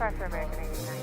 Press for American 89.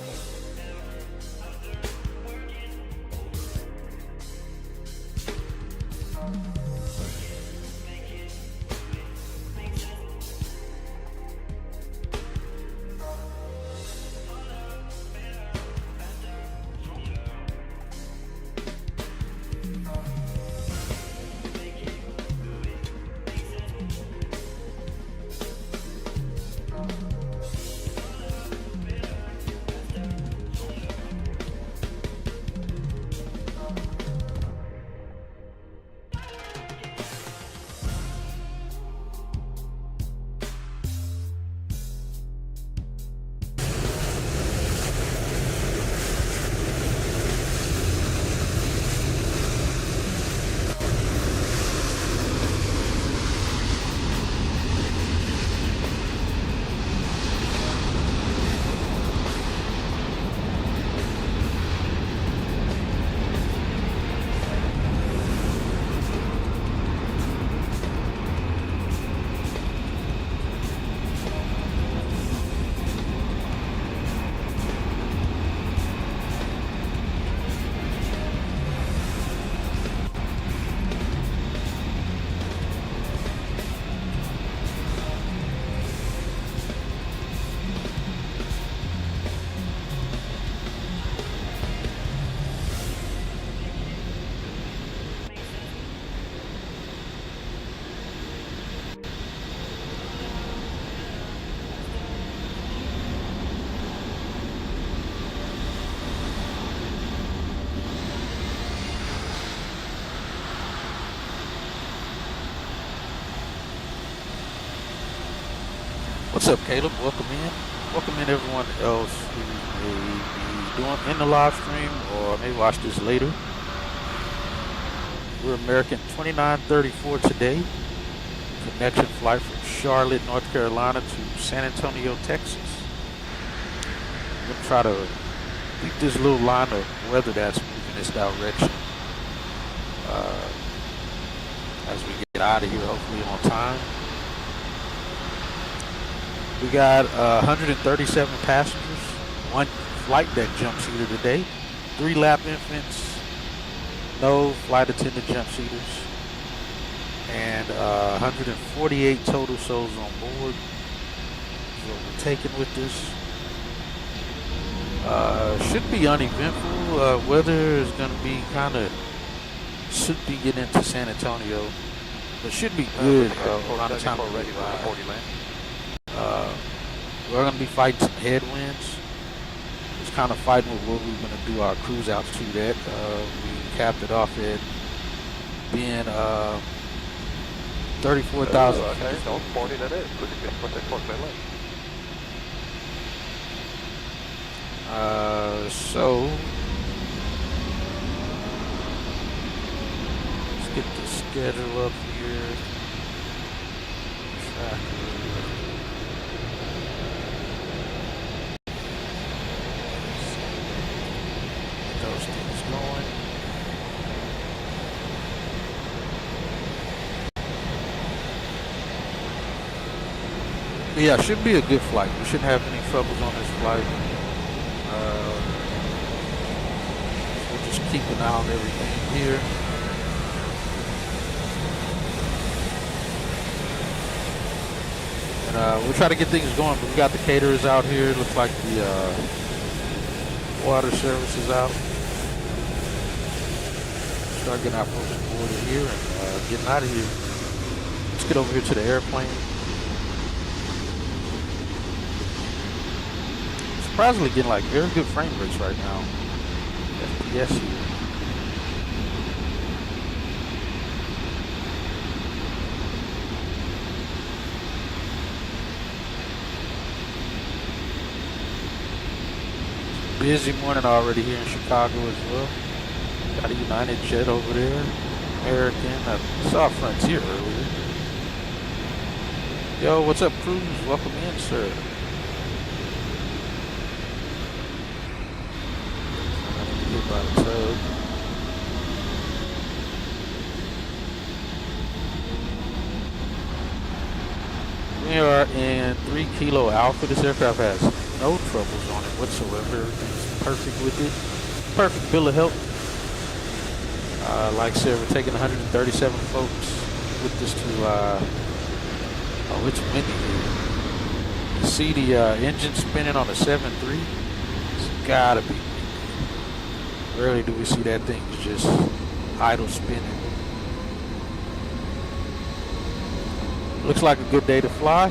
What's up, Caleb? Welcome in. Welcome in everyone else who may be doing in the live stream or may watch this later. We're American 2934 today. Connection flight from Charlotte, North Carolina to San Antonio, Texas. We're going to try to beat this little line of weather that's moving this direction as we get out of here, hopefully on time. We got 137 passengers, one flight deck jump seater today, 3 lap infants, no flight attendant jump seaters, and 148 total souls on board. So we're taking with this. Should be uneventful. Weather is going to be kind of soupy getting into San Antonio, but should be good around the time we're ready to land. We're going to be fighting some headwinds. Just kind of fighting with what we're going to do our cruise altitude at. We capped it off at being 34,000. Okay, so 40 that is. Put that close that leg. So let's get the schedule up here. Tracker. Those things going. But yeah, should be a good flight. We shouldn't have any troubles on this flight. We'll just keep an eye on everything here. And we'll try to get things going, but we got the caterers out here. Looks like the water service is out. Start getting our folks boarded here and getting out of here. Let's get over here to the airplane. Surprisingly getting like very good frame rates right now. FPS here. Busy morning already here in Chicago as well. Got a United jet over there. American. I saw Frontier earlier. Yo, what's up, Cruz? Welcome in, sir. By the tug. We are in 3 Kilo Alpha. This aircraft has no troubles on it whatsoever. Everything's perfect with it. Perfect bill of health. Like I said, we're taking 137 folks with this to, oh, it's windy here. You see the engine spinning on a 7.3? It's gotta be windy. Rarely do we see that thing just idle spinning. Looks like a good day to fly.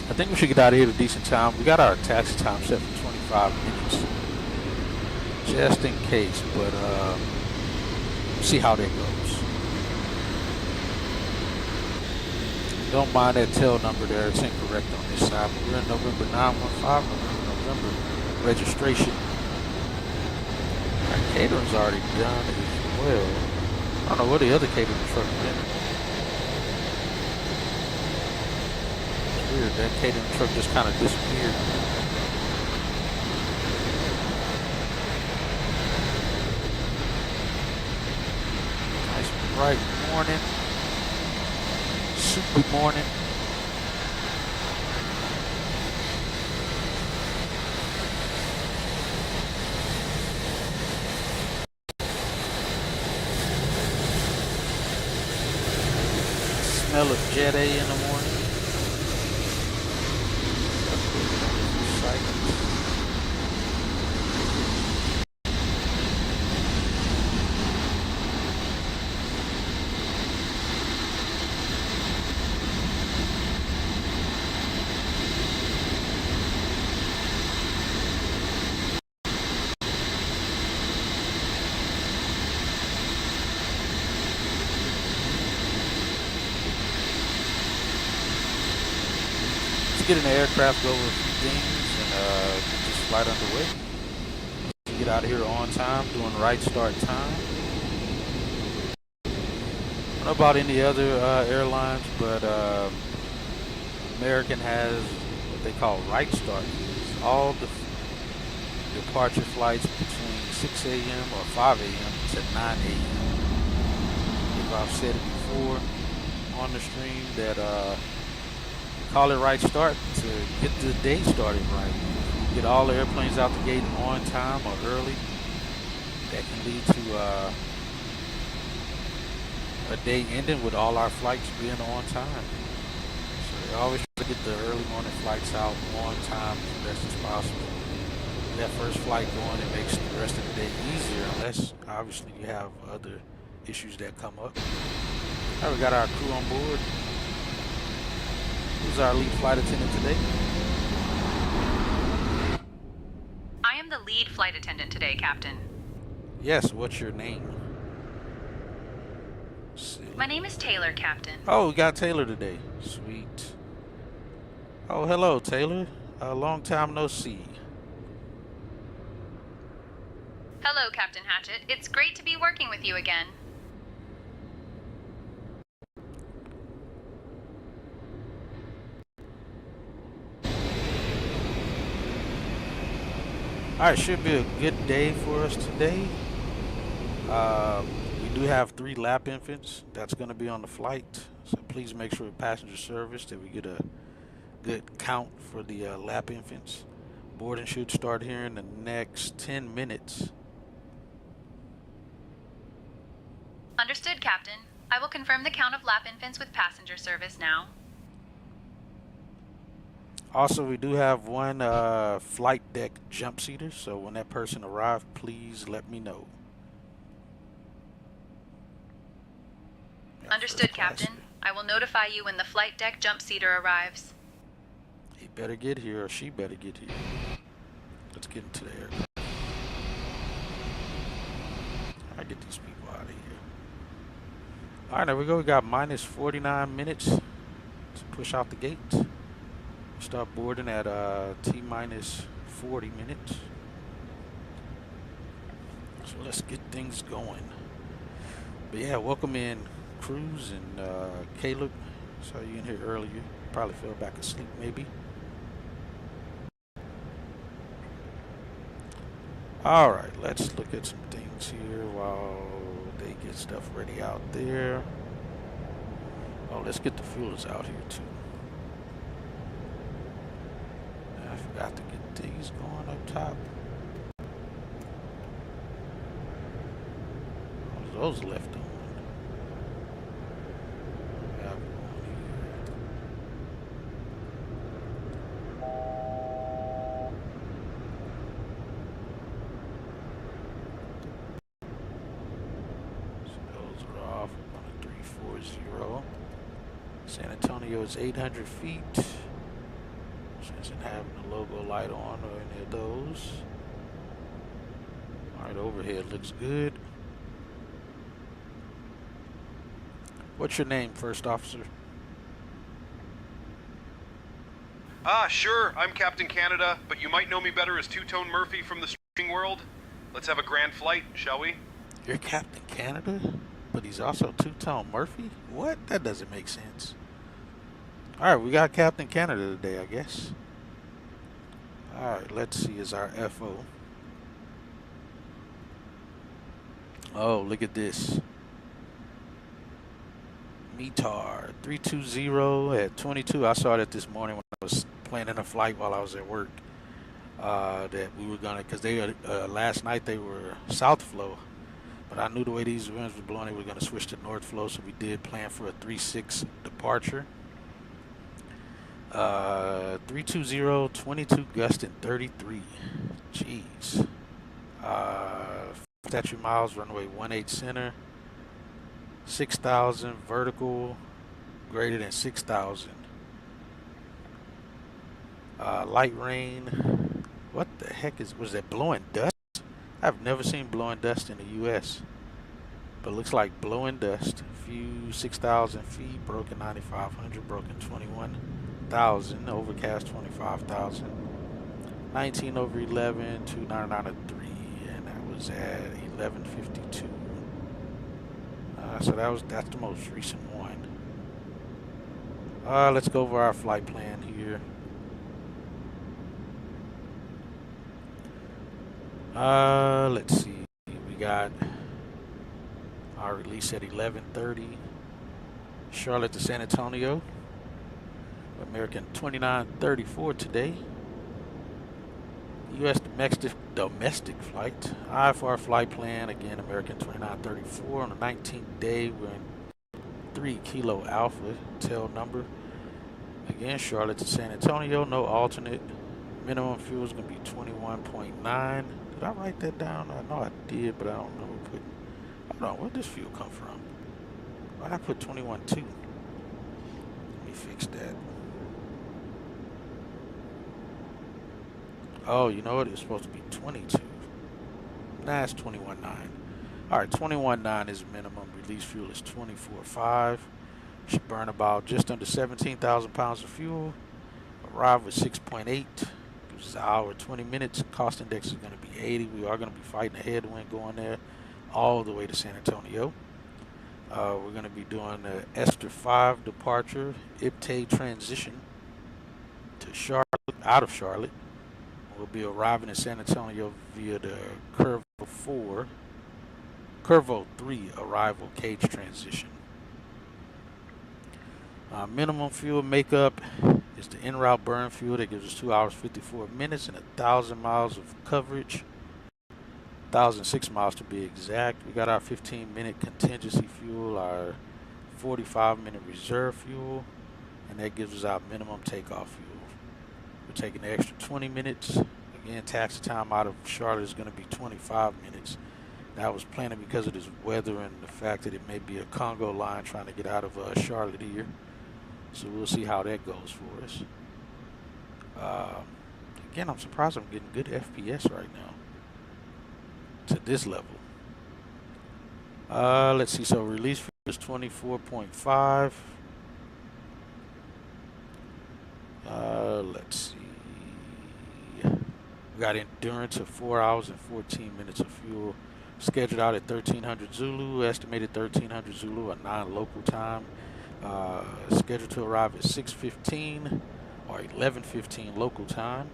I think we should get out of here at a decent time. We got our taxi time set for 25 minutes. Just in case, but see how that goes. Don't mind that tail number there, it's incorrect on this side, but we're in November 915, November registration. Our catering's already done as well. I don't know where the other catering truck went. It's weird, that catering truck just kind of disappeared. Bright morning, super morning. Smell of Jet A in the morning. Get in the aircraft, go over a few things, and get this flight underway. Get out of here on time, doing right start time. I don't know about any other airlines, but American has what they call right start. All the departure flights between 6 a.m. or 5 a.m. to 9 a.m. If I've said it before on the stream that call it right start to get the day started right. Get all the airplanes out the gate on time or early. That can lead to a day ending with all our flights being on time. So we always try to get the early morning flights out on time as best as possible. That first flight going, it makes the rest of the day easier unless obviously you have other issues that come up. All right, we got our crew on board. Who's our lead flight attendant today? I am the lead flight attendant today, Captain. Yes, what's your name? My name is Taylor, Captain. Oh, we got Taylor today. Sweet. Oh, hello, Taylor. A long time no see. Hello, Captain Hatchett. It's great to be working with you again. Alright, should be a good day for us today. We do have 3 lap infants that's going to be on the flight. So please make sure with passenger service that we get a good count for the lap infants. Boarding should start here in the next 10 minutes. Understood, Captain. I will confirm the count of lap infants with passenger service now. Also, we do have one flight deck jump seater, so when that person arrives, please let me know. Understood, Captain. I will notify you when the flight deck jump seater arrives. He better get here, or she better get here. Let's get into the aircraft. I get these people out of here. All right, there we go. We got minus 49 minutes to push out the gate. Start boarding at T minus 40 minutes. So let's get things going. But yeah, welcome in Cruz and Caleb. Saw you in here earlier. Probably fell back asleep maybe. All right, let's look at some things here while they get stuff ready out there. Oh, let's get the fuelers out here too. forgot to get these going up top. Those left on. Yeah, so those are off. We're on a 340. San Antonio is 800 feet. Since it having the logo light on or any of those. Alright, overhead looks good. What's your name, first officer? Sure, I'm Captain Canada, but you might know me better as Two-Tone Murphy from the streaming world. Let's have a grand flight, shall we? You're Captain Canada? But he's also Two-Tone Murphy? What? That doesn't make sense. Alright, we got Captain Canada today, I guess. Alright, let's see, is our FO. Oh, look at this. METAR 320 at 22. I saw that this morning when I was planning a flight while I was at work. That we were gonna, cause they last night they were south flow, but I knew the way these winds were blowing, they were gonna switch to north flow, so we did plan for a 3-6 departure. 320, 22 gust and 33. Jeez. Statue miles, runway 18 center. 6,000 vertical, greater than 6,000. Light rain. What the heck was that, blowing dust? I've never seen blowing dust in the U.S. But it looks like blowing dust. Few 6,000 feet, broken 9,500, broken 21,000, overcast 25,000. 19 over 11, 299 and that was at 11:52. So that's the most recent one. Let's go over our flight plan here. Let's see. We got our release at 11:30. Charlotte to San Antonio. American 2934 today. U.S. domestic flight. IFR flight plan, again, American 2934. On the 19th day, we're in 3 Kilo Alpha tail number. Again, Charlotte to San Antonio, no alternate. Minimum fuel is going to be 21.9. Did I write that down? I know I did, but I don't know. Hold on, where'd this fuel come from? Why'd I put 21.2? Let me fix that. Oh, you know what? It's supposed to be 22. Nah, it's 21.9. Alright, 21.9 is minimum. Release fuel is 24.5. Should burn about just under 17,000 pounds of fuel. Arrive with 6.8. Gives us an hour, 20 minutes. Cost index is going to be 80. We are going to be fighting a headwind going there all the way to San Antonio. We're going to be doing the Esther 5 departure, IPTE transition to Charlotte, out of Charlotte. We'll be arriving in San Antonio via the Curvo 3 arrival cage transition. Minimum fuel makeup is the en route burn fuel that gives us 2 hours 54 minutes and 1,000 miles of coverage. 1,006 miles to be exact. We got our 15-minute contingency fuel, our 45-minute reserve fuel, and that gives us our minimum takeoff fuel. We're taking the extra 20 minutes. Again, taxi time out of Charlotte is going to be 25 minutes. That was planned because of this weather and the fact that it may be a Congo line trying to get out of Charlotte here. So we'll see how that goes for us. Again, I'm surprised I'm getting good FPS right now to this level. Let's see. So release fuel is 24.5. Let's see. We got endurance of 4 hours and 14 minutes of fuel. Scheduled out at 1300 Zulu, estimated 1300 Zulu, a non-local time. Scheduled to arrive at 6:15 or 11:15 local time.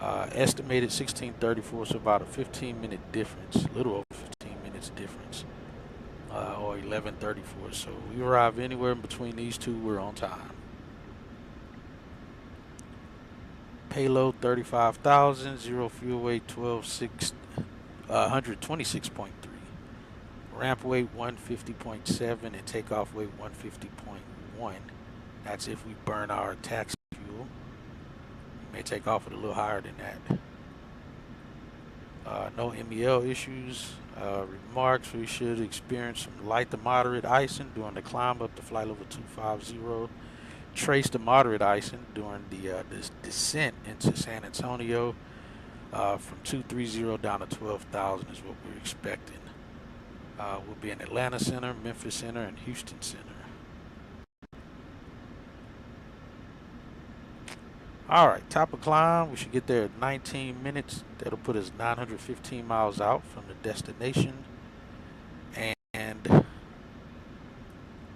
Estimated 1634, so about a 15-minute difference, a little over 15 minutes difference, or 11:34. So we arrive anywhere in between these two, we're on time. Payload 35,000. Zero fuel weight 126.3. Ramp weight 150.7 and takeoff weight 150.1. That's if we burn our taxi fuel. We may take off with a little higher than that. No MEL issues. Remarks: we should experience some light to moderate icing during the climb up to flight level 250. Trace to moderate icing during the this descent into San Antonio. From 230 down to 12,000 is what we're expecting. We'll be in Atlanta Center, Memphis Center, and Houston Center. All right, top of climb. We should get there at 19 minutes. That'll put us 915 miles out from the destination. And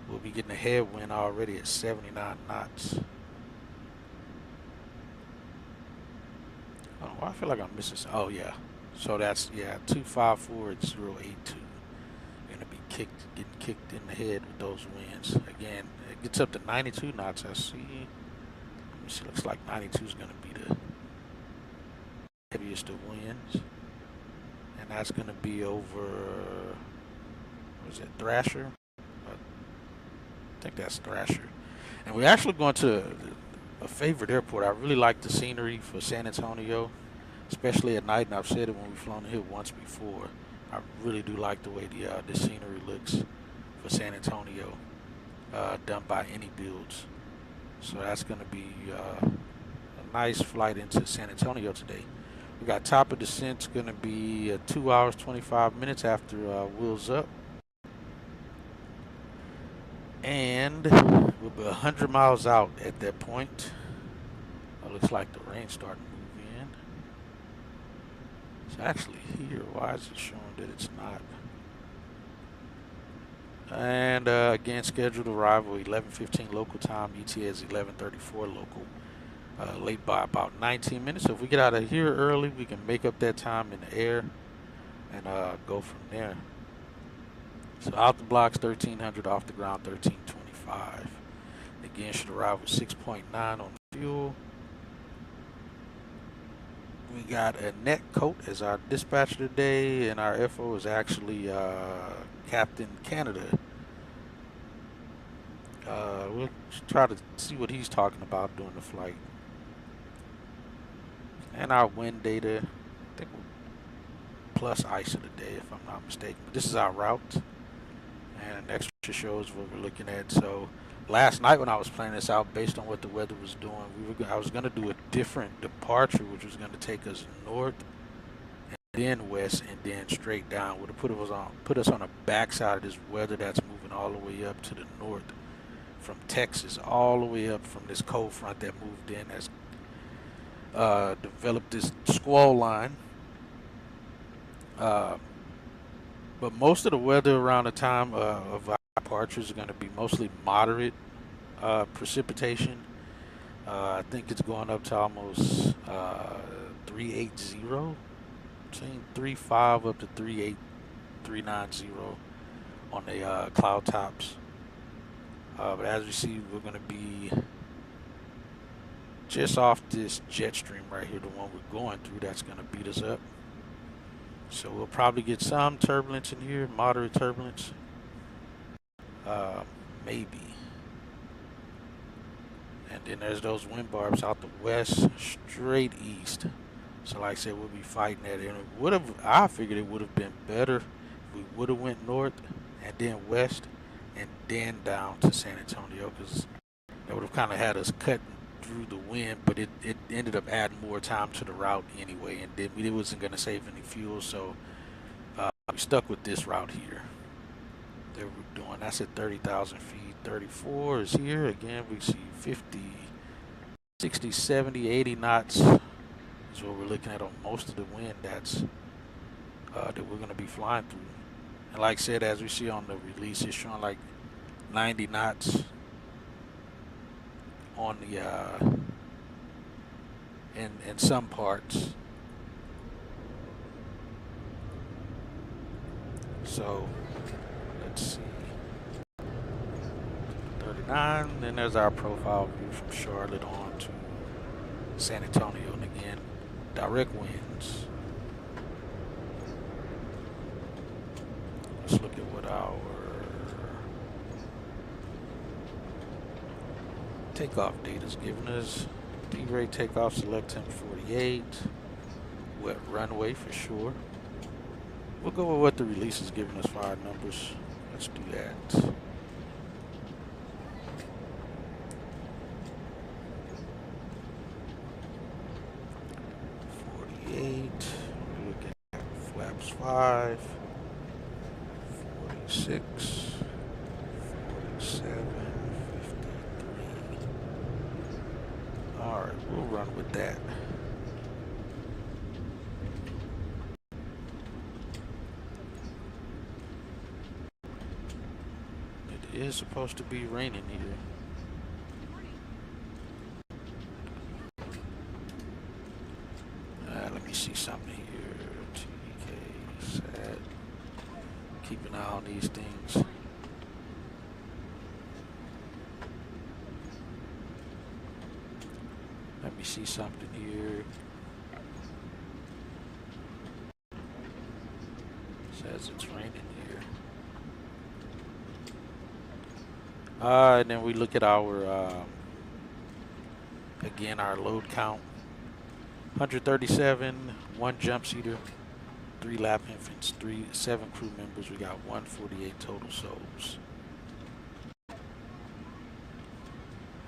we'll be getting a headwind already at 79 knots. Oh, I feel like I'm missing some. Oh, yeah. So that's, yeah, 254 at 082. Gonna be getting kicked in the head with those winds. Again, it gets up to 92 knots, I see. Let me see, looks like 92 is gonna be the heaviest of winds. And that's gonna be over, what is it, Thrasher? I think that's Thrasher. And we're actually going to a favorite airport. I really like the scenery for San Antonio, especially at night, and I've said it when we've flown here once before. I really do like the way the scenery looks for San Antonio, done by any builds. So that's going to be a nice flight into San Antonio today. We got top of descent's going to be 2 hours 25 minutes after wheels up. And we'll be 100 miles out at that point. It looks like the rain's starting to move in. It's actually here. Why is it showing that it's not? And again, scheduled arrival 11:15 local time. ETA is 11:34 local. Late by about 19 minutes. So if we get out of here early, we can make up that time in the air and go from there. So out the blocks 1300, off the ground 1325. Again, should arrive with 6.9 on fuel. We got a net coat as our dispatcher today, and our FO is actually Captain Canada. We'll try to see what he's talking about during the flight. And our wind data, I think we're plus ice of the day if I'm not mistaken. But this is our route. And extra shows what we're looking at. So last night when I was planning this out, based on what the weather was doing, I was going to do a different departure, which was going to take us north and then west and then straight down. Would have put us on the backside of this weather that's moving all the way up to the north from Texas, all the way up from this cold front that moved in, that's developed this squall line. But most of the weather around the time of our departures are going to be mostly moderate precipitation. I think it's going up to almost 380, between 3.5 up to 3.8, 3.90 on the cloud tops. But as we see, we're going to be just off this jet stream right here, the one we're going through, that's going to beat us up. So we'll probably get some turbulence in here, moderate turbulence, maybe. And then there's those wind barbs out the west, straight east. So like I said, we'll be fighting that. And I figured it would have been better if we would have went north and then west and then down to San Antonio, because that would have kind of had us cutting through the wind, but it ended up adding more time to the route anyway, and then it wasn't going to save any fuel, so we stuck with this route here that we're doing. That's at 30,000 feet. 34 is here. Again, we see 50, 60, 70, 80 knots is what we're looking at on most of the wind that we're going to be flying through. And like I said, as we see on the release, it's showing like 90 knots on the in some parts. So let's see, 39. Then there's our profile view from Charlotte on to San Antonio and direct winds. Let's look at what our takeoff data is giving us. D-rate takeoff, select 1048. Wet runway for sure. We'll go with what the release is giving us for our numbers. Let's do that. We're looking at flaps 5, 46, 47, 53. Alright, we'll run with that. It is supposed to be raining here. Let me see something here. TK, SAT. Keep an eye on these things. Let me see something here. Says it's raining here. And then we look at our, again, our load count. 137, 1 jump seater, 3 lap infants, 7 crew members. We got 148 total souls.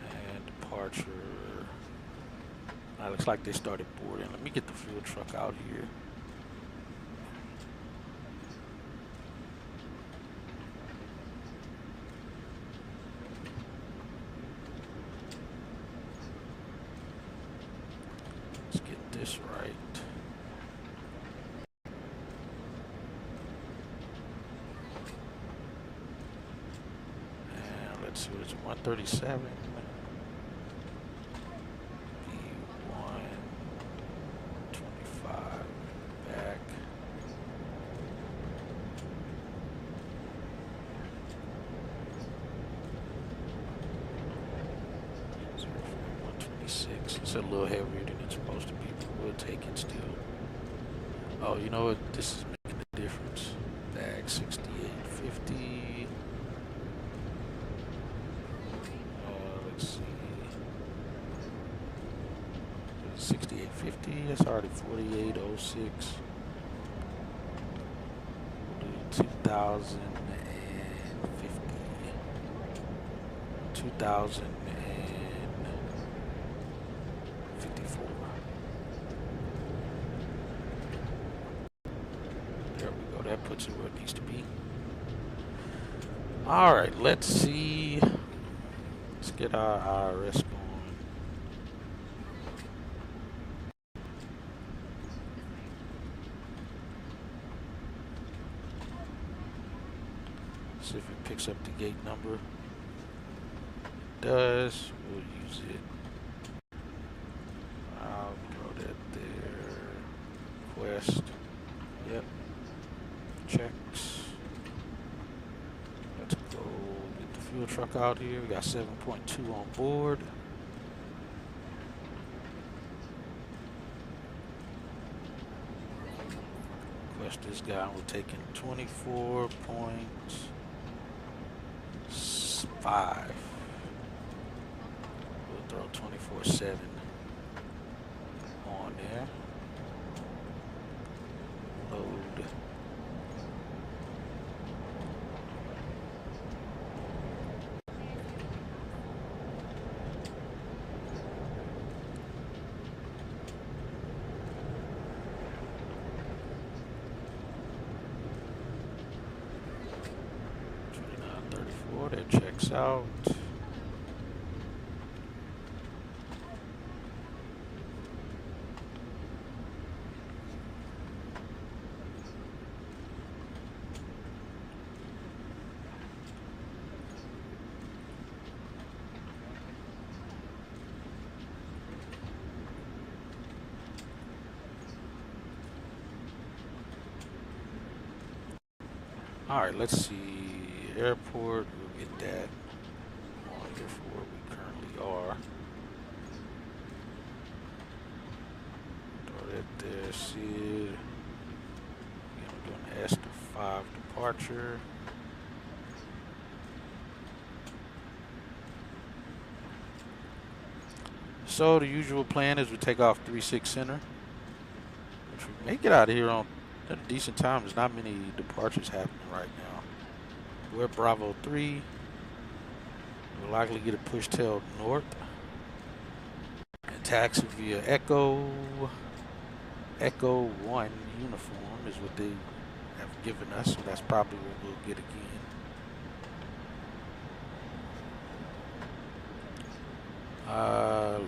And departure. Looks like they started boarding. Let me get the fuel truck out here. Let's get this right. And let's see what it's 137. It's a little heavier than it's supposed to be, but we'll take it still. Oh, you know what? This is making a difference. Bag 6850. Let's see. 6850. That's already 4806. We'll do 2050. 2054. There we go. That puts it where it needs to be. All right, let's see. Let's get our IRS going. See if it picks up the gate number. It does. We'll use it. I'll throw that there. Quest. Yep. Checks. Let's go get the fuel truck out here. We got 7.2 on board. Quest this guy. We're taking 24.5. We'll throw 24/7 on there. Load. That checks out. All right, let's see. Airport, we'll get that on here for where we currently are. Right there, Sid. We're doing the S5 departure. So the usual plan is we take off 36 center, which we may get out of here on at a decent time. There's not many departures happening right now. We're at Bravo 3. We'll likely get a pushtail north and taxi via Echo 1 uniform is what they have given us, so that's probably what we'll get again.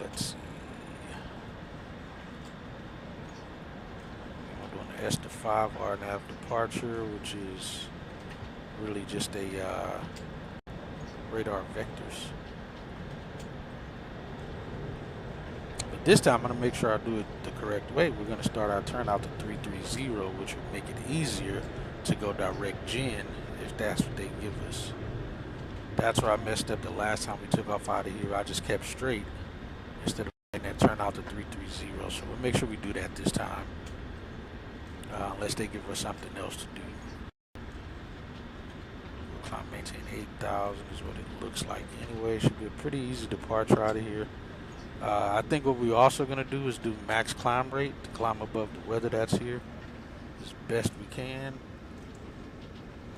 Let's see. We're doing the S5 RNAV departure, which is really just a radar vectors. But this time I'm going to make sure I do it the correct way. We're going to start our turnout to 330, which would make it easier to go direct gen if that's what they give us. That's where I messed up the last time we took off out of here. I just kept straight instead of making that turn out to 330. So we'll make sure we do that this time. Unless they give us something else to do. We'll climb maintain 8,000 is what it looks like anyway. Should be a pretty easy departure out of here. I think what we're also going to do is do max climb rate to climb above the weather that's here as best we can.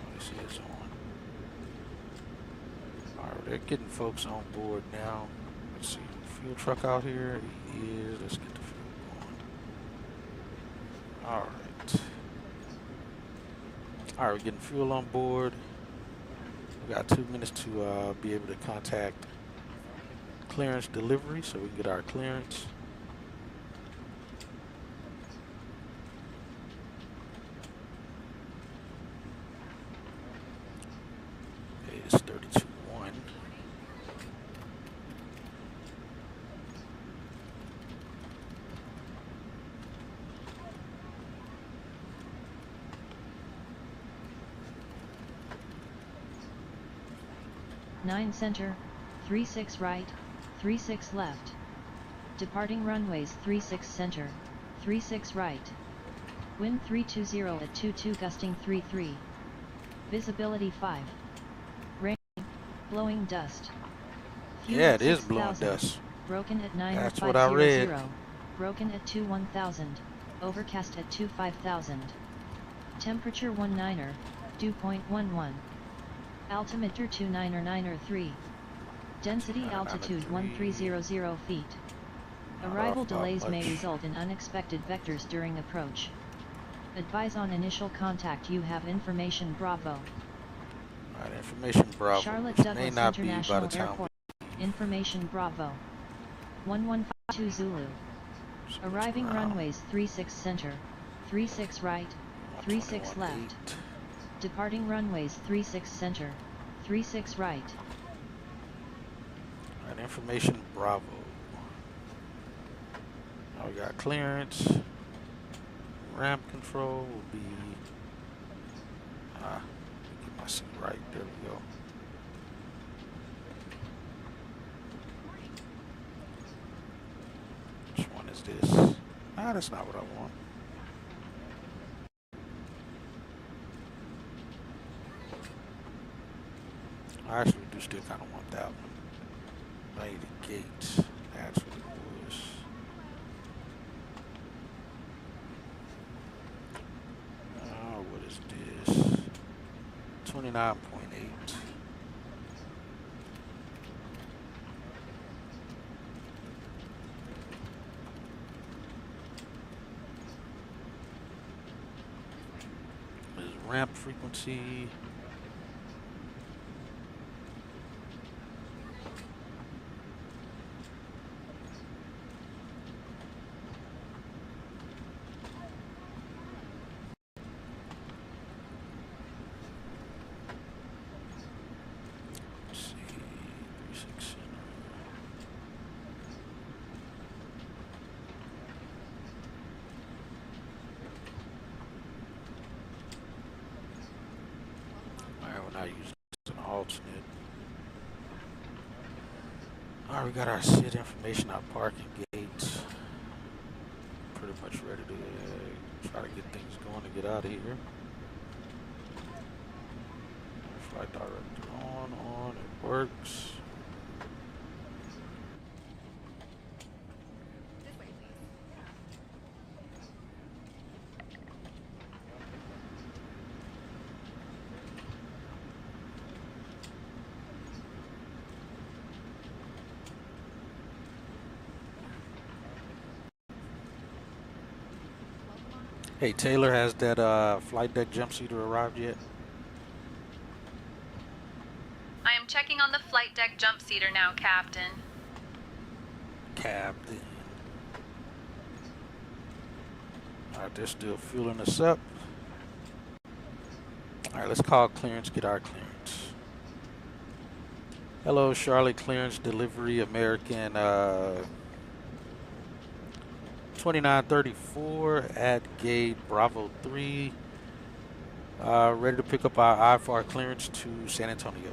Let me see, it's on. Alright, they're getting folks on board now. Let's see, fuel truck out here. He is. Let's get the fuel going. Alright. Alright, we're getting fuel on board. We got 2 minutes to be able to contact clearance delivery so we can get our clearance. It's 32.1. Nine center, 36 right, 36 left. Departing runways 36 center, 36 right. Wind 320 at 22 gusting 33. Visibility 5. Rain, blowing dust. Fuel Yeah, at it is 6,000, blowing dust. Broken at 9 That's or what I read. 500. Broken at 21,000. Overcast at 25,000. Temperature 19er, dew point 11. Altimeter 2993. Density altitude 1300 feet. Arrival delays may result in unexpected vectors during approach. Advise on initial contact. You have information Bravo. Alright, information Bravo. Charlotte Which Douglas may not be by International the time Airport. Information Bravo. 1152 Zulu. Arriving runways 36 center, 36 right, 36 left. Departing runways 36 center, 36 right. Alright, information Bravo. Now we got clearance. Ramp control will be get my seat right. There we go. Which one is this? Ah, that's not what I want. I actually do still kind of want that one. I need a gate. That's what it was. What is this? 29.8. This is ramp frequency. I use it as an alternate. Alright, we got our SID information, our parking gates. Pretty much ready to try to get things going to get out of here. Flight director on, it works. Hey Taylor, has that flight deck jumpseater arrived yet? I am checking on the flight deck jump seater now, Captain. Captain. Alright, they're still fueling us up. Alright, let's call clearance, get our clearance. Hello, Charlotte Clearance Delivery, American 2934 at gate Bravo 3. Ready to pick up our IFR clearance to San Antonio.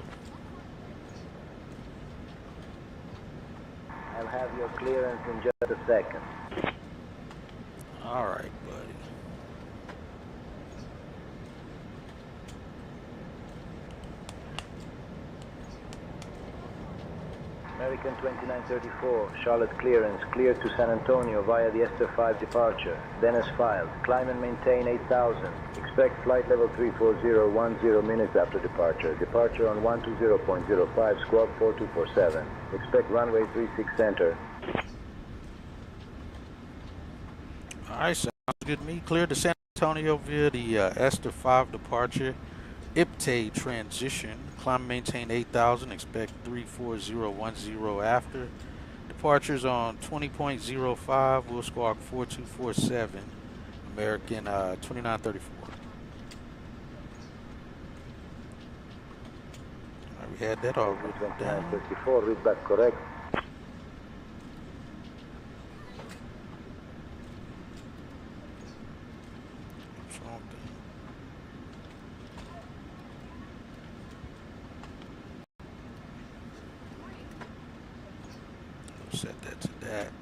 I'll have your clearance in just a second. All right, buddy. American 2934, Charlotte clearance, cleared to San Antonio via the Esther 5 departure. Dennis filed. Climb and maintain 8000. Expect flight level 340 10 minutes after departure. Departure on 120.05, squawk 4247. Expect runway 36 center. All right, sounds good to me. Cleared to San Antonio via the Esther 5 departure. IPTE transition. Climb and maintain 8000. Expect 34010 after. Departures on 20.05. We'll squawk 4247. American 2934. All right, we had that all written down. 2934, read back correct. What's wrong with that? We'll set that to that.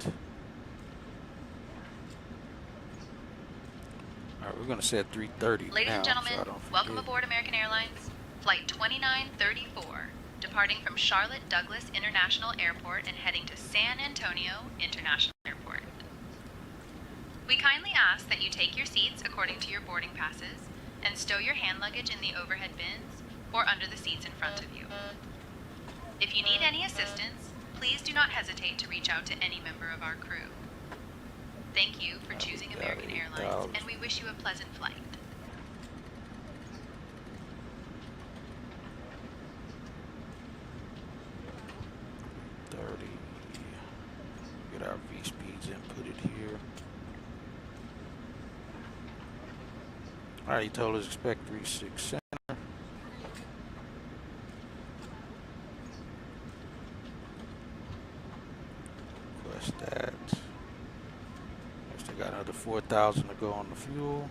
All right, we're going to set 330 Ladies now, and gentlemen, so I don't welcome forget. aboard American Airlines Flight 2934, departing from Charlotte Douglas International Airport and heading to San Antonio International Airport. We kindly ask that you take your seats according to your boarding passes and stow your hand luggage in the overhead bins or under the seats in front of you. If you need any assistance, please do not hesitate to reach out to any member of our crew. Thank you for choosing American Airlines, and we wish you a pleasant flight. Get our V speeds inputted here. Alright, he told us expect 36 center. Request that. Still got another 4,000 to go on the fuel.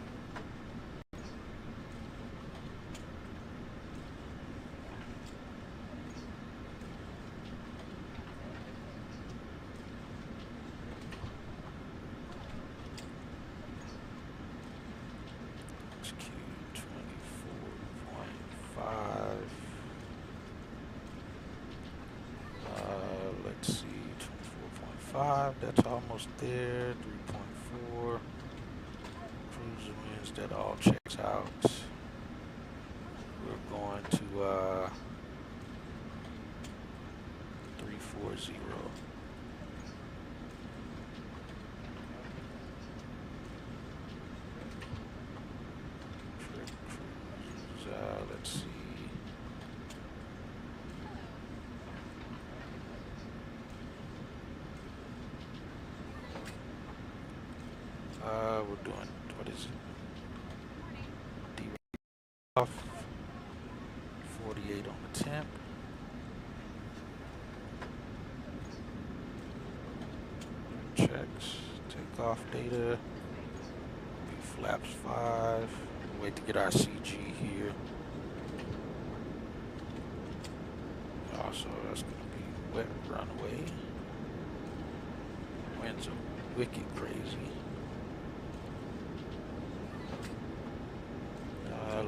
Let's see, 24.5, that's almost there. 3.4 cruiser winds, that all checks out. We're going to 340. Let's see. We're doing, what is it? D off. 48 on the temp. Checks. Takeoff data. B flaps 5. Wait to get our CG here. Also, that's going to be wet runway. Winds are wicked crazy.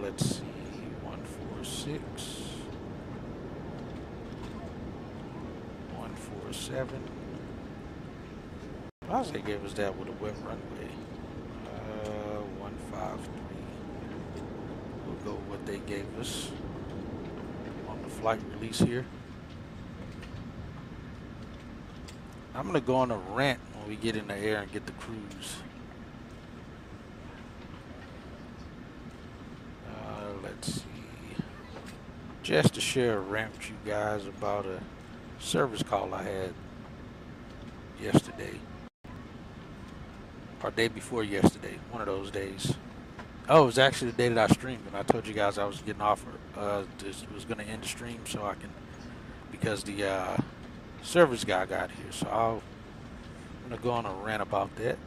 Let's see, 146, 147. I say gave us that with a wet runway. 153. We'll go with what they gave us on the flight release here. I'm gonna go on a rant when we get in the air and get the cruise. Let's see. Just to share a rant with you guys about a service call I had yesterday. Or day before yesterday. One of those days. Oh, it was actually the day that I streamed, and I told you guys I was getting offered. This was gonna end the stream so I can, because the service guy got here. So I'm gonna go on a rant about that.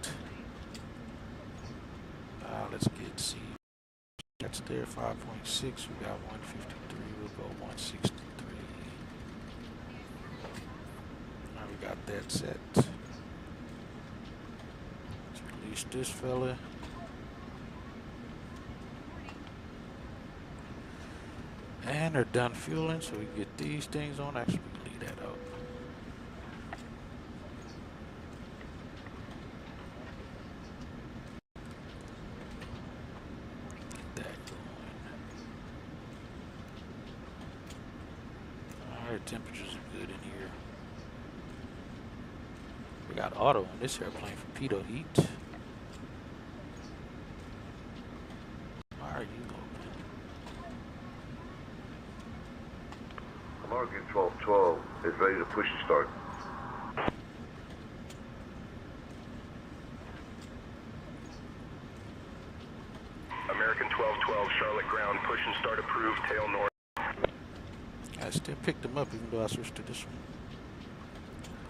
Let's get see. That's there 5.6. We got 153. We'll go 163. Now we got that set. Let's release this fella. And they're done fueling, so we get these things on. Actually, we can leave that up. Get that going. Alright, temperatures are good in here. We got auto on this airplane for pitot heat. Why are you open? American 1212 is ready to push and start. American 1212, Charlotte ground, push and start approved, tail north. I still picked them up even though I switched to this one.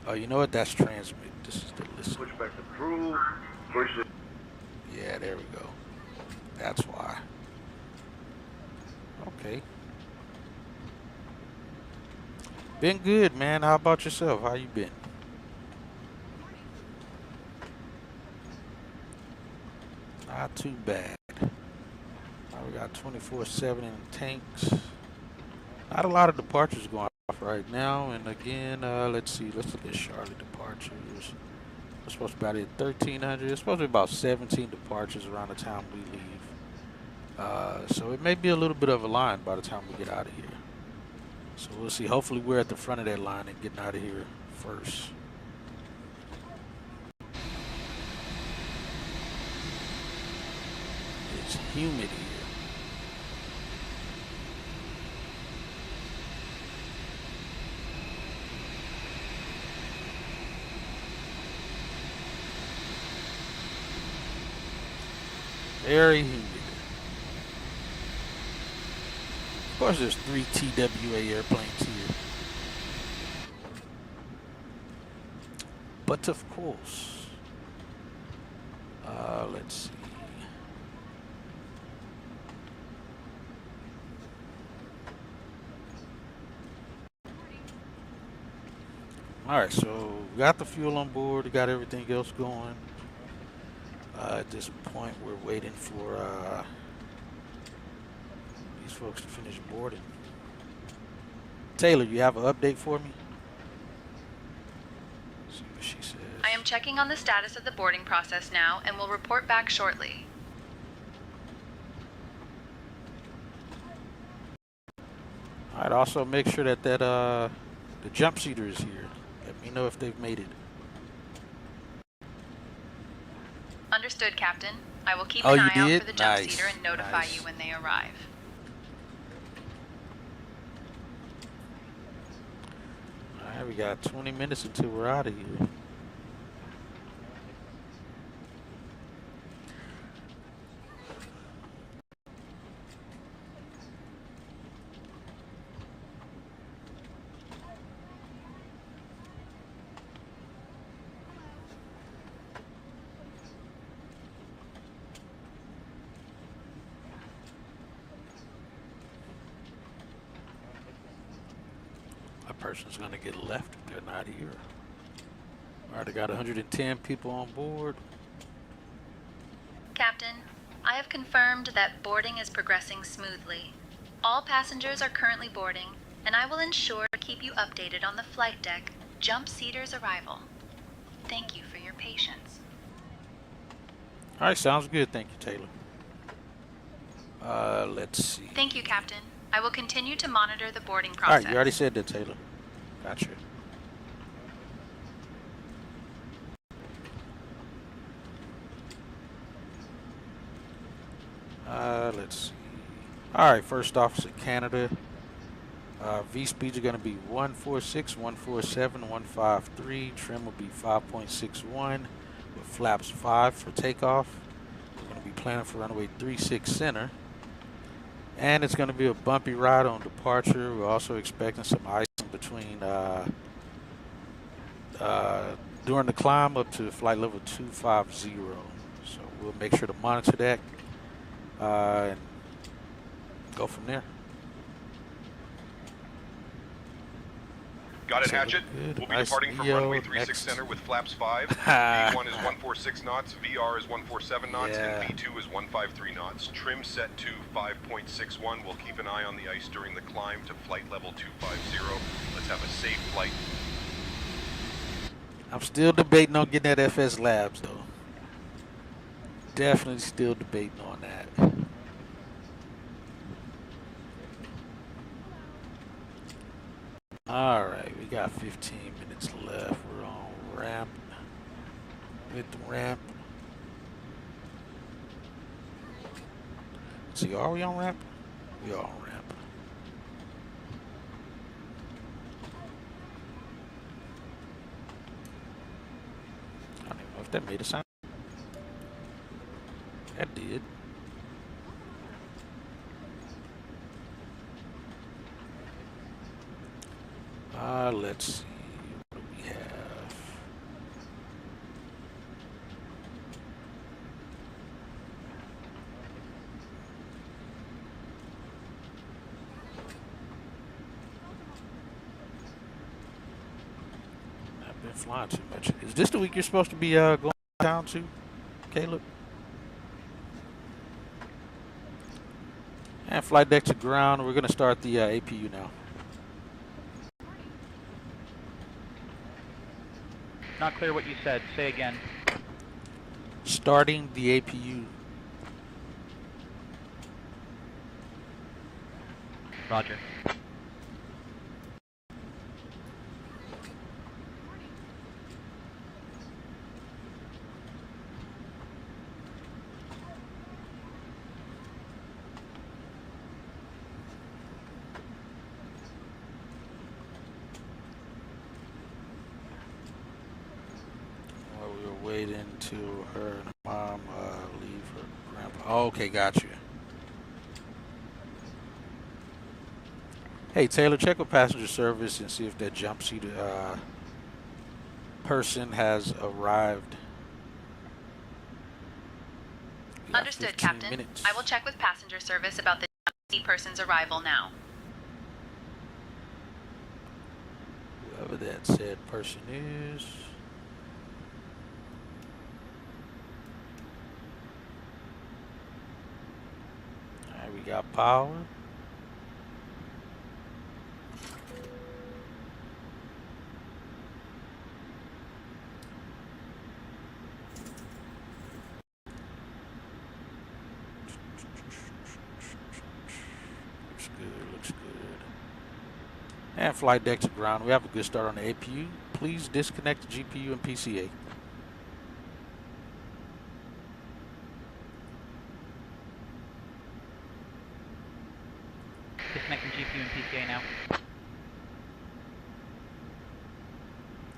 Oh, you know what? That's transmit. This is the listen. Pushback approved. Push it. Yeah, there we go. That's why. Okay. Been good, man. How about yourself? How you been? Not too bad. We got 24/7 in tanks. Not a lot of departures going off right now. And again, let's see. Let's look at Charlotte departures. We're supposed to be about at 1,300. It's supposed to be about 17 departures around the time we leave. So it may be a little bit of a line by the time we get out of here. So we'll see. Hopefully we're at the front of that line and getting out of here first. It's humid here. Very humid. Of course, there's 3 TWA airplanes here. But of course, let's see. All right, so we got the fuel on board. We got everything else going. At this point, we're waiting for these folks to finish boarding. Taylor, you have an update for me? Let's see what she says. I am checking on the status of the boarding process now and will report back shortly. All right, also make sure that the jump seater is here. Let me know if they've made it. Understood, Captain. I will keep Oh, an you eye out did? for the jump Nice, seater and notify nice. you when they arrive. All right, we got 20 minutes until we're out of here. Person's gonna get left if they're not here. All right, I got 110 people on board. Captain, I I have confirmed that boarding is progressing smoothly. All passengers are currently boarding, and I will ensure to keep you updated on the flight deck jump seater's arrival. Thank you for your patience. All right, sounds good. Thank you, Taylor. Let's see. Thank you, Captain. I will continue to monitor the boarding All process. right, you already said that, Taylor. Gotcha. Let's see. All right, first officer Canada. V speeds are going to be 146, 147, 153. Trim will be 5.61 with flaps 5 for takeoff. We're going to be planning for runway 36 center. And it's going to be a bumpy ride on departure. We're also expecting some ice in between during the climb up to flight level 250. So we'll make sure to monitor that and go from there. Got it, So Hatchet. good. We'll be Nice departing from EO. runway 36 Next. center with flaps 5. V1 is 146 knots, VR is 147 knots, Yeah. and V2 is 153 knots. Trim set to 5.61. We'll keep an eye on the ice during the climb to flight level 250. Let's have a safe flight. I'm still debating on getting that FS Labs, though. Definitely still debating on that. All right, we got 15 minutes left. We're on ramp. With the ramp. Let's see, are we on ramp? We are on ramp. I don't even know if that made a sound. That did. Let's see. What do we have? I've been flying too much. Is this the week you're supposed to be going down to, Caleb? And flight deck to ground. We're going to start the APU now. Not clear what you said. Say again. Starting the APU. Roger. While we were waiting till her and her mom leave her grandpa. Oh, okay, got you. Hey, Taylor, check with passenger service and see if that jump seat person has arrived. We got Understood, 15 Captain. minutes. I will check with passenger service about the seat person's arrival now. Whoever that said person is. Alright, we got power. Looks good, looks good. And flight deck to ground. We have a good start on the APU. Please disconnect the GPU and PCA. Disconnecting GPU and PCA now.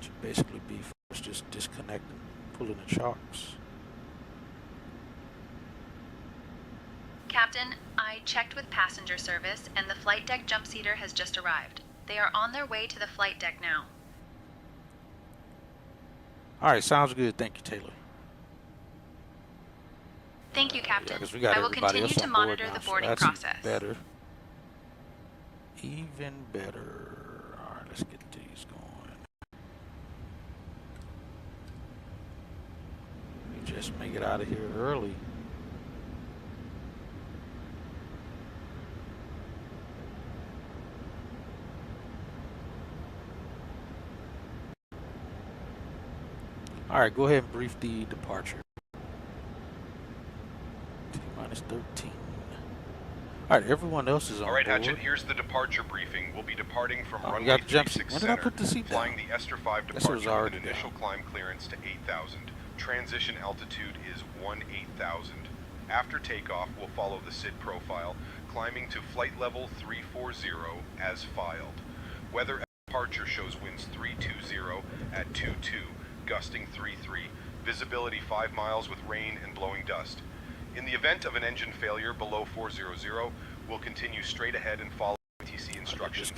Should basically be first just disconnecting, pulling the chocks. Captain, I checked with passenger service, and the flight deck jump seater has just arrived. They are on their way to the flight deck now. All right, sounds good. Thank you, Taylor. Thank you, Captain. Yeah, 'cause we got I will everybody continue else to on board monitor now, the so boarding that's process. even better. Even better. All right, let's get these going. We just make it out of here early. All right, go ahead and brief the departure. T-minus 13. All right, everyone else is on All right, board. Hatchet, here's the departure briefing. We'll be departing from We runway got the jump seat. 36 When did I center, put the seat flying down? the Ester 5 Guess it was departure with already an initial down. climb clearance to 8,000. Transition altitude is 18,000. After takeoff, we'll follow the SID profile, climbing to flight level 340 as filed. Weather at departure shows winds 320 at 22, gusting 33. Visibility 5 miles with rain and blowing dust. In the event of an engine failure below 400, we'll continue straight ahead and follow ATC instructions.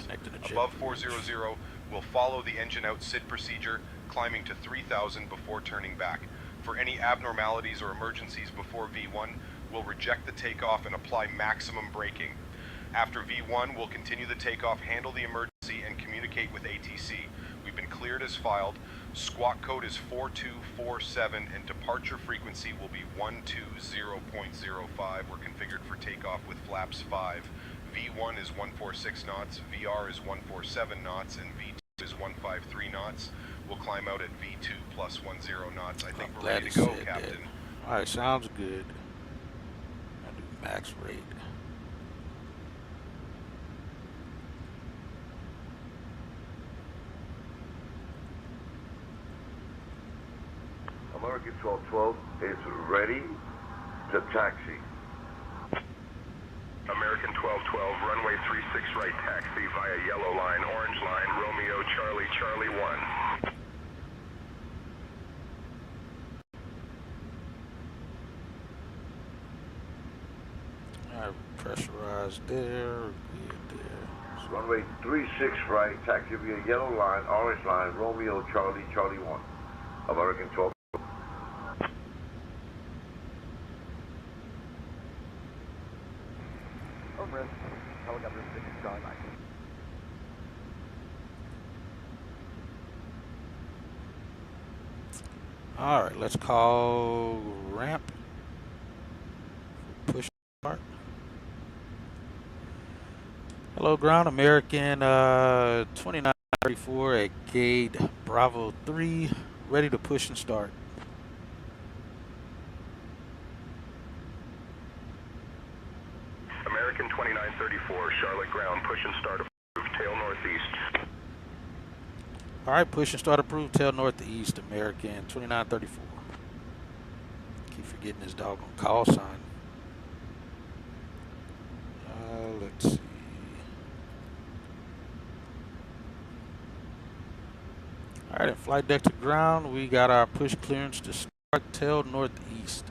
Above 400, we'll follow the engine out SID procedure, climbing to 3,000 before turning back. For any abnormalities or emergencies before V1, we'll reject the takeoff and apply maximum braking. After V1, we'll continue the takeoff, handle the emergency, and communicate with ATC. We've been cleared as filed. Squawk code is 4247, and departure frequency will be 120.05. We're configured for takeoff with flaps 5. V1 is 146 knots, VR is 147 knots, and V2 is 153 knots. We'll climb out at V2 plus 10 knots. I think we're ready to go, Captain. All right, sounds good. I'll do max rate. American 1212 is ready to taxi. American 1212, runway 36 right taxi via yellow line, orange line, Romeo, Charlie, Charlie 1. All right, pressurized there, good there. Runway 36 right, taxi via yellow line, orange line, Romeo, Charlie, Charlie 1. American 12. Helicopter 6 Charlie Mike. All right, let's call ramp. Push start. Hello, ground. American 2934 at gate Bravo 3, ready to push and start. American 2934, Charlotte ground, push and start approved, tail northeast. All right, push and start approved, tail northeast, American 2934. Keep forgetting this doggone call sign. Let's see. All right, at flight deck to ground, we got our push clearance to start, tail northeast.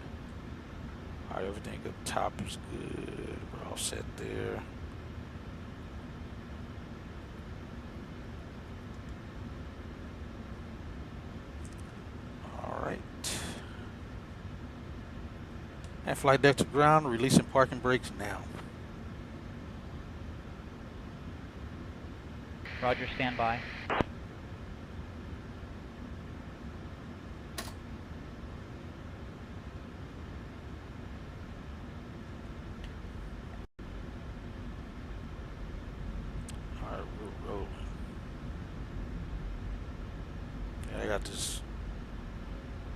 All right, everything up top is good. We're all set there. All right. At flight deck to ground, releasing parking brakes now. Roger, stand by. All right, we're rolling. Yeah, I got this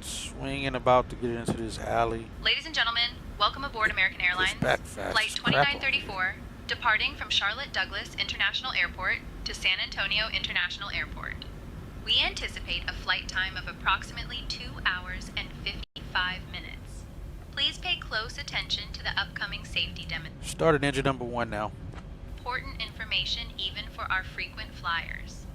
swinging about to get into this alley. Ladies and gentlemen, welcome aboard American Airlines. back fast Flight as crap on 2934, departing from Charlotte Douglas International Airport to San Antonio International Airport. We anticipate a flight time of approximately 2 hours and 55 minutes. Please pay close attention to the upcoming safety demonstration. Started engine number 1 now. Important information even for our frequent flyers.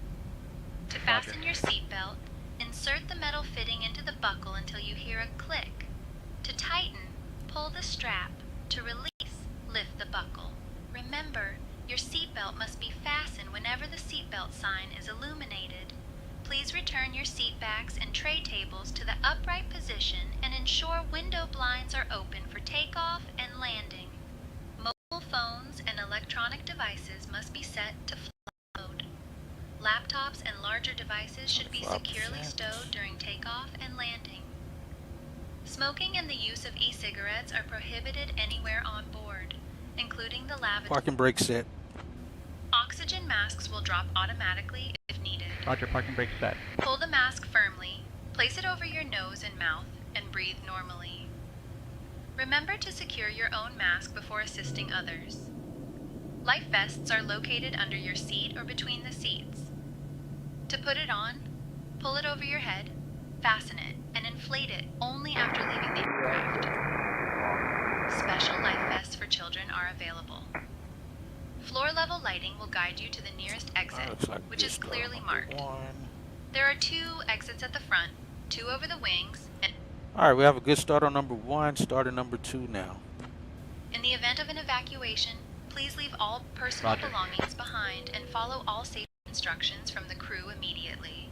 To fasten your seatbelt, insert the metal fitting into the buckle until you hear a click. To tighten, pull the strap. To release, lift the buckle. Remember, your seatbelt must be fastened whenever the seatbelt sign is illuminated. Please return your seat backs and tray tables to the upright position and ensure window blinds are open for takeoff and landing. Mobile phones and electronic devices must be set to flight mode. Laptops and larger devices should be securely 5%. stowed during takeoff and landing. Smoking and the use of e-cigarettes are prohibited anywhere on board, including the lavatory. Parking brake set. Oxygen masks will drop automatically if needed. Roger, parking brake set. Pull the mask firmly, Place it over your nose and mouth and breathe normally. Remember to secure your own mask before assisting others. Life vests are located under your seat or between the seats. To put it on, pull it over your head, fasten it, and inflate it only after leaving the aircraft. Special life vests for children are available. Floor-level lighting will guide you to the nearest exit, Looks like which is clearly marked. one. There are 2 exits at the front, 2 over the wings, and All right, we have a good start on number 1, starting number 2 now. in the event of an evacuation, please leave all personal Roger. belongings behind and follow all safety instructions from the crew immediately.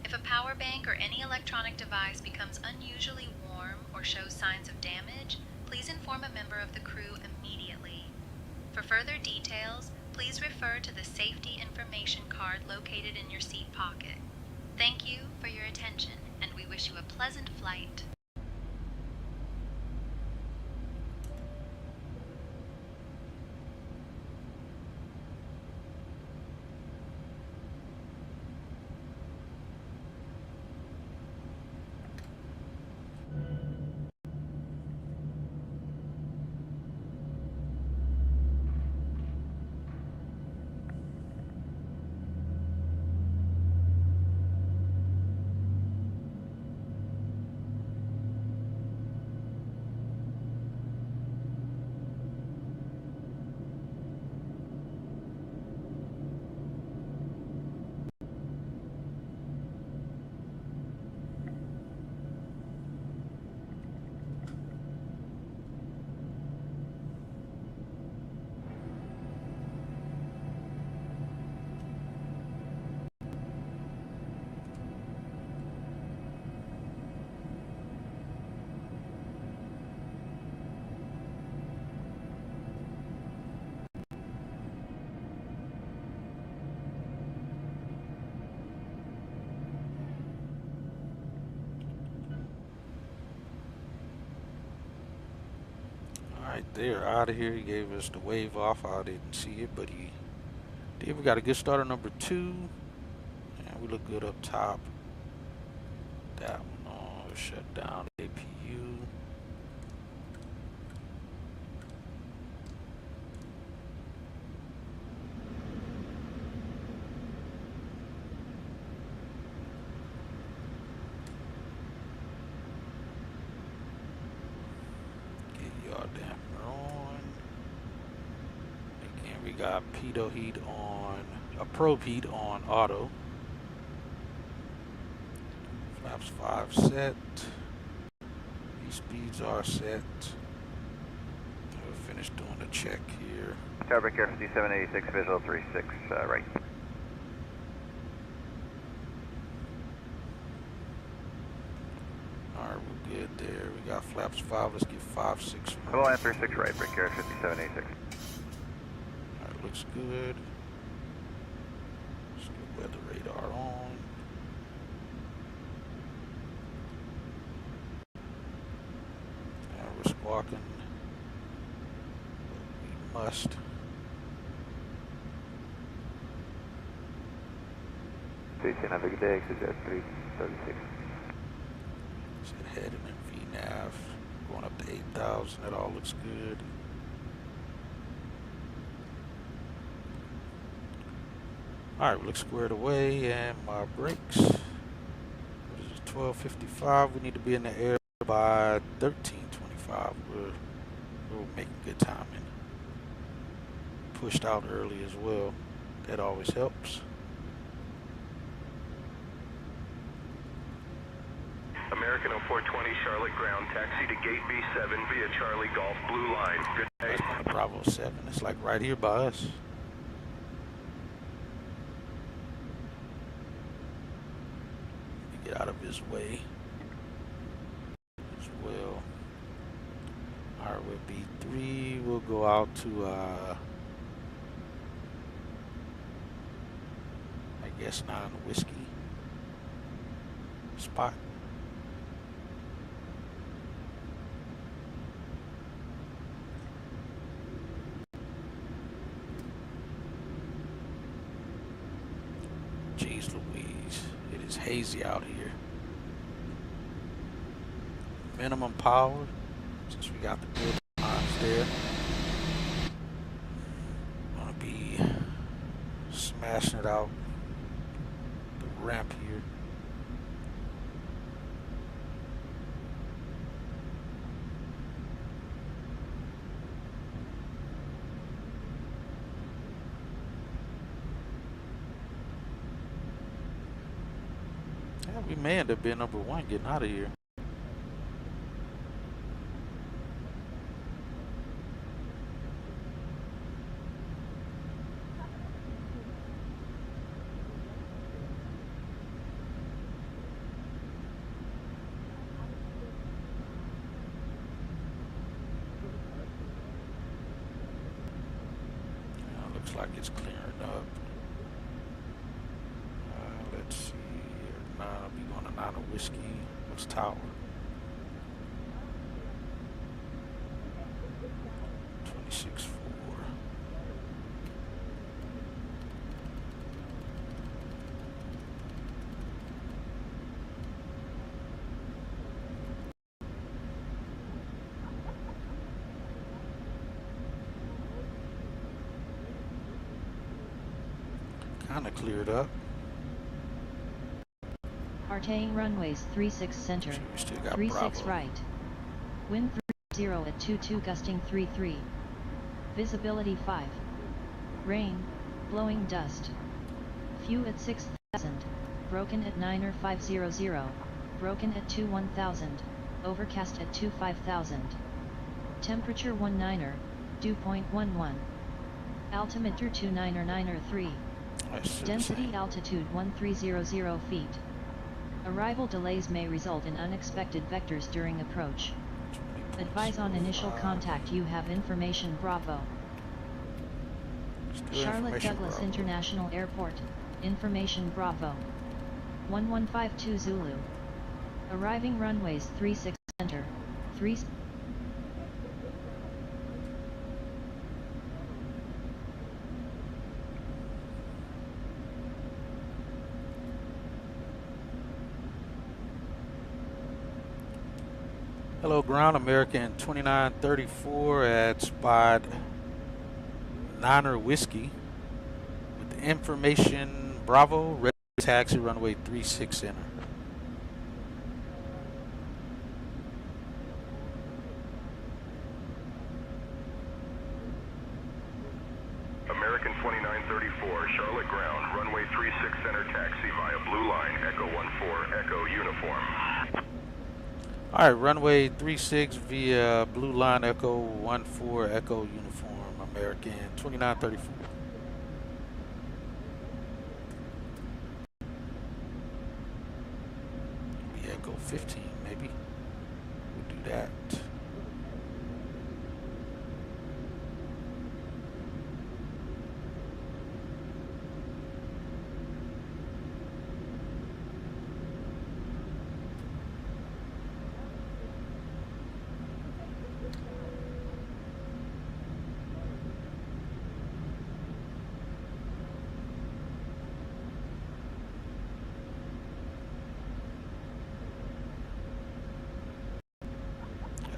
If a power bank or any electronic device becomes unusually warm or shows signs of damage, please inform a member of the crew immediately. For further details, please refer to the safety information card located in your seat pocket. Thank you for your attention, and we wish you a pleasant flight. Right there, out of here. He gave us the wave off. I didn't see it, but he did. We got a good start on number 2. And we look good up top. That one on. Shut down APU. Got pitot heat on, probe heat on auto. Flaps 5 set. These speeds are set. We'll finish doing the check here. Tower Air 5786, visual 36, right. Alright, we're good there. We got flaps 5. Let's get 5-6. Hello, line 36 right, break air 5786. Looks good. Let's get weather radar on. Now we're squawking. But we must. Have a good day, exit 336. Set heading in VNAV. Going up to 8,000. That all looks good. Alright, we look squared away, and my brakes. What is it, 12:55? We need to be in the air by 13:25. We're making good timing. Pushed out early as well. That always helps. American 0420 Charlotte ground, taxi to gate B7 via Charlie Golf Blue Line. Good day. That's going to Bravo 7. It's like right here by us. Get out of his way as well. Alright, with B3, we'll go out to I guess 9 whiskey spot. Jeez Louise, it is hazy out here. minimum power since we got the good times there. Gonna be smashing it out the ramp here. Yeah, we may end up being number one getting out of here. Looks like it's clearing up. Let's see here. I'll be going to 9 of whiskey. What's tower? 26-4. Kind of cleared up. Partaing runways 36 center, We still got 36 Bravo. right. Wind 30 at 22 gusting 33. Visibility 5. Rain, blowing dust. Few at 6,000, broken at 9 or 500, broken at 21,000, overcast at 25,000. Temperature 19er, dew point 11. Altimeter 29 or 9 or 3. Density altitude 1300 feet. Arrival delays may result in unexpected vectors during approach. Advise on initial contact. You have information Bravo. Charlotte Douglas Bravo. International Airport, information Bravo. 1152 Zulu. Arriving runways 36 center, 3. Hello ground, American 2934 at spot 9er whiskey with information Bravo, ready taxi runway 36 center. American 2934, Charlotte ground, runway 36 center taxi via blue line, Echo 14, Echo uniform. All right, runway 36 via blue line, Echo 14, Echo uniform, American 2934. Maybe Echo 15, maybe. We'll do that.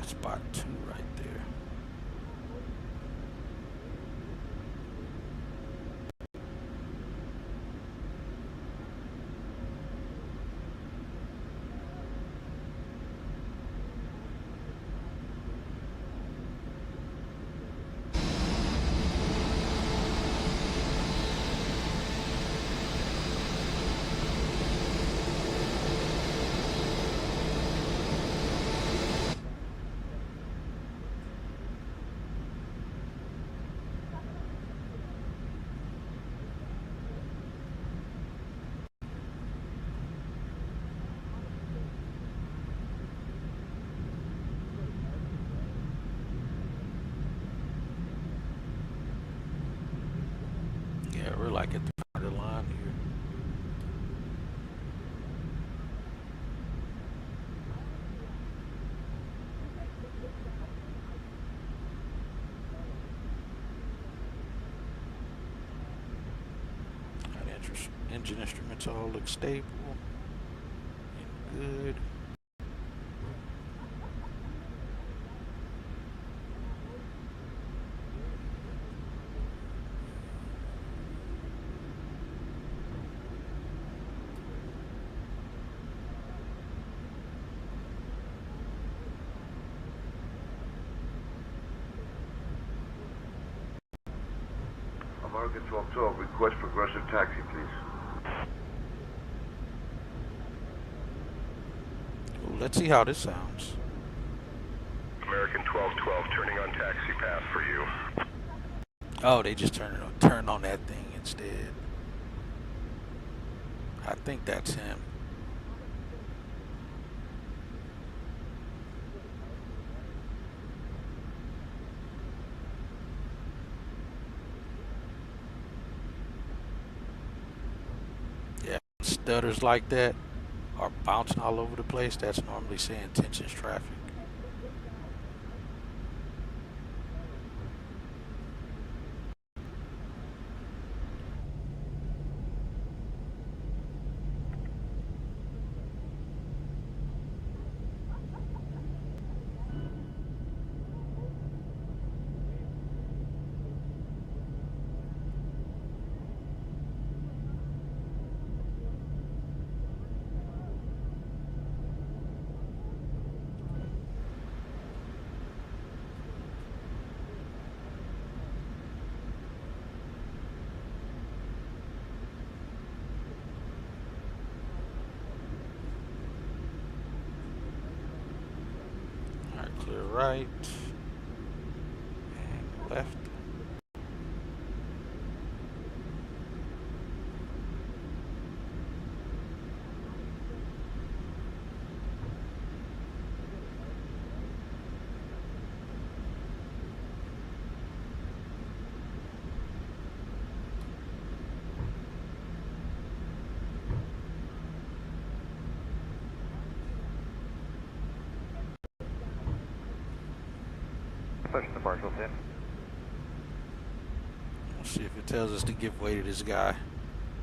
Spot 2 right there. Yeah, we're like at the front of the line here. Engine instruments all look stable and good. American 1212, request progressive taxi, please. Ooh, let's see how this sounds. American 1212, turning on taxi path for you. Oh, they just turned on that thing instead. I think that's him. Yeah, stutters like that are bouncing all over the place. That's normally saying tensions traffic. Alright, clear right and left. Pushing the partials in. Let's see if it tells us to give way to this guy,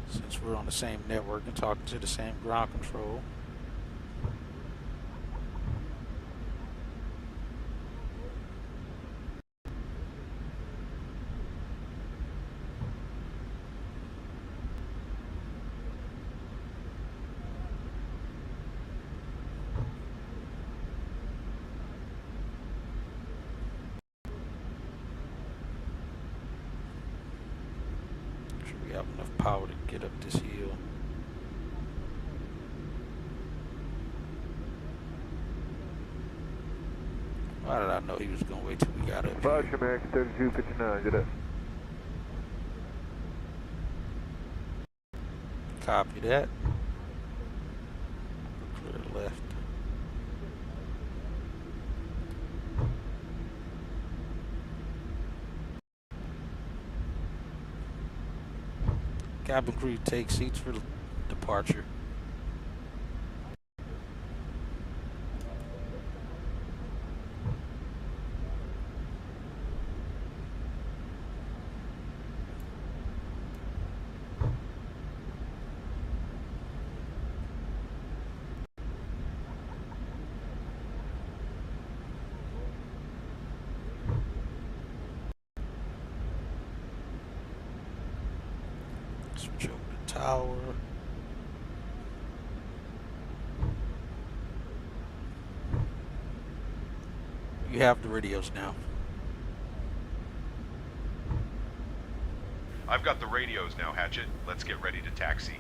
since we're on the same network and talking to the same ground control. We have enough power to get up this hill. Why did I know he was gonna wait till we got up Roger, here? American 3259, good up. Copy that. Clear left. Cabin crew take seats for departure. Switch over to tower. You have the radios now. I've got the radios now, Hatchet. Let's get ready to taxi.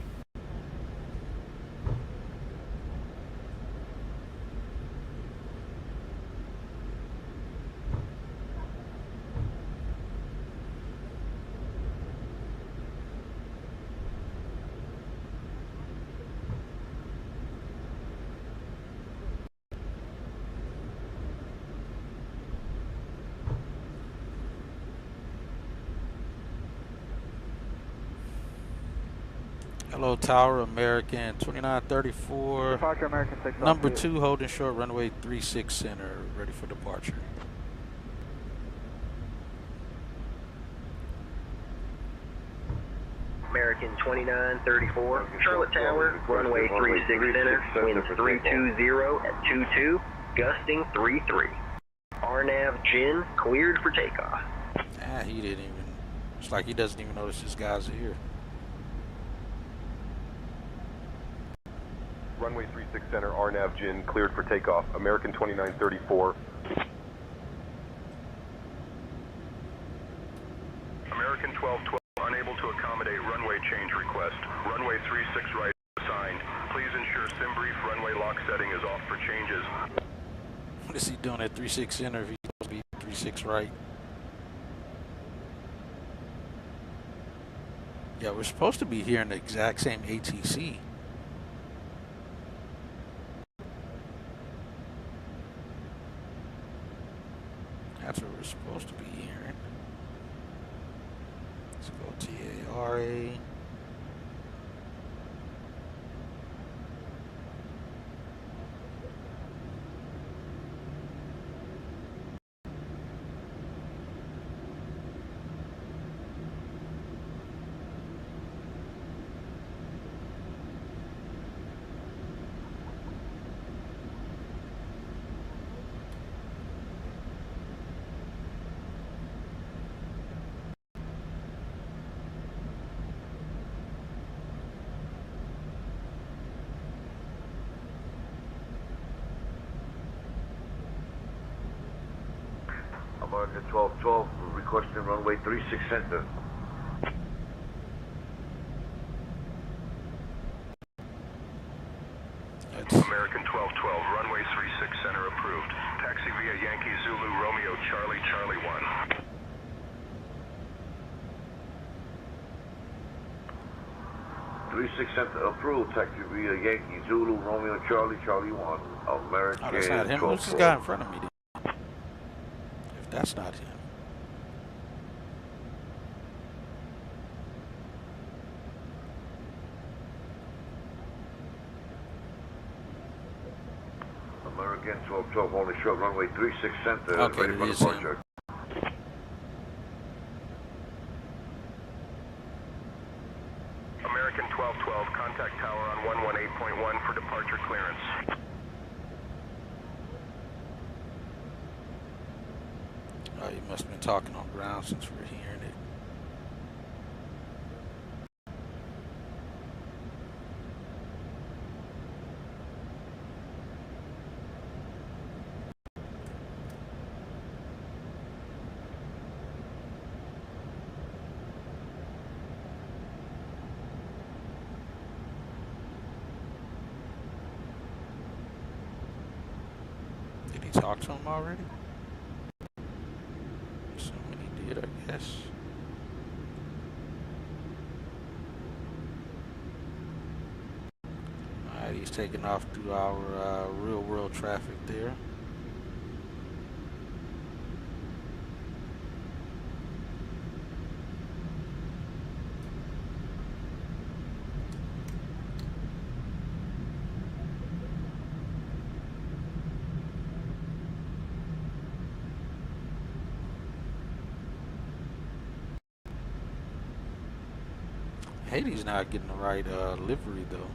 Hello, tower, American 2934. Departure, American 6 Number 2, holding short, runway 36 center, ready for departure. American 2934, Charlotte Tower, runway 36 center, winds 320 at 22, gusting 33. RNAV Gin cleared for takeoff. Ah, he didn't even, it's like he doesn't even notice his guys are here. Runway 36 center, RNAV Gin, cleared for takeoff. American 2934. American 1212, runway change request. Runway 36 right assigned. Please ensure sim brief runway lock setting is off for changes. What is he doing at 36 center if he's supposed to be 36 right? Yeah, we're supposed to be here in the exact same ATC. That's what we're supposed to be hearing. Let's go TARA. American 1212, requesting runway 36 center. American 1212, runway 36 center approved. Taxi via Yankee Zulu Romeo Charlie Charlie 1. Center approved. Taxi via Yankee Zulu Romeo Charlie Charlie 1. American. Oh, that's not him. Who's this guy in front of me then? If that's not him. American 1212, only short runway 36 center. Okay, ready it for is departure. him. American 1212, contact tower on 118.1 for departure clearance. Oh, you must have been talking on ground since we're hearing it. Did he talk to him already? Assuming he did, I guess. Alright, he's taking off through our real world traffic there. Haiti's not getting the right livery though.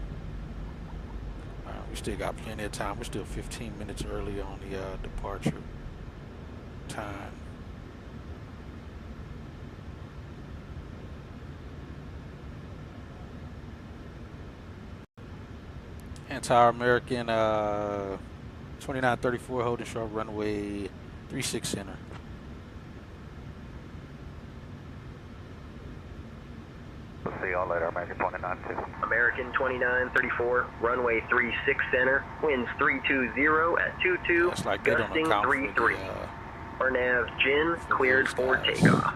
We still got plenty of time. We're still 15 minutes early on the departure time. Anti-American 2934 holding short runway 36 center. We'll see y'all later, American 29-2. American 2934, runway 36 center, winds 320 at 22, That's like they don't gusting account for 33. the, RNAV Gin for cleared those for guys. takeoff.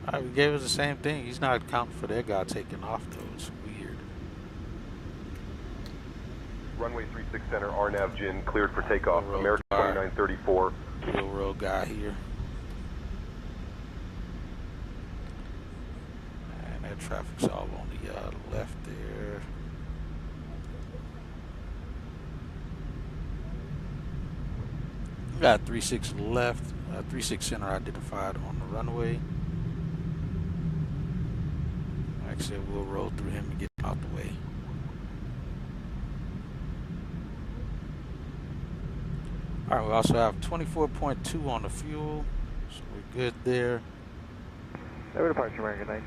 Alright, we gave us the same thing. He's not accounting for that guy taking off though. It's weird. Runway 36 center, RNAV Gin cleared for takeoff. Road American car. 2934. Real world guy here. And that traffic's all on the left there. We got 36 left, 36 center identified on the runway. Like I said, we'll roll through him and get him out the way. Alright, we also have 24.2 on the fuel, so we're good there. Never departure, American 9.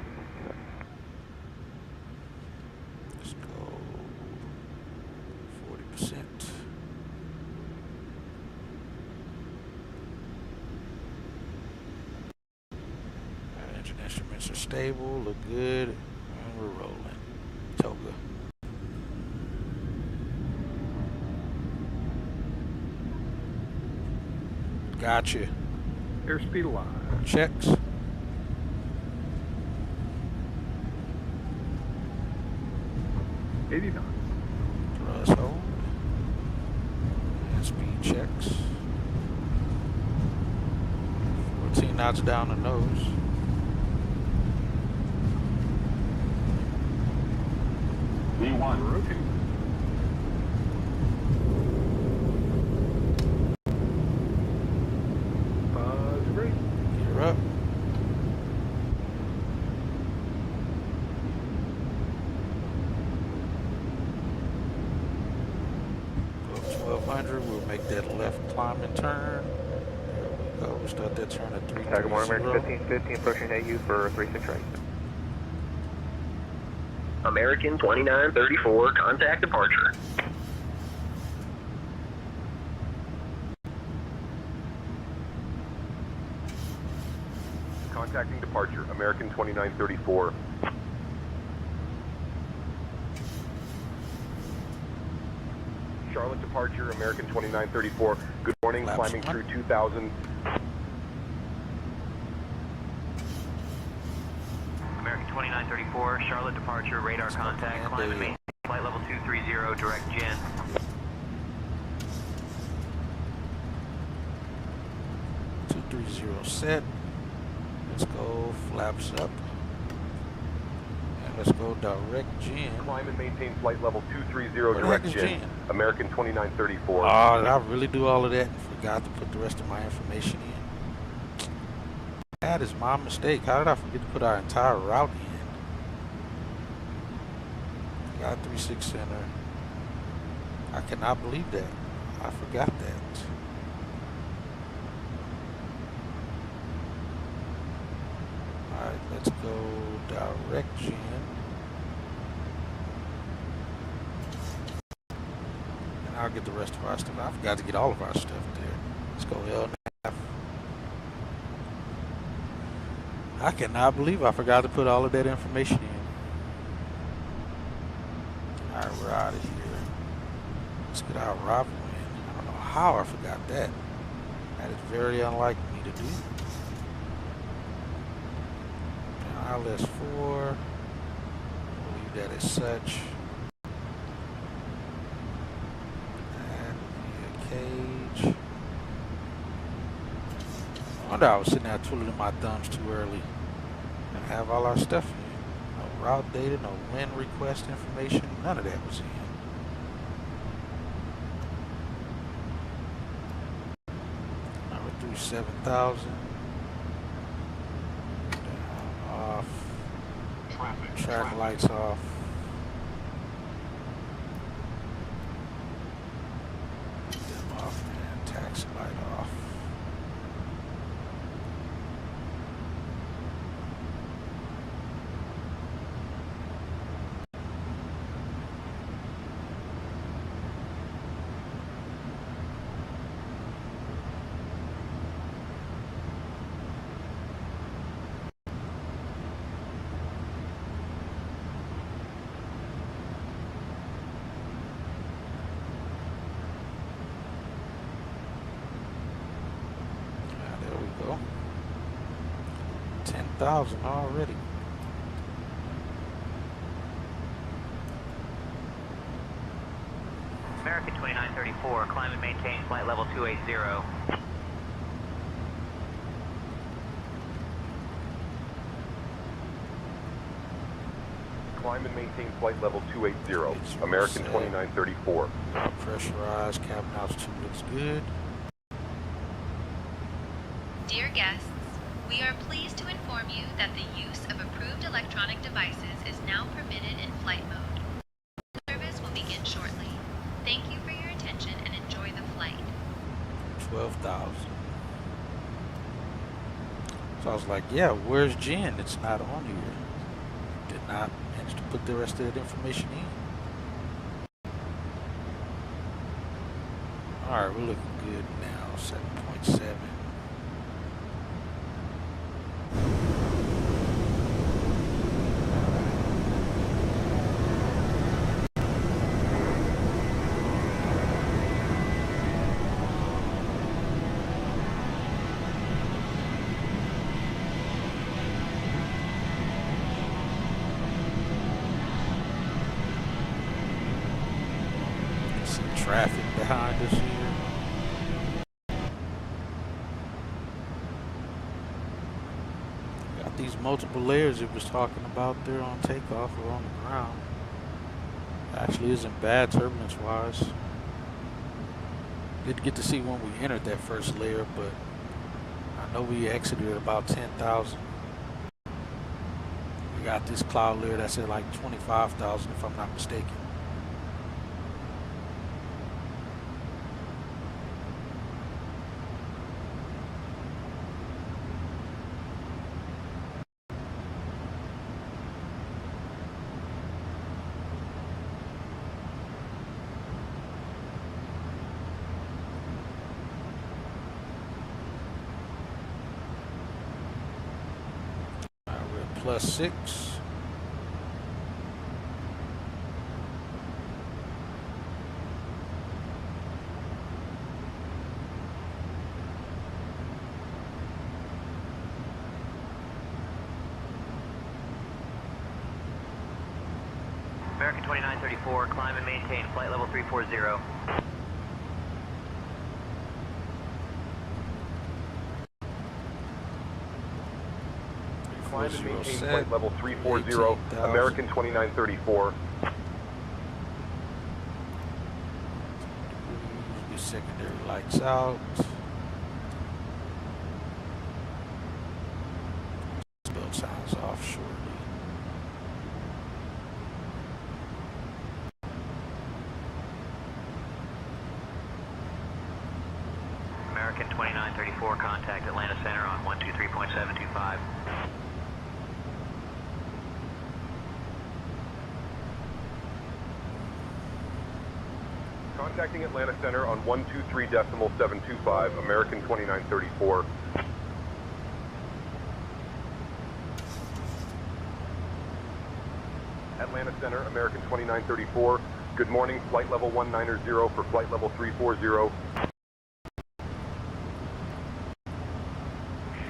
Let's go 40%. Engine instruments Instruments are stable, look good, and we're rolling. Toga. Gotcha. Airspeed alive. Checks. $80 knots. Thrust hold. And speed checks. 14 knots down the nose. V1. Rotate. Buzz brake. Gear up. Go 1200. We'll make that left climbing turn. There we go. We'll start that turn at 330. Tiger 1, American 1515, approaching AU for 36 right. American 2934, contact departure. Contacting departure, American 2934. Charlotte departure, American 2934. Good morning, Laps climbing one. through 2000. American 2934, Charlotte departure, radar contact, climb and maintain flight level 230, direct gin. 230 set. Let's go flaps up. And let's go direct gin. Climb and maintain flight level 230, Where the direct heck is gin. Jen? American 2934. Oh, did I really do all of that and forgot to put the rest of my information in? That is my mistake. How did I forget to put our entire route in? Got 36 center. I cannot believe that. I forgot that. Alright, let's go direct gin. And I'll get the rest of our stuff. I forgot to get all of our stuff there. Let's go LNAF. I cannot believe I forgot to put all of that information in. Alright, we're out of here. Let's get our arrival in. I don't know how I forgot that. That is very unlike me to do. ILS 4. We'll leave that as such. And via cage. I wonder I was sitting there twiddling my thumbs too early. And have all our stuff in. No route data, no wind request information. None of that was in. Now we're through 7,000. Off. Track lights off. Them off and taxi light off. There we go. 10,000 already. American 2934, climb and maintain flight level 280. Climb and maintain flight level 280. American 2934. Pressurized cabin altitude looks good. Dear guests, we are pleased to inform you that the use of approved electronic devices is now permitted in flight mode. Service will begin shortly. Thank you for your attention and enjoy the flight. 12,000. So I was like, yeah, where's Jen? It's not on here. Did not manage to put the rest of that information in. Alright, we're looking good now. 7.7. traffic behind us here. Got these multiple layers it was talking about there on takeoff or on the ground. Actually isn't bad turbulence wise. Didn't get to see when we entered that first layer, but I know we exited at about 10,000. We got this cloud layer that's at like 25,000 if I'm not mistaken. +6. American 2934, climb and maintain flight level 340. Climb and maintain flight level 340, American 2934. Secondary lights out. Build sounds off shortly. American 2934, contact Atlanta Center on 123.725. Contacting Atlanta Center on 123.725, American 2934. Atlanta Center, American 2934. Good morning, flight level 190 for flight level 340.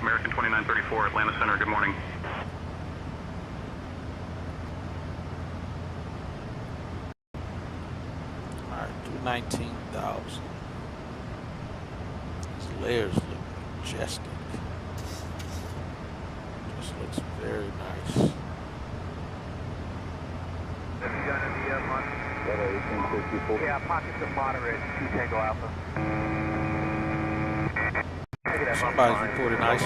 American 2934, Atlanta Center, good morning. Alright, do 19,000. These layers look majestic. This looks very nice. Yeah, pockets of moderate, 2 Tango Alpha. Somebody's reported ice.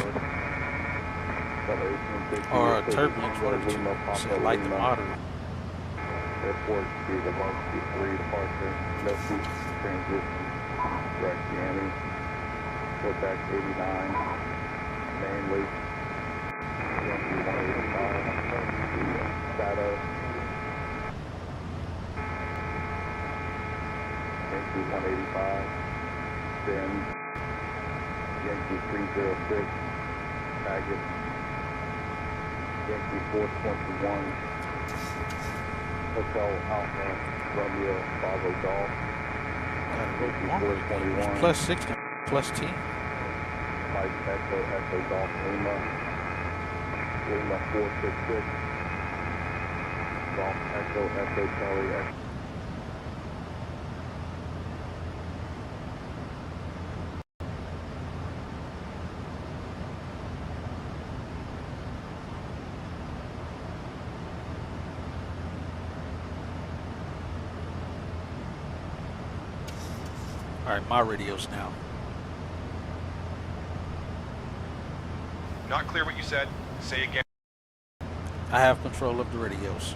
Or turbulence, one of the two. Said light to moderate. Airport speed above Q3 departure, no seat transition, direct jamming, footback 89, mainly, runway 185, shadow, Yankee 185, then Yankee 306, baggage, Yankee 421, Hotel Alamo, Romeo, Bravo Golf, Yankee 421, +60, +10. Mike Echo, Echo Golf Lima, Lima 466, Golf Echo, Echo Charlie, Echo. Alright, my radio's now. Not clear what you said. Say again. I have control of the radios.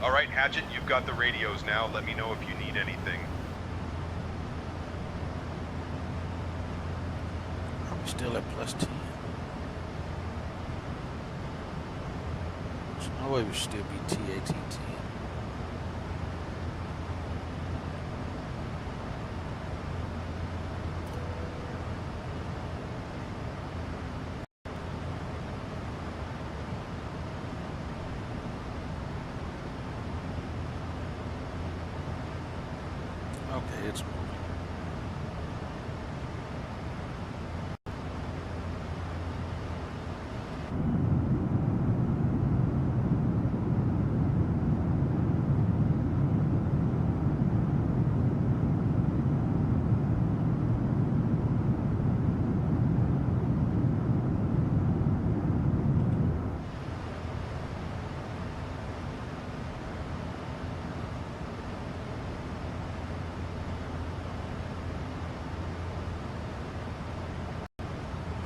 All right, Hatchet, you've got the radios now. Let me know if you need anything. I'm still at +10. There's no way we should still be TAT-10. Okay, it's moving.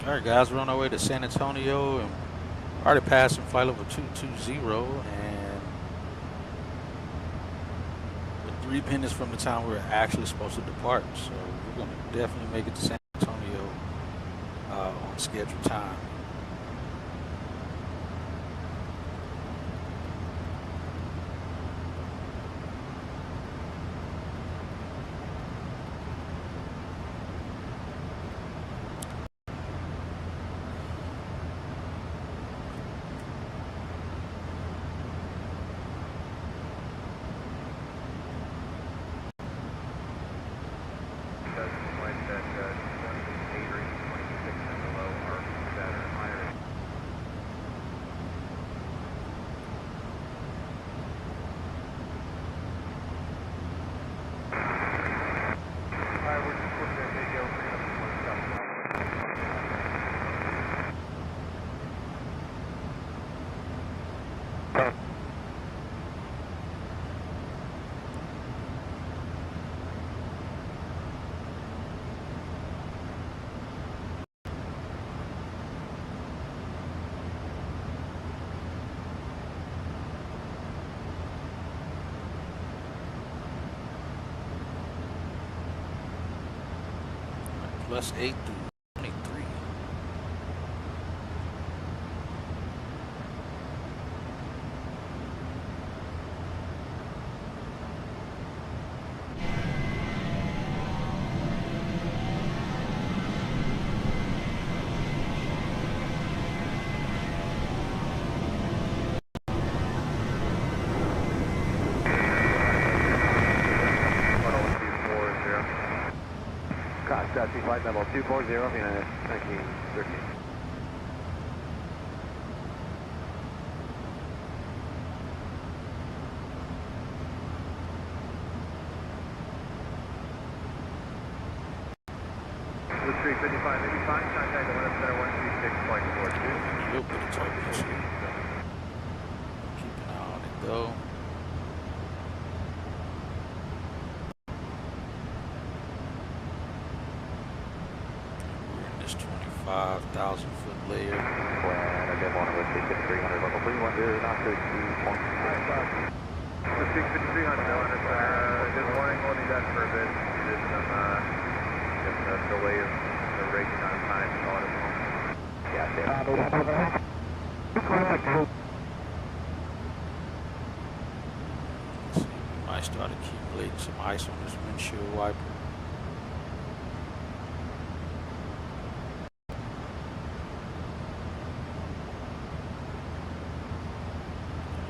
All right, guys, we're on our way to San Antonio, and already passing flight level 220, and we're 3 minutes from the time we're actually supposed to depart. So we're going to definitely make it to San Antonio on scheduled time. Plus 8 through 23. Taxi flight level 240, United 1913. Blue Street 5585, contact the Winter Center 136.42. We'll put the turbulence here. Keep an eye on it though. We're in this 25,000 foot layer. When again, one with 300 level 310, not to exceed 0.95. The 65300, just warning, holding that for a bit. There's some delay of the raking on time. Yeah, Let's see, we might start accumulating some ice on this windshield wiper.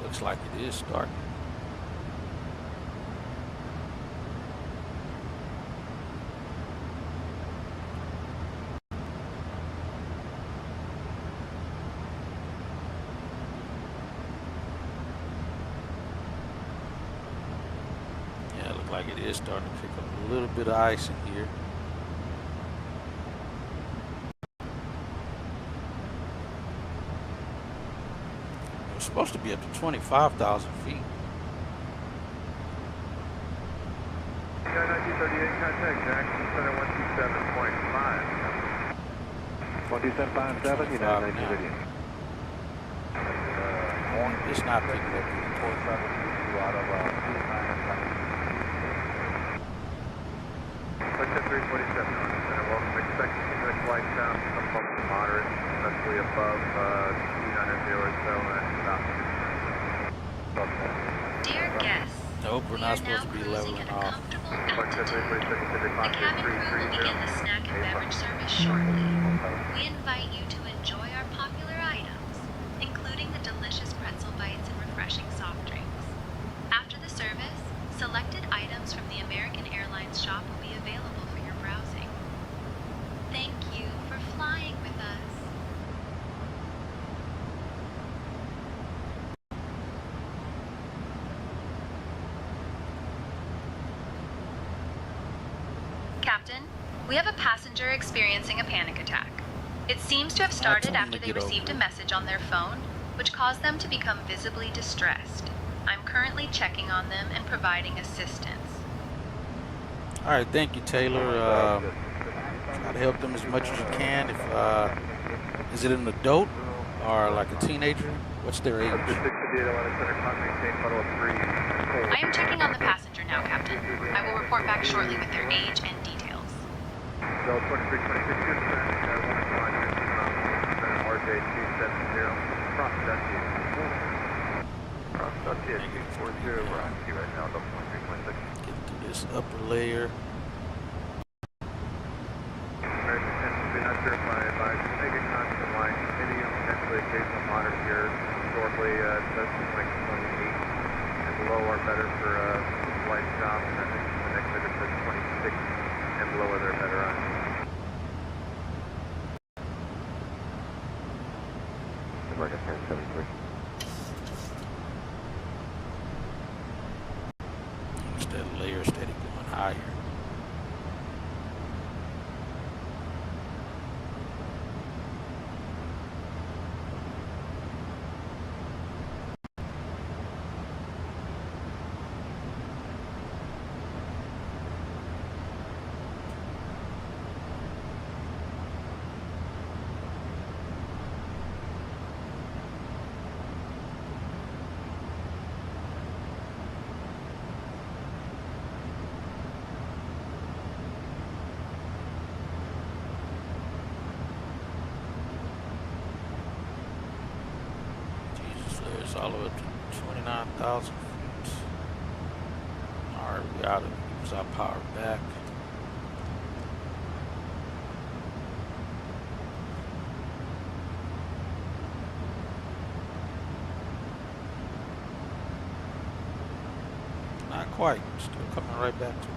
Looks like it is starting. Yeah, it looks like it is starting to pick up a little bit of ice in here. It's supposed to be up to 25,000 feet. 1938, contact Jackson Center 127.5. 12757, United 1938. It's not picking up the report. Center 347, welcome. Expect to see the flight down from moderate, especially above 290 or so, and stop. Dear guests, Nope, we're not supposed to be leveling off. the cabin crew will begin the snack and beverage service shortly. We invite you to enjoy our popular items, including the delicious pretzel bites and refreshing soft drinks. After the service, selected items from the American Airlines shop will be available for your browsing. Thank you for flying with us. Captain, we have a passenger experiencing a panic attack. It seems to have started after they received a message on their phone, which caused them to become visibly distressed. I'm currently checking on them and providing assistance. All right, thank you, Taylor. Try to help them as much as you can. If is it an adult or like a teenager? What's their age? I am checking on the passenger now, Captain. I will report back shortly with their age and details. So 2326, RJ 270, process TSG 40, we're on T right now, 2326. Get through this upper layer. American 10, not sure if I advise, make a constant line, medium, potentially occasional moderate here. Historically, it does seem like 28 and below are better for light job, and I think the next figure says 26 and below are they're better on. American 1073. Just that layer steady going higher. It's all the way up to 29,000 feet. Alright, we out of use our power back. Not quite, still coming right back to us.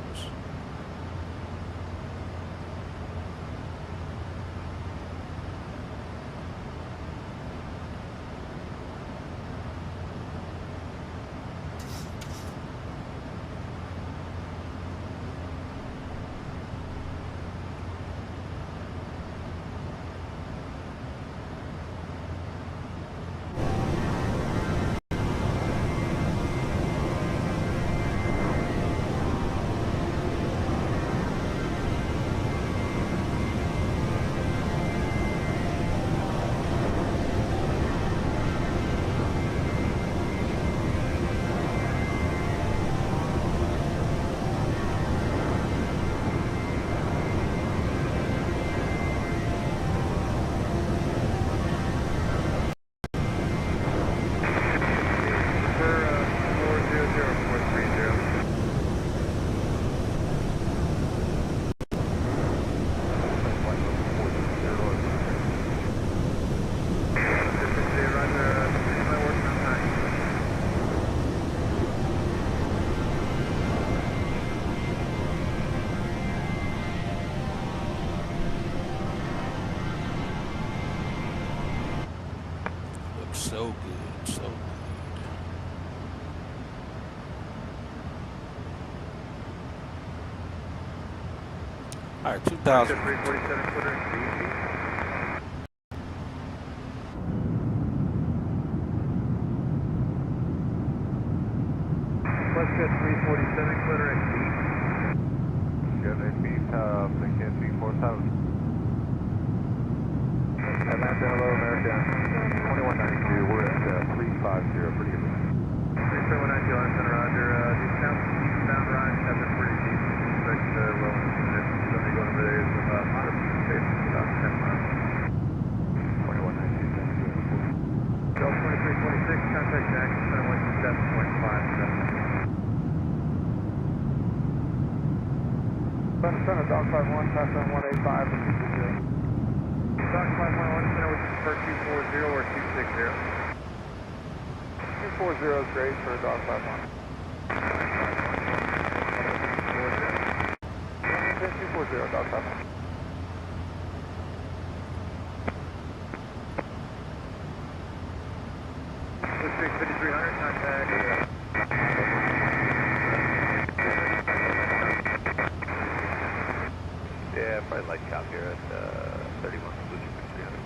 So good, so good. All right, 2,000. 347 footer DC. Let's get 347 footer at D. Good, AP, they can't see 4,000. Atlanta, hello, America. 2192, we're at 350, pretty good. 3192, Atlanta, roger. These counts eastbound rides have been pretty deep. Expect well into conditions. So they go to the areas of moderate precipitation, about 10 miles. 2192, Delta 2326, contact Jackson, 717.5. Center, Dog 51, pass on 185 for 260. Dog 511, center, which is for 240 or 260. 240 is great for Dog 51. 240, Dog 51. District 5300, contact. Yeah, probably light cop here at 31, District 5300.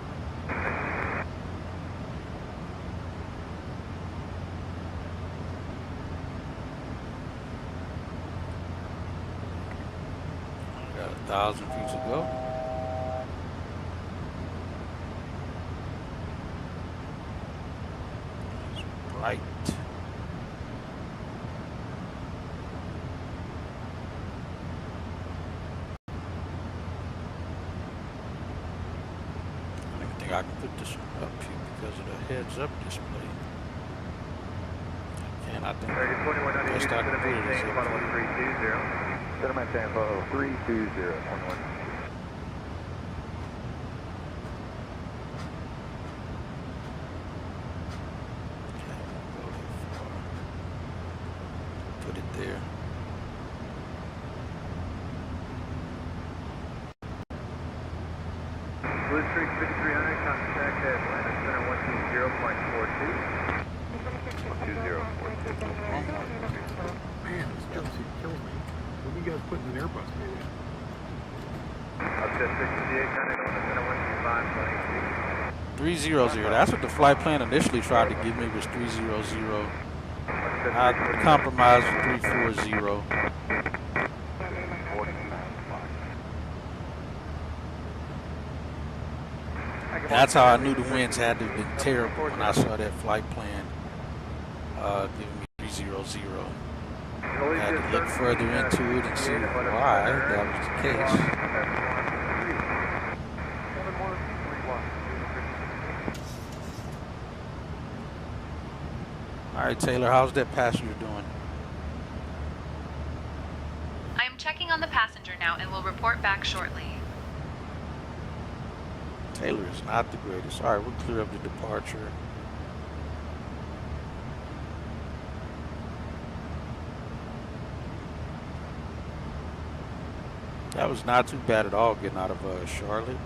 Got 1,000 feet to go. right. I don't think I can put this one up here because of the heads-up display. And I think best I can put it is up here. Centerman Tampa 320, 21. Put it there. Blue Streak 5300, contact at Atlanta Center 120.42. 120.42. Man, this jumpsuit kills me. What are you guys putting in Airbus maybe? Upset 68, kind of Atlanta Center 125.86. 300. That's what the flight plan initially tried to give me was 300. I compromised with 340. That's how I knew the winds had to have been terrible when I saw that flight plan giving me 300. I had to look further into it and see why that was the case. All right, Taylor, how's that passenger doing? I am checking on the passenger now and will report back shortly. Taylor is not the greatest. All right, we'll clear up the departure. That was not too bad at all getting out of Charlotte.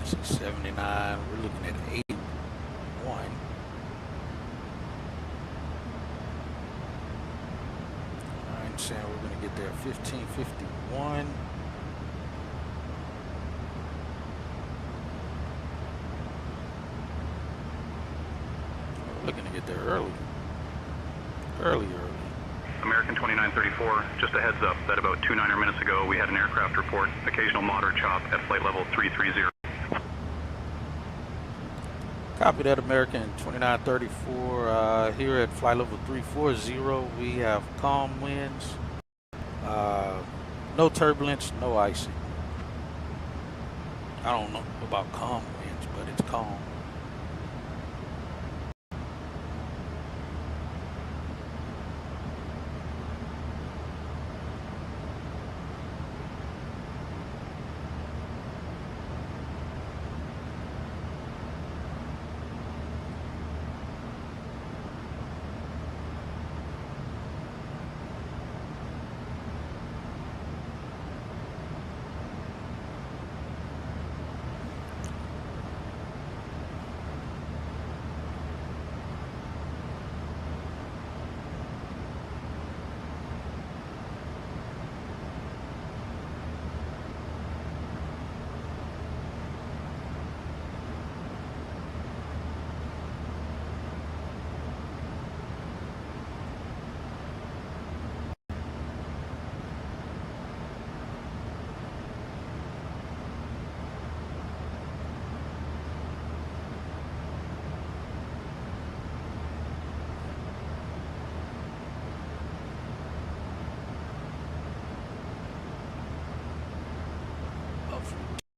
This is 79. We're looking at 81. I'm saying we're going to get there 1551. We're looking to get there early. Early. American 2934, just a heads up that about 2 9 minutes ago we had an aircraft report, occasional moderate chop at flight level 330. Copy that, American 2934. Here at flight level 340, we have calm winds, no turbulence, no icing. I don't know about calm winds, but it's calm.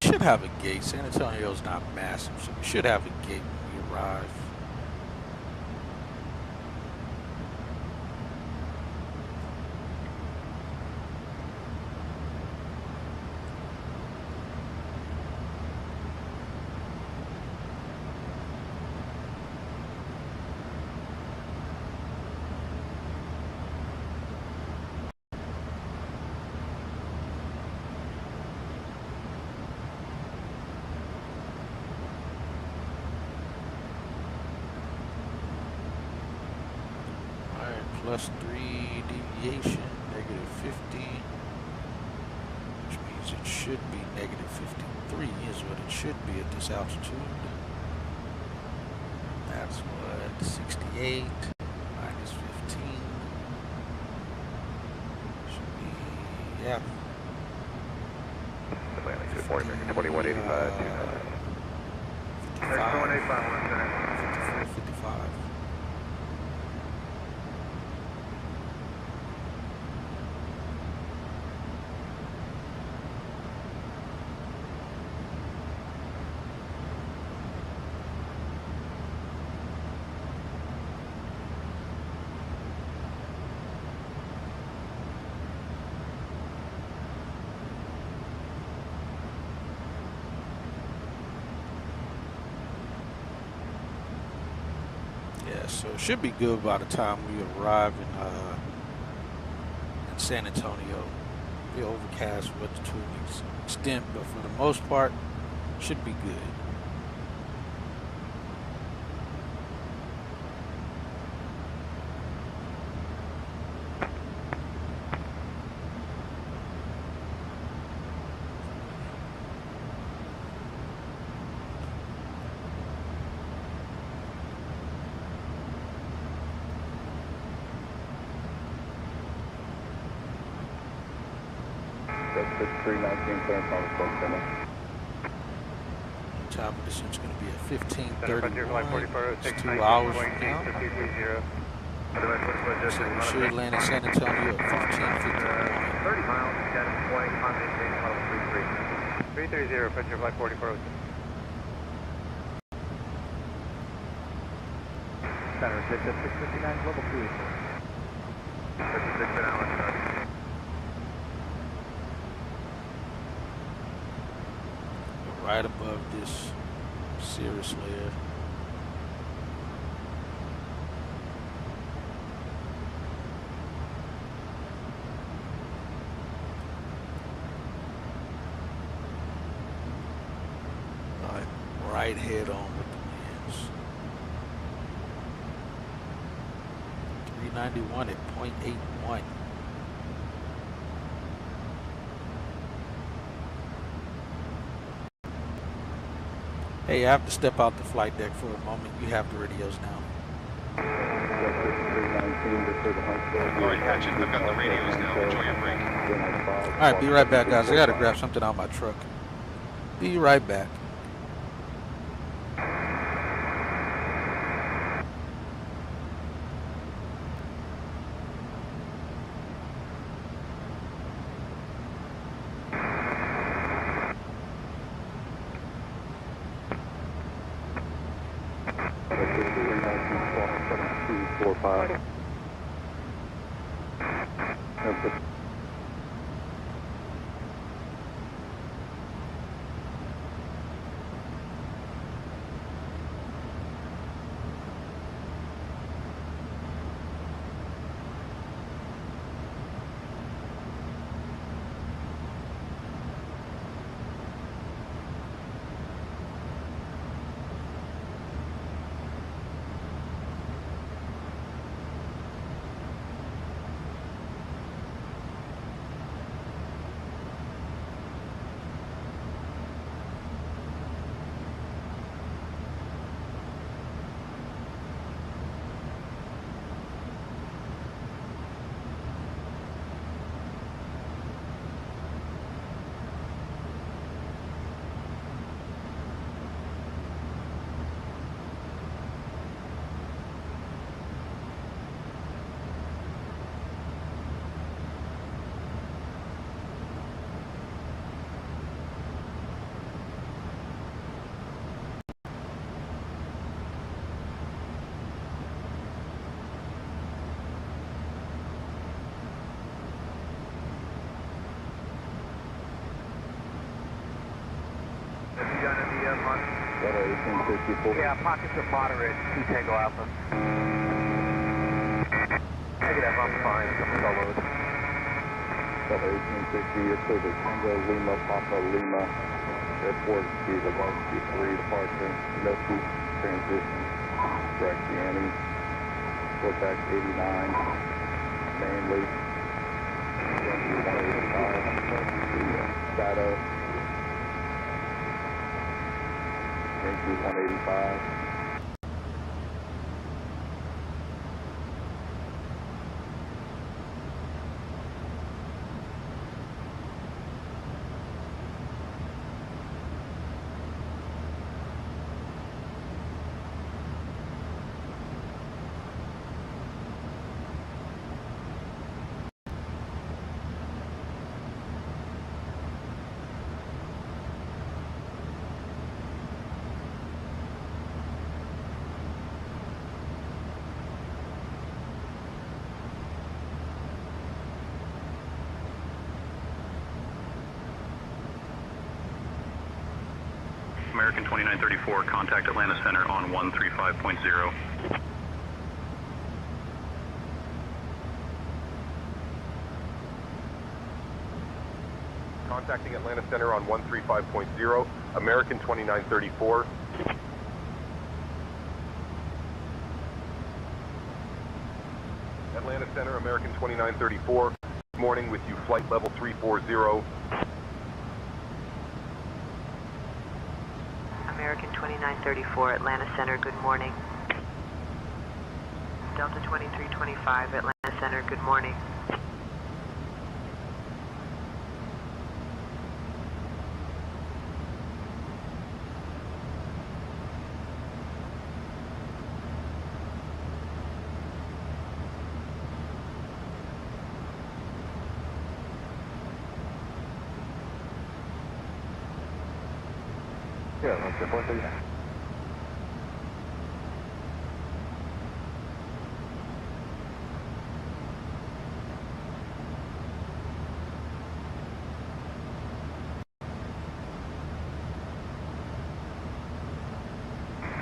Should have a gate. San Antonio's not massive, so we should have a gate when we arrive. +3 deviation, -50, which means means it should be negative 53 is what it should be at this altitude. That's what, 68 minus 15 should be, yeah. Atlantic 2 American 2185. 55. So it should be good by the time we arrive in San Antonio. Be overcast with to an extent, but for the most part, should be good. Time of descent is going to be at 15:31. It's 2 hours from now. So we should land in San Antonio at 15:51. 30 miles, status point, confidence change level 33. 330, put your flight 4406. Center 6 at 659, level 2. 56 an hour, start. Right above this cirrus layer. Right head on with the winds. 391 at 0.81. Hey, I have to step out the flight deck for a moment. You have the radios now. Alright, Hatchet, I've got the radios now. Enjoy your break. Alright, be right back, guys. I gotta grab something out of my truck. Be right back. Yeah, pockets of moderate, 2 Tango Alpha. Negative, I'm fine, I'm soloed. Delta 1850, it's over Tango Lima, Papa Lima, airport speed of RC3 departure, no seat transition, direct Miami, go back 89, mainly. Shadow. Yankee 185. American 2934, contact Atlanta Center on 135.0. Contacting Atlanta Center on 135.0, American 2934. Atlanta Center, American 2934. Good morning with you, flight level 340. American 2934, Atlanta Center, good morning. Delta 2325, Atlanta Center, good morning. Yeah, that's the 439.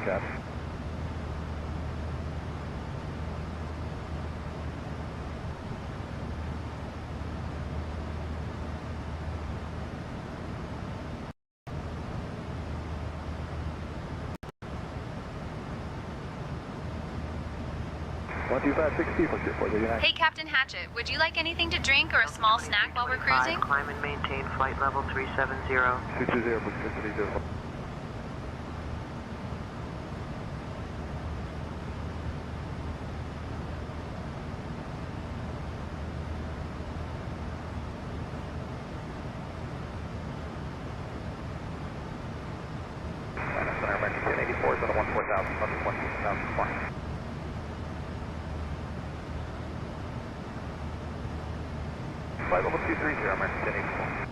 Copy. One two five six people, 439. Hey, Captain Hatchet, would you like anything to drink or a small snack while we're cruising? Climb and maintain flight level 370. 220, book 630. American 1084 is on the 14000, 14000 flight. Flight level 230, American 1084.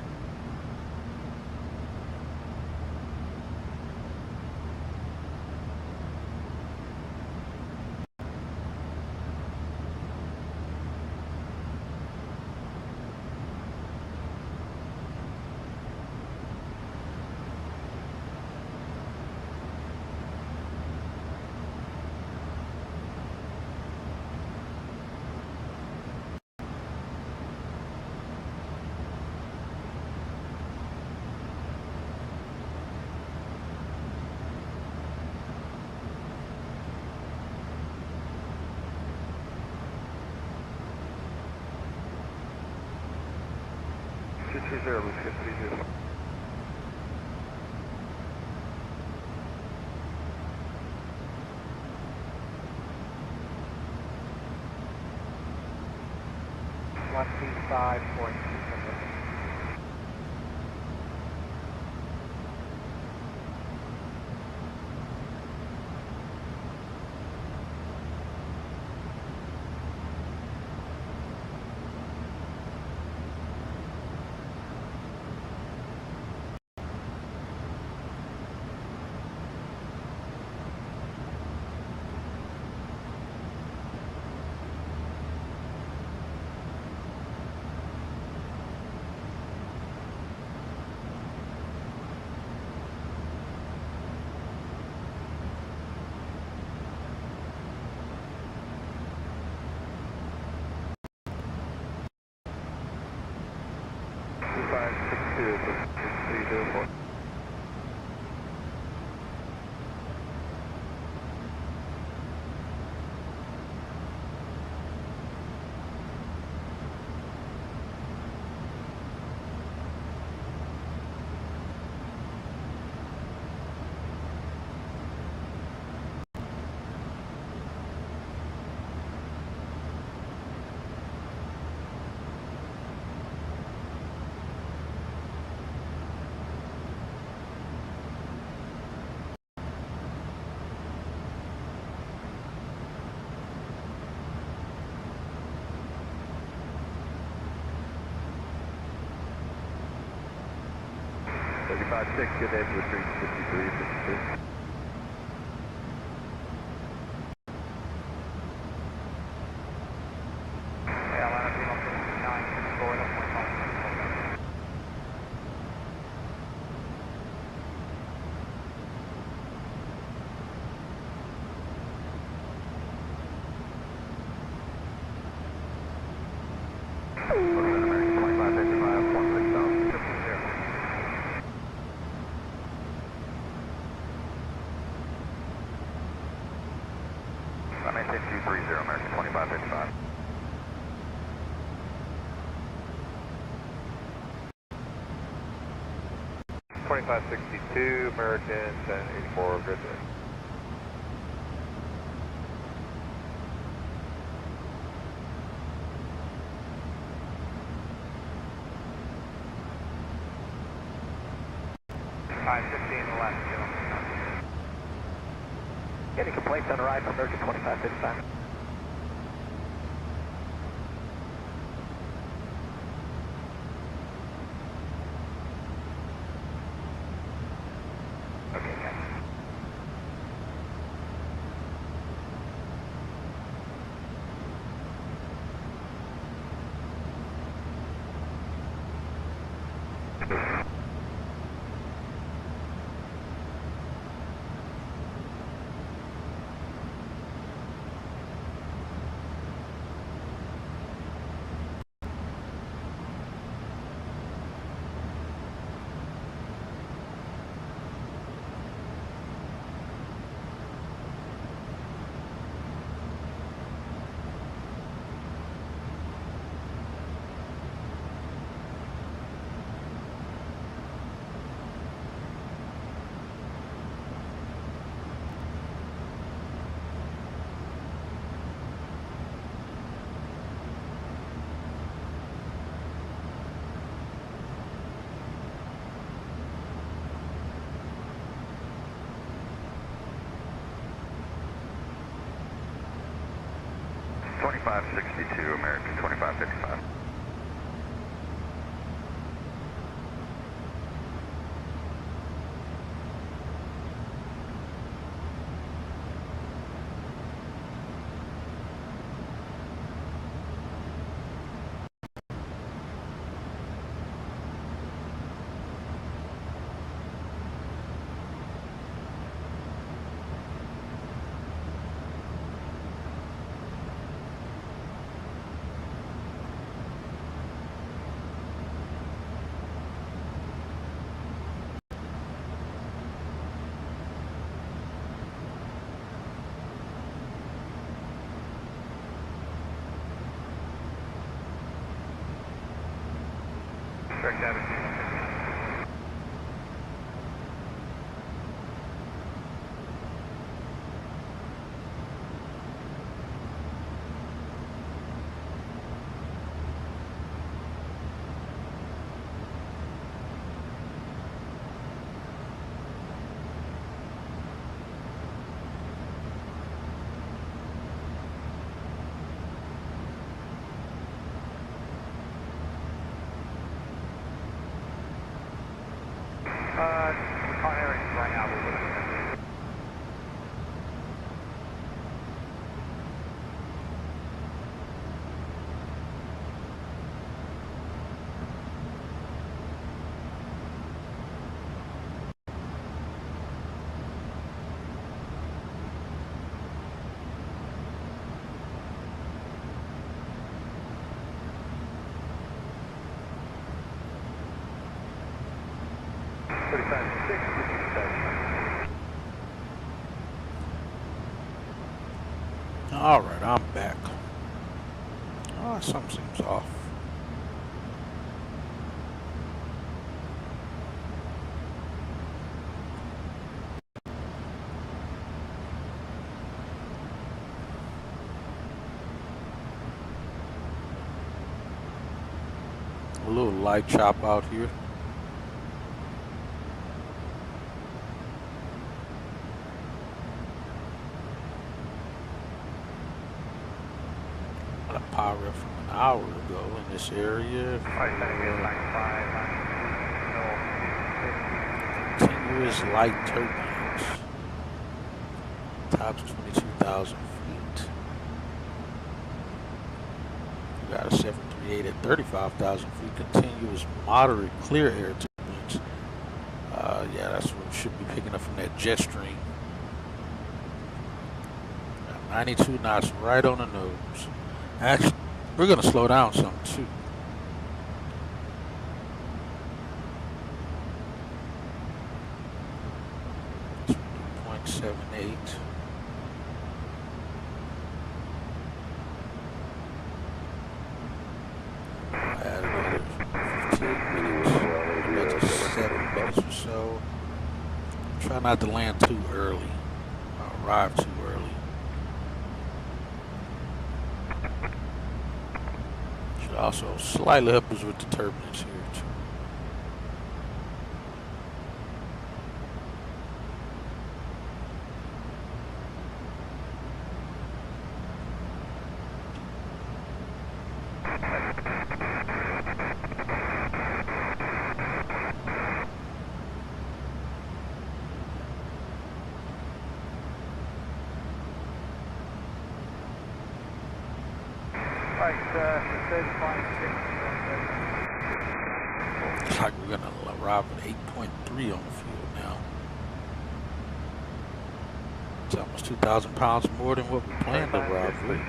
Zero, Lucia 30. One two five four six. 35-6, good edge with 353, 52. I maintain 230, American 2555. $25.62, American 1084, good day. Any complaints on the ride from American 2555? Okay, guys. $25.62, American 25.55. Correct, Abbott. We can't hear anything right now, but we're listening. All right, I'm back. Oh, something seems off. A little light chop out here. A power from an hour ago in this area. continuous light turbulence. Top's 22,000 feet. We got a 738 at 35,000 feet. Continuous moderate clear air turbulence. Yeah, that's what we should be picking up from that jet stream. 92 knots right on the nose. Actually, we're going to slow down some too. .78. Add another 15 minutes. That's 7 minutes or so. Try not to land too early. Arrive too early. Should also slightly help us with the turbulence here too. Looks like we're gonna arrive at 8.3 on the field now. It's almost 2,000 pounds more than what we planned to arrive with.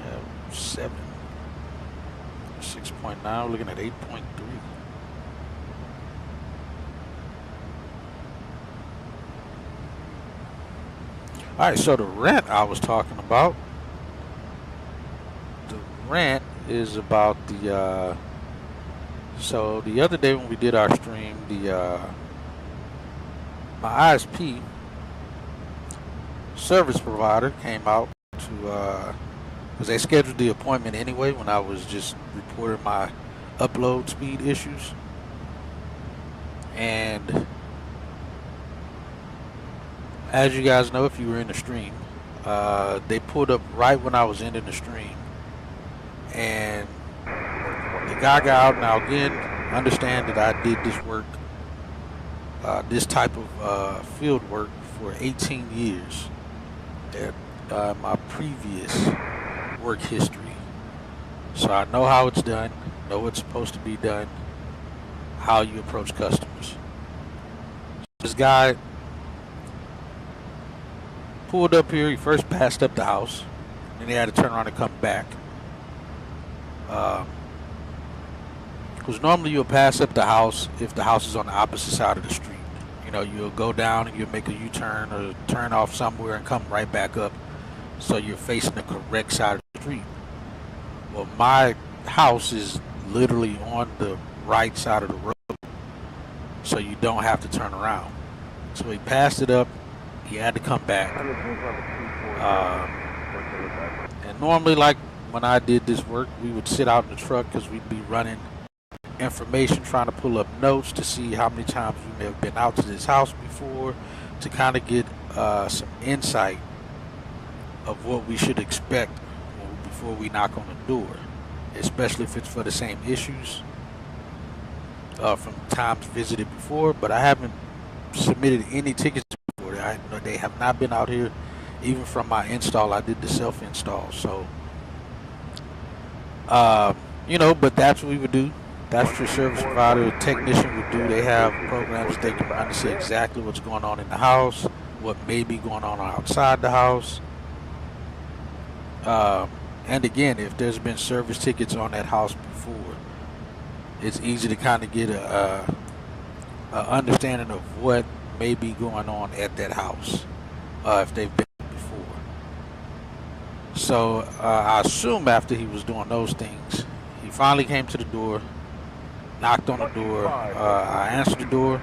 Yeah, 6.9, looking at 8.3. All right, so the rent I was talking about, the rent is about the, so the other day when we did our stream, my ISP service provider came out to, because they scheduled the appointment anyway when I was just reporting my upload speed issues. And as you guys know, if you were in the stream, they pulled up right when I was ending the stream. And the guy got out. Now again, understand that I did this work, this type of field work for 18 years at my previous work history. So I know how it's done, know what's supposed to be done, how you approach customers. This guy pulled up here. He first passed up the house, and he had to turn around and come back. Because normally you'll pass up the house if the house is on the opposite side of the street. You know, you'll go down and you'll make a U-turn or turn off somewhere and come right back up, so you're facing the correct side of the street. Well, my house is literally on the right side of the road, so you don't have to turn around. So he passed it up. He had to come back. And normally, like when I did this work, we would sit out in the truck because we'd be running information, trying to pull up notes to see how many times we may have been out to this house before, to kind of get some insight of what we should expect before we knock on the door, especially if it's for the same issues from times visited before. But I haven't submitted any tickets before. They have not been out here, even from my install. I did the self-install, so you know, but that's what we would do. That's what your service provider, technician would do. They have programs they can run to see exactly what's going on in the house, what may be going on outside the house. And again, if there's been service tickets on that house before, it's easy to kind of get a understanding of what may be going on at that house if they've been before. So I assume after he was doing those things, he finally came to the door, knocked on the door. I answered the door,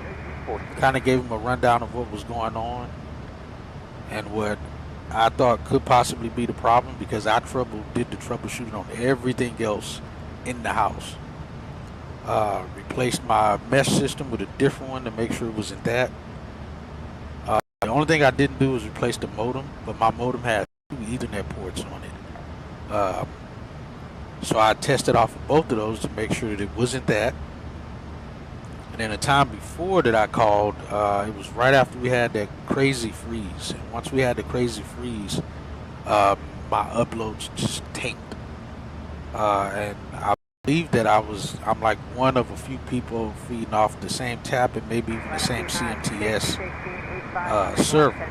kind of gave him a rundown of what was going on and what I thought could possibly be the problem, because I did the troubleshooting on everything else in the house. Replaced my mesh system with a different one to make sure it wasn't that. The only thing I didn't do was replace the modem, but my modem had 2 Ethernet ports on it. So I tested off of both of those to make sure that it wasn't that. And then the time before that I called, it was right after we had that crazy freeze. And once we had the crazy freeze, my uploads just tanked. And I believe that I'm like one of a few people feeding off the same tap and maybe even the same CMTS server.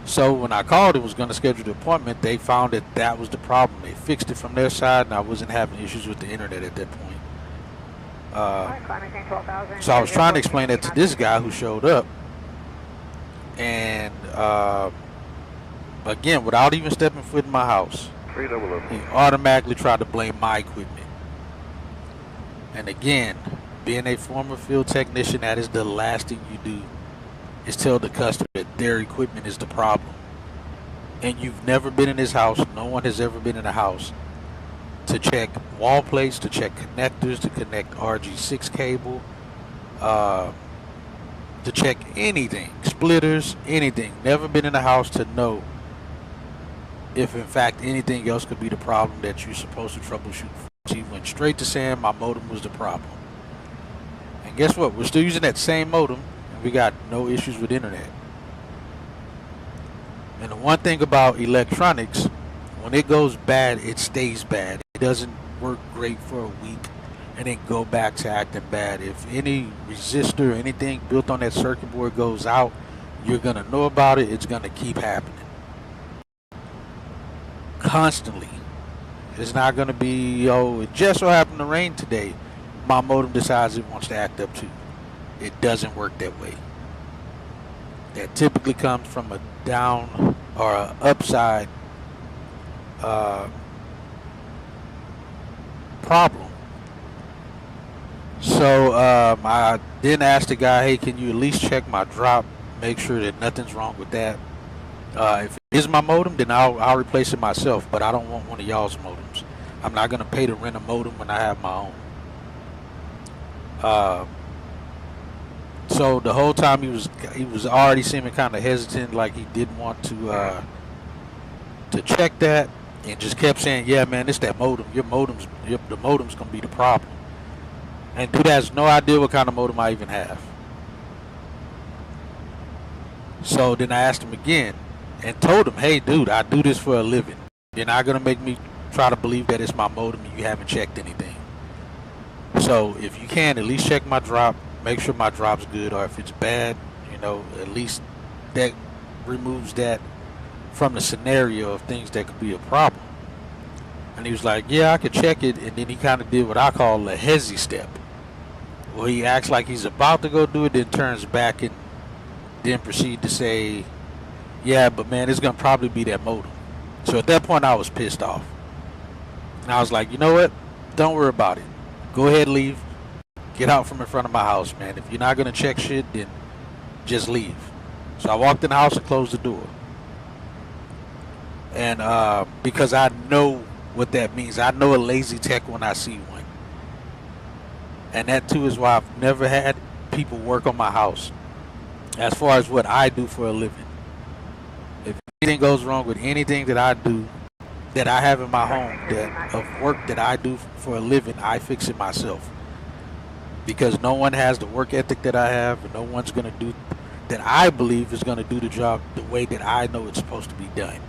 So when I called and was going to schedule the appointment, they found that that was the problem. They fixed it from their side, and I wasn't having issues with the internet at that point. So I was trying to explain that to this guy who showed up, and again, without even stepping foot in my house, he automatically tried to blame my equipment. And again, being a former field technician, that is the last thing you do, is tell the customer that their equipment is the problem. And you've never been in this house, no one has ever been in the house to check wall plates, to check connectors, to connect RG6 cable, to check anything, splitters, anything. Never been in the house to know if in fact anything else could be the problem that you're supposed to troubleshoot. She went straight to saying my modem was the problem. And guess what? We're still using that same modem, and we got no issues with internet. And the one thing about electronics, when it goes bad, it stays bad. It doesn't work great for a week and then go back to acting bad. If any resistor or anything built on that circuit board goes out, you're going to know about it. It's going to keep happening. Constantly. It's not going to be, oh, it just so happened to rain today. My modem decides it wants to act up too. It doesn't work that way. That typically comes from a down or an upside problem. So I then asked the guy, hey, can you at least check my drop, make sure that nothing's wrong with that. If it is my modem, then I'll replace it myself, but I don't want one of y'all's modems. I'm not going to pay to rent a modem when I have my own. So the whole time he was already seeming kind of hesitant, like he didn't want to check that, and just kept saying, yeah, man, it's that modem. The modem's going to be the problem. And dude has no idea what kind of modem I even have. So then I asked him again and told him, hey, dude, I do this for a living. You're not going to make me try to believe that it's my modem and you haven't checked anything. So if you can, at least check my drop, make sure my drop's good, or if it's bad, you know, at least that removes that from the scenario of things that could be a problem. And he was like, yeah, I could check it. And then he kind of did what I call a hezzy step, where he acts like he's about to go do it, then turns back and then proceed to say, yeah, but man, it's going to probably be that modem. So at that point, I was pissed off. And I was like, you know what? Don't worry about it. Go ahead, leave. Get out from in front of my house, man. If you're not going to check shit, then just leave. So I walked in the house and closed the door. And because I know what that means. I know a lazy tech when I see one. And that too is why I've never had people work on my house as far as what I do for a living. If anything goes wrong with anything that I do, that I have in my home, that of work that I do for a living, I fix it myself. Because no one has the work ethic that I have, and no one's going to do, that I believe is going to do the job the way that I know it's supposed to be done.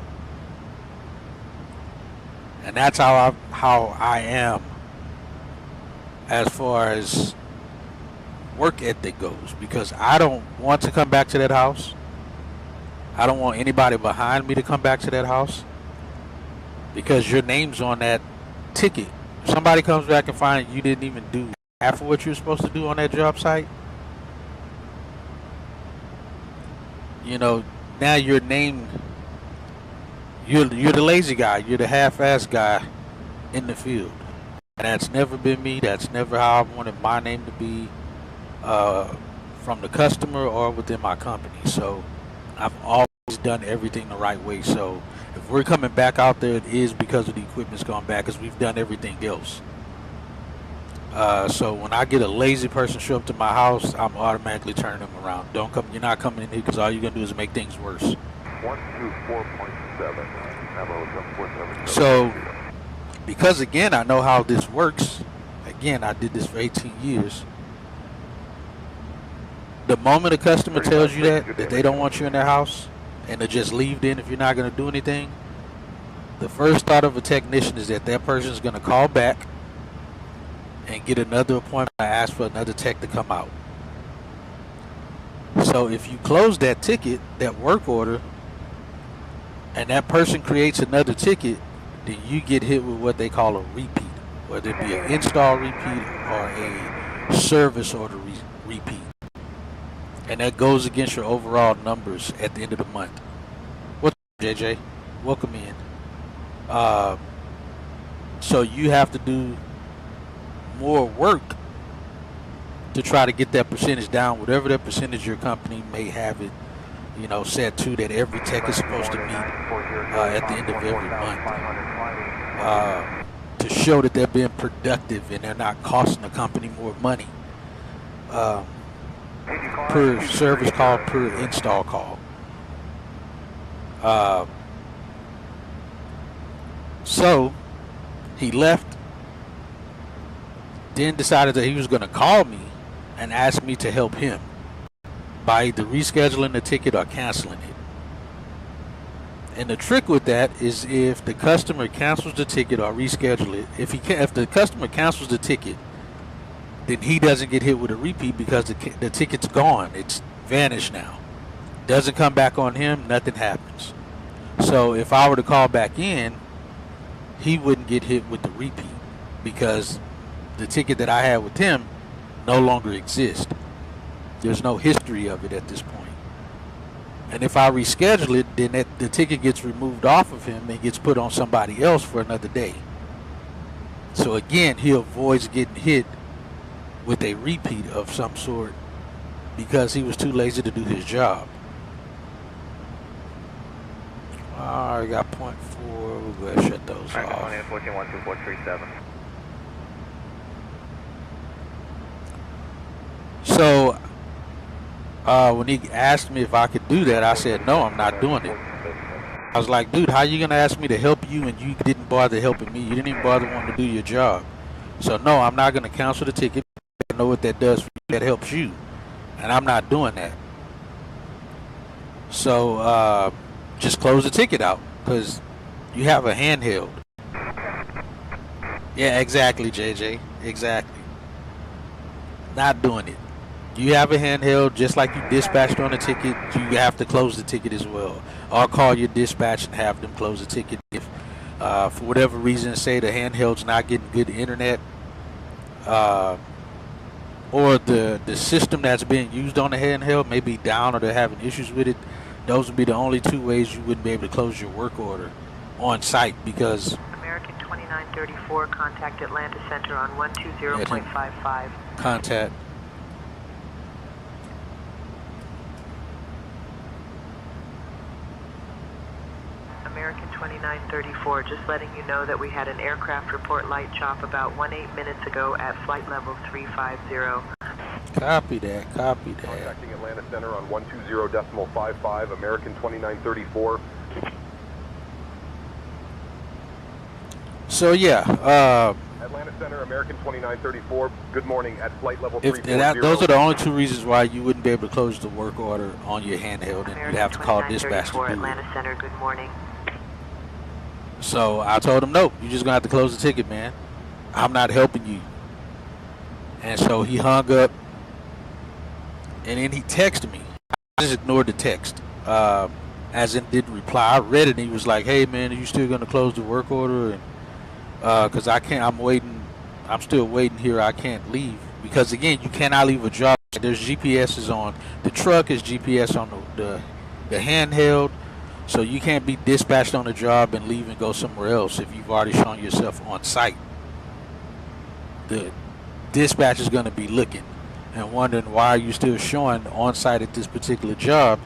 And that's how I am as far as work ethic goes, because I don't want to come back to that house. I don't want anybody behind me to come back to that house, because your name's on that ticket. If somebody comes back and finds you didn't even do half of what you're supposed to do on that job site, you know, now your name, you're the lazy guy, you're the half-assed guy in the field. And that's never been me. That's never how I wanted my name to be from the customer or within my company. So I've always done everything the right way. So if we're coming back out there, it is because of the equipment's gone back, because we've done everything else. So when I get a lazy person show up to my house, I'm automatically turning them around. Don't come. You're not coming in here because all you're gonna do is make things worse. 124.7. Ammo jump 477. So, because again, I know how this works. Again, I did this for 18 years. The moment a customer tells you that they don't want you in their house and to just leave then if you're not going to do anything, the first thought of a technician is that that person is going to call back and get another appointment and ask for another tech to come out. So if you close that ticket, that work order, and that person creates another ticket, then you get hit with what they call a repeat, whether it be an install repeat or a service order repeat. And that goes against your overall numbers at the end of the month. What's up, JJ? Welcome in. So you have to do more work to try to get that percentage down, whatever that percentage your company may have it, set to, that every tech is supposed to meet at the end of every month, to show that they're being productive and they're not costing the company more money per service call, per install call. So he left, then decided that he was going to call me and ask me to help him by either rescheduling the ticket or canceling it. And the trick with that is if the customer cancels the ticket or reschedule it, if the customer cancels the ticket, then he doesn't get hit with a repeat because the ticket's gone. It's vanished now. Doesn't come back on him, nothing happens. So if I were to call back in, he wouldn't get hit with the repeat because the ticket that I had with him no longer exists. There's no history of it at this point. And if I reschedule it, then the ticket gets removed off of him and gets put on somebody else for another day. So again, he avoids getting hit with a repeat of some sort because he was too lazy to do his job. I got 0.4. We'll go ahead and shut those off. 14-12437. So when he asked me if I could do that, I said, no, I'm not doing it. I was like, dude, how are you going to ask me to help you and you didn't bother helping me? You didn't even bother wanting to do your job. So no, I'm not going to cancel the ticket. I know what that does for you. That helps you. And I'm not doing that. So just close the ticket out because you have a handheld. Yeah, exactly, JJ. Exactly. Not doing it. You have a handheld, just like you dispatched on a ticket, you have to close the ticket as well. Or call your dispatch and have them close the ticket. If, for whatever reason, say the handheld's not getting good internet, or the system that's being used on the handheld may be down or they're having issues with it, those would be the only two ways you wouldn't be able to close your work order on site because... American 2934, contact Atlanta Center on 120.55. Contact. American 2934, just letting you know that we had an aircraft report light chop about 18 minutes ago at flight level 350. Copy that, copy that. Contacting Atlanta Center on 120.55, American 2934. So yeah, Atlanta Center, American 2934. Good morning at flight level 340. Those are the only two reasons why you wouldn't be able to close the work order on your handheld, and you'd have to call dispatch to do it. Atlanta Center, good morning. So I told him, no, you're just gonna have to close the ticket, man. I'm not helping you. And so he hung up, and then he texted me. I just ignored the text, as in didn't reply. I read it, and he was like, hey man, are you still gonna close the work order? And because I can't, I'm still waiting here. I can't leave because again, you cannot leave a job. There's GPSs on the truck, is GPS on the handheld, so you can't be dispatched on the job and leave and go somewhere else if you've already shown yourself on site. The dispatch is going to be looking and wondering why are you still showing on site at this particular job,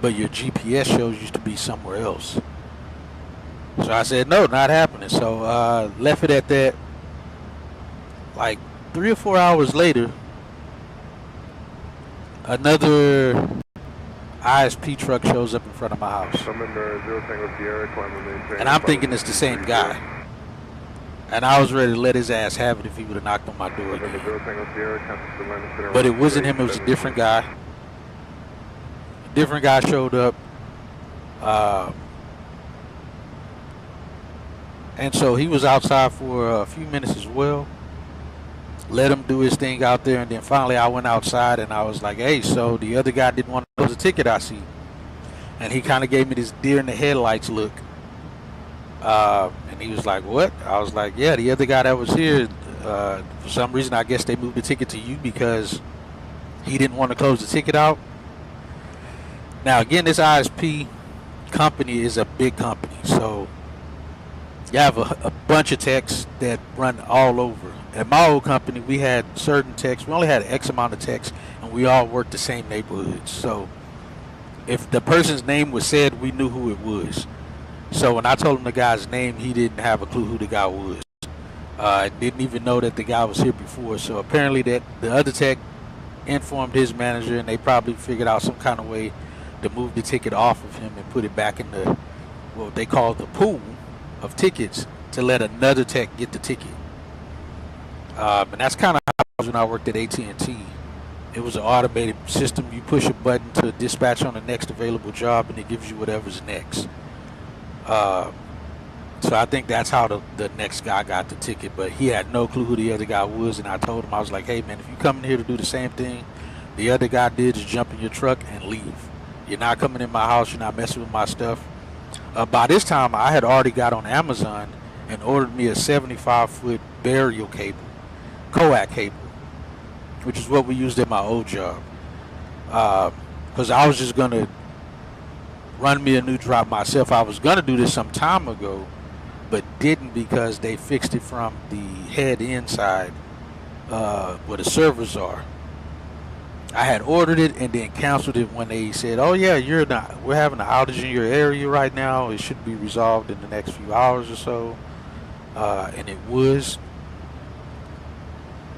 but your GPS shows you to be somewhere else. So I said, no, not happening. So left it at that. Like 3 or 4 hours later, another ISP truck shows up in front of my house. And I'm thinking it's the same guy. And I was ready to let his ass have it if he would have knocked on my door again. But it wasn't him, it was a different guy. A different guy showed up. And so he was outside for a few minutes as well. Let him do his thing out there, and then finally I went outside and I was like, hey, so the other guy didn't want to close the ticket I see. And he kind of gave me this deer in the headlights look. And he was like, what? I was like, yeah, the other guy that was here, for some reason, I guess they moved the ticket to you because he didn't want to close the ticket out. Now, again, this ISP company is a big company. So you have a bunch of techs that run all over. At my old company, we had certain techs. We only had X amount of techs, and we all worked the same neighborhoods. So if the person's name was said, we knew who it was. So when I told him the guy's name, he didn't have a clue who the guy was. Didn't even know that the guy was here before. So apparently that the other tech informed his manager, and they probably figured out some kind of way to move the ticket off of him and put it back in the, what they call the pool of tickets, to let another tech get the ticket. And that's kind of how it was when I worked at AT&T. It was an automated system. You push a button to dispatch on the next available job, and it gives you whatever's next. So I think that's how the next guy got the ticket, but he had no clue who the other guy was. And I told him, I was like, hey man, if you come in here to do the same thing the other guy did, is jump in your truck and leave. You're not coming in my house. You're not messing with my stuff. By this time, I had already got on Amazon and ordered me a 75-foot burial cable, coax cable, which is what we used at my old job. Because I was just going to run me a new drop myself. I was going to do this some time ago, but didn't because they fixed it from the head inside where the servers are. I had ordered it and then canceled it when they said, oh yeah, we're having an outage in your area right now. It should be resolved in the next few hours or so. And it was.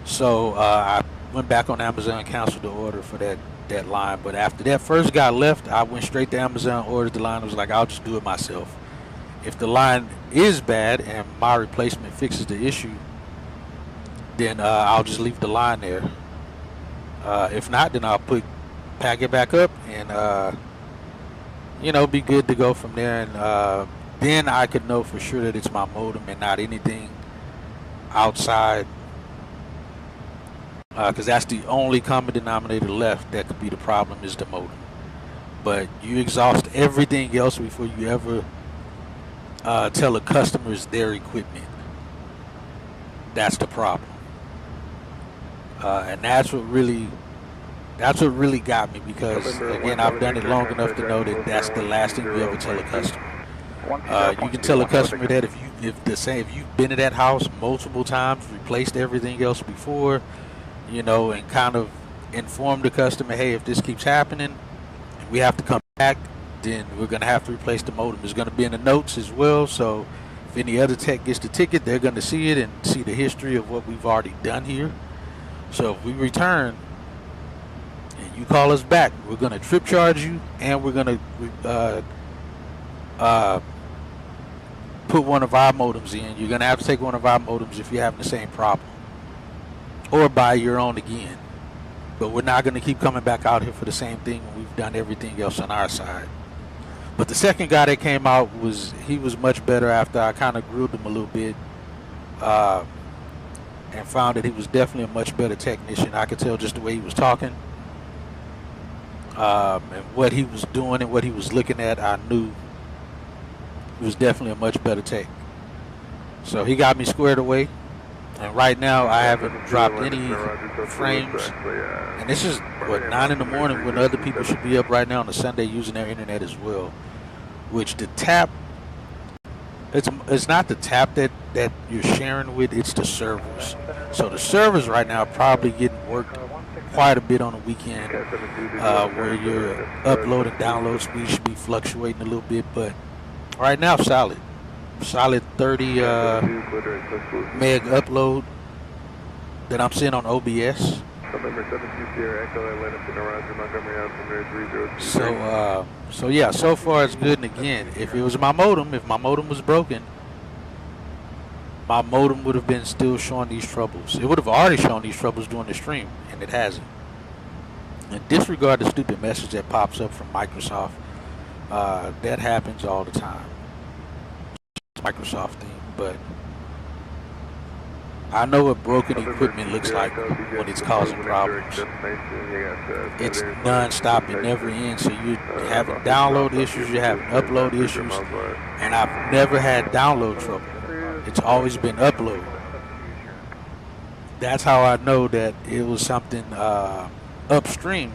So I went back on Amazon and canceled the order for that line. But after that first guy left, I went straight to Amazon, ordered the line. I was like, I'll just do it myself. If the line is bad and my replacement fixes the issue, then I'll just leave the line there. If not, then I'll pack it back up and be good to go from there. And then I could know for sure that it's my modem and not anything outside, because that's the only common denominator left that could be the problem, is the modem. But you exhaust everything else before you ever tell a customer it's their equipment. That's the problem. And that's what really got me, because again, I've done it long enough to know that that's the last thing you ever tell a customer. You can tell a customer that if you've been to that house multiple times, replaced everything else before, and kind of inform the customer, hey, if this keeps happening, we have to come back, then we're going to have to replace the modem. It's going to be in the notes as well, so if any other tech gets the ticket, they're going to see it and see the history of what we've already done here. So if we return and you call us back, we're going to trip charge you, and we're going to put one of our modems in. You're going to have to take one of our modems if you're having the same problem, or buy your own again. But we're not going to keep coming back out here for the same thing when we've done everything else on our side. But the second guy that came out was much better after I kind of grilled him a little bit. And found that he was definitely a much better technician. I could tell just the way he was talking, and what he was doing and what he was looking at. I knew he was definitely a much better tech. So he got me squared away, and right now I haven't dropped any frames. And this is 9 in the morning, when other people should be up right now on a Sunday using their internet as well. Which the tap, it's not the tap that you're sharing with, it's the servers. So the servers right now are probably getting worked quite a bit on the weekend, where your upload and download speed should be fluctuating a little bit, but right now solid 30 meg upload, that I'm seeing on OBS. November 17 Sierra Echo Atlanta to Roger Montgomery altimeter 3023. So yeah, so far it's good. And again, if it was my modem, if my modem was broken, my modem would have been still showing these troubles. It would have already shown these troubles during the stream, and it hasn't. And disregard the stupid message that pops up from Microsoft. That happens all the time. It's a Microsoft thing, but I know what broken equipment looks like when it's causing problems. It's non-stop, it never ends. So you're having download issues, you're having upload issues, and I've never had download trouble. It's always been upload. That's how I know that it was something upstream,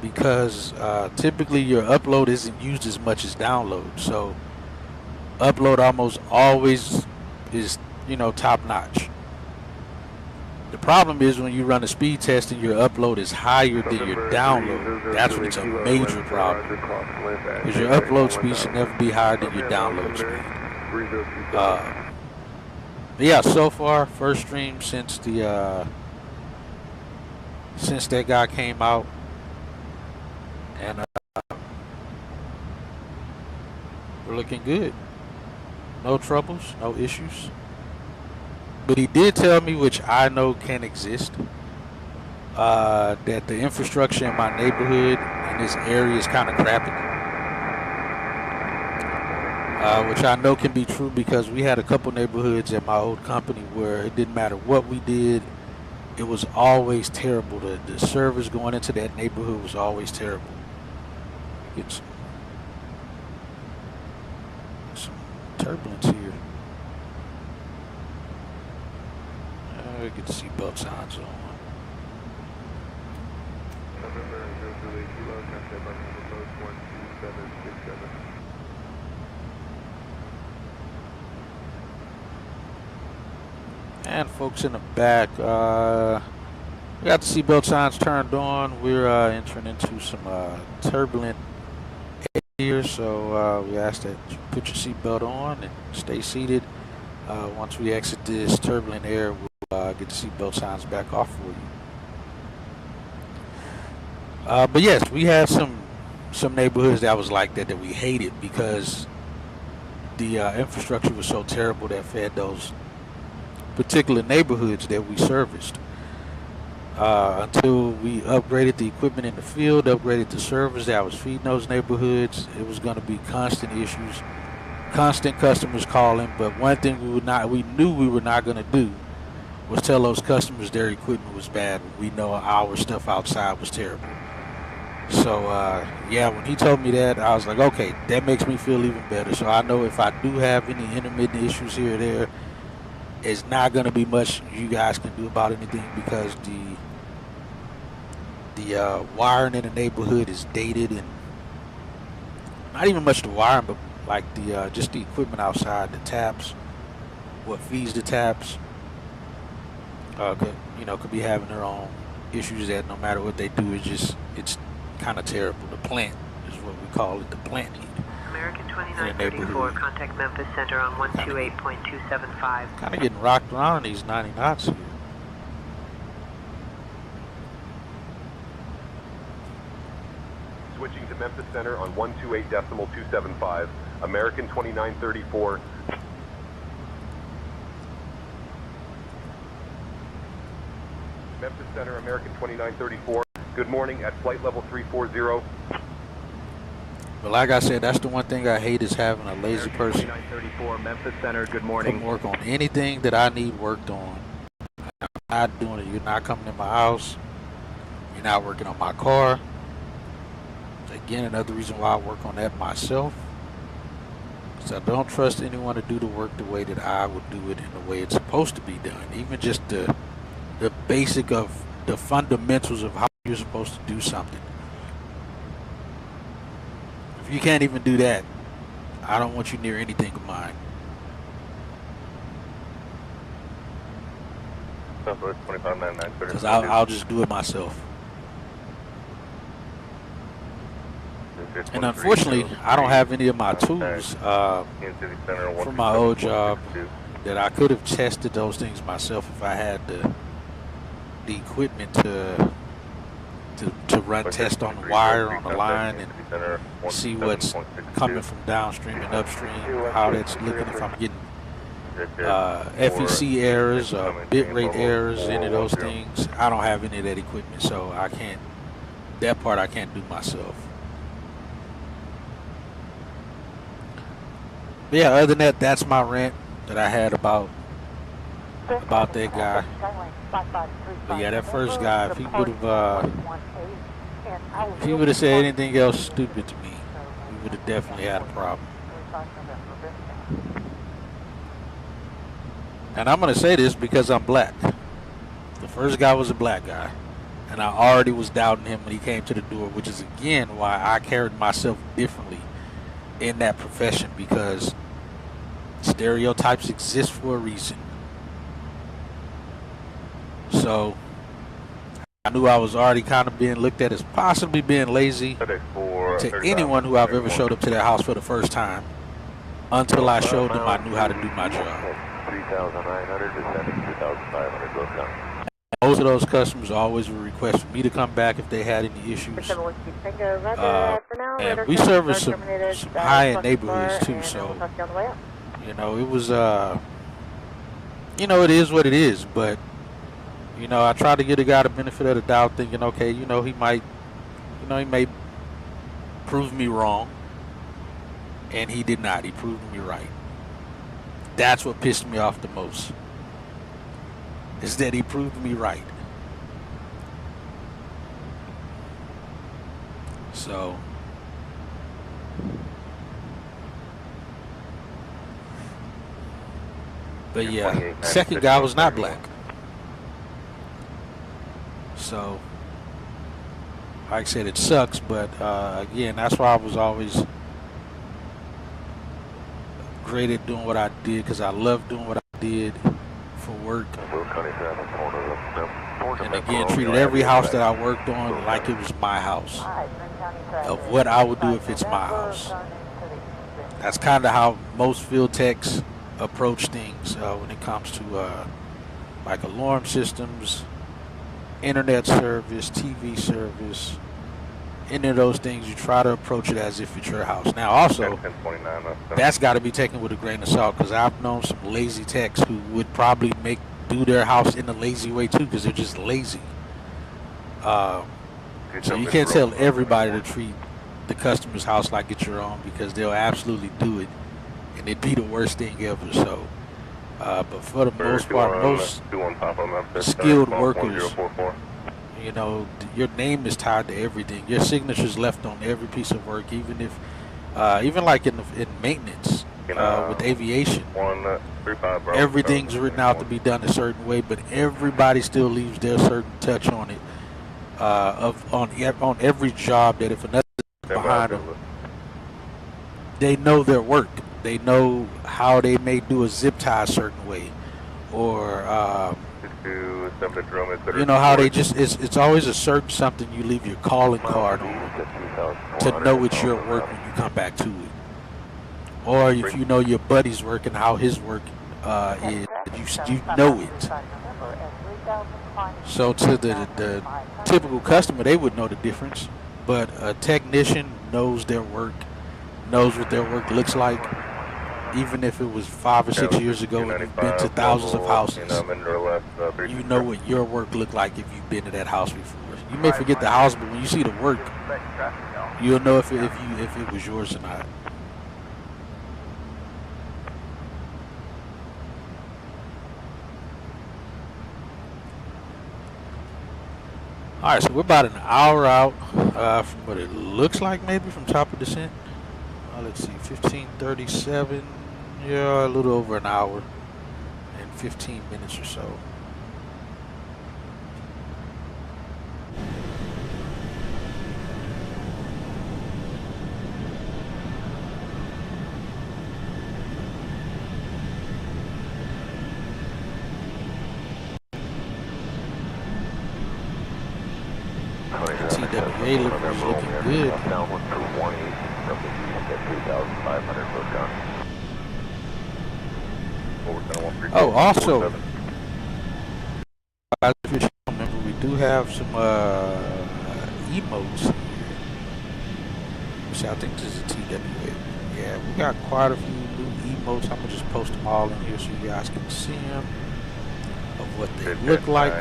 because typically your upload isn't used as much as download. So upload almost always is, top notch. The problem is when you run a speed test and your upload is higher than your download. That's when it's a major problem, because your upload speed should never be higher than your download speed. But yeah, so far first stream since that guy came out, and we're looking good. No troubles, no issues. But he did tell me, which I know can exist, that the infrastructure in my neighborhood in this area is kind of crappy. Which I know can be true, because we had a couple neighborhoods at my old company where it didn't matter what we did, it was always terrible. The service going into that neighborhood was always terrible. Get some turbulence here. Get the seatbelt signs on. And folks in the back, we got the seatbelt signs turned on. We're entering into some turbulent air, so we ask that you put your seatbelt on and stay seated. Once we exit this turbulent air, we'll get the seatbelt signs back off for you. But yes, we had some neighborhoods that was like that we hated, because the infrastructure was so terrible that fed those particular neighborhoods that we serviced. Until we upgraded the equipment in the field, upgraded the servers that was feeding those neighborhoods, it was going to be constant issues, constant customers calling. But one thing we knew we were not going to do was tell those customers their equipment was bad when we know our stuff outside was terrible. So yeah, when he told me that, I was like, okay, that makes me feel even better. So I know if I do have any intermittent issues here or there, it's not going to be much you guys can do about anything, because the wiring in the neighborhood is dated, and not even much the wiring, but like the just the equipment outside, the taps, what feeds the taps, could be having their own issues that no matter what they do, it's kind of terrible. The plant is what we call it, the plant heat. American 2934, contact Memphis Center on 128.275. Kind of getting rocked around in these 90 knots here. Switching to Memphis Center on 128.275, American 2934. Memphis Center, American 2934. Good morning at flight level 340. But like I said, that's the one thing I hate, is having a lazy person. 2934, Memphis Center, good morning. Couldn't work on anything that I need worked on. I'm not doing it. You're not coming in my house. You're not working on my car. Again, another reason why I work on that myself, because I don't trust anyone to do the work the way that I would do it, in the way it's supposed to be done. Even just the basic of the fundamentals of how you're supposed to do something. If you can't even do that, I don't want you near anything of mine. Because I'll just do it myself. And unfortunately, I don't have any of my tools from my old job that I could have tested those things myself if I had the equipment to run tests on the wire, on the line, and see what's coming from downstream and upstream, how that's looking, if I'm getting FEC errors, bit rate errors, any of those things. I don't have any of that equipment, so I can't, that part I can't do myself. But yeah, other than that, that's my rant that I had about that guy. But yeah, that first guy, if he would have said anything else stupid to me, we would have definitely had a problem. And I'm going to say this because I'm black. The first guy was a black guy. And I already was doubting him when he came to the door, which is again why I carried myself differently in that profession, because stereotypes exist for a reason. So I knew I was already kind of being looked at as possibly being lazy to anyone who I've ever showed up to their house for the first time, until I showed them I knew how to do my job. 3,900 to 2,500 goes down. Most of those customers always would request for me to come back if they had any issues. And we service some high-end neighborhoods too, so you know, it was you know, it is what it is. But you know, I tried to give the guy the benefit of the doubt, thinking, okay, you know, he may prove me wrong, and he did not. He proved me right. That's what pissed me off the most, is that he proved me right. So but yeah, second guy was not black. So like I said, it sucks, but again, that's why I was always great at doing what I did, because I love doing what I did for work. And again, treated every house that I worked on like it was my house, of what I would do if it's my house. That's kind of how most field techs approach things when it comes to like alarm systems, internet service, TV service, any of those things. You try to approach it as if it's your house. Now also, that's got to be taken with a grain of salt, because I've known some lazy techs who would probably do their house in a lazy way too, because they're just lazy. So you can't tell everybody to treat the customer's house like it's your own, because they'll absolutely do it, and it'd be the worst thing ever. So but for the most part, most skilled workers, you know, your name is tied to everything. Your signature's left on every piece of work, even if even like in maintenance, with aviation, everything's written out to be done a certain way, but everybody still leaves their certain touch on it, on every job, that if another behind them, they know their work. They know how they may do a zip tie a certain way, or you know how they just, it's always a certain something you leave your calling card on to know it's your work when you come back to it. Or if you know your buddy's work and how his work is, you know it. So to the typical customer, they would know the difference, but a technician knows their work, knows what their work looks like. Even if it was 5 or 6 years ago and you've been to thousands of houses, you know what your work looked like if you've been to that house before. You may forget the house, but when you see the work, you'll know if it was yours or not. All right, so we're about an hour out from what it looks like, maybe from top of descent. Let's see, 15:37. Yeah, a little over an hour and 15 minutes or so. TWA is looking good. Oh, also, if you remember, we have some emotes here. Which I think this is a TWA. Yeah, we got quite a few new emotes. I'm gonna just post them all in here so you guys can see them of what they look like.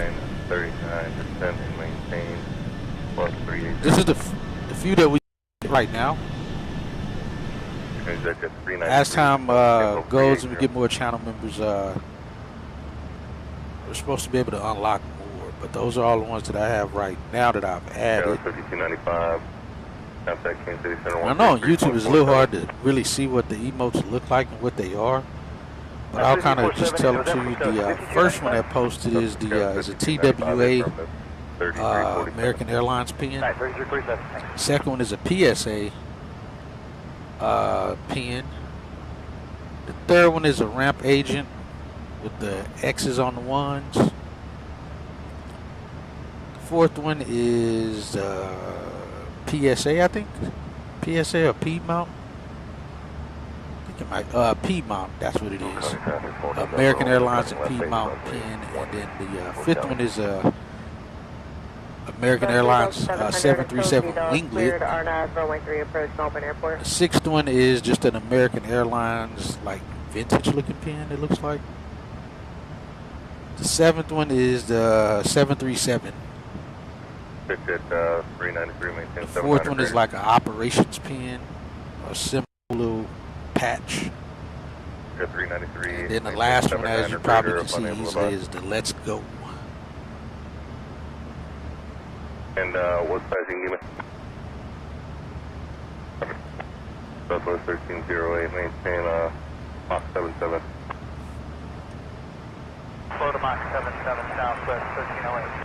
39% maintained. Plus 38. This is the few that we get right now. As time goes and we get more channel members, we're supposed to be able to unlock more. But those are all the ones that I have right now that I've added. 5295. I know on YouTube it's a little hard to really see what the emotes look like and what they are. But I'll kind of just tell them to you. The first one I posted is a TWA American Airlines pin. Second one is a PSA pin. The third one is a ramp agent with the X's on the ones. The fourth one is PSA, I think. PSA or P mount. I think it might P mount, that's what it is. American Airlines and P mount pin, and then the fifth one is American Airlines 737 winglet. The sixth one is just an American Airlines like vintage looking pin, it looks like. The seventh one is the 737. The fourth one is like an operations pin, a simple little patch. And then the last one, as you probably can see easily, is the Let's Go. And what sizing unit? Southwest 1308, maintain Mach 77. Flow to Mach 77, Southwest 1308.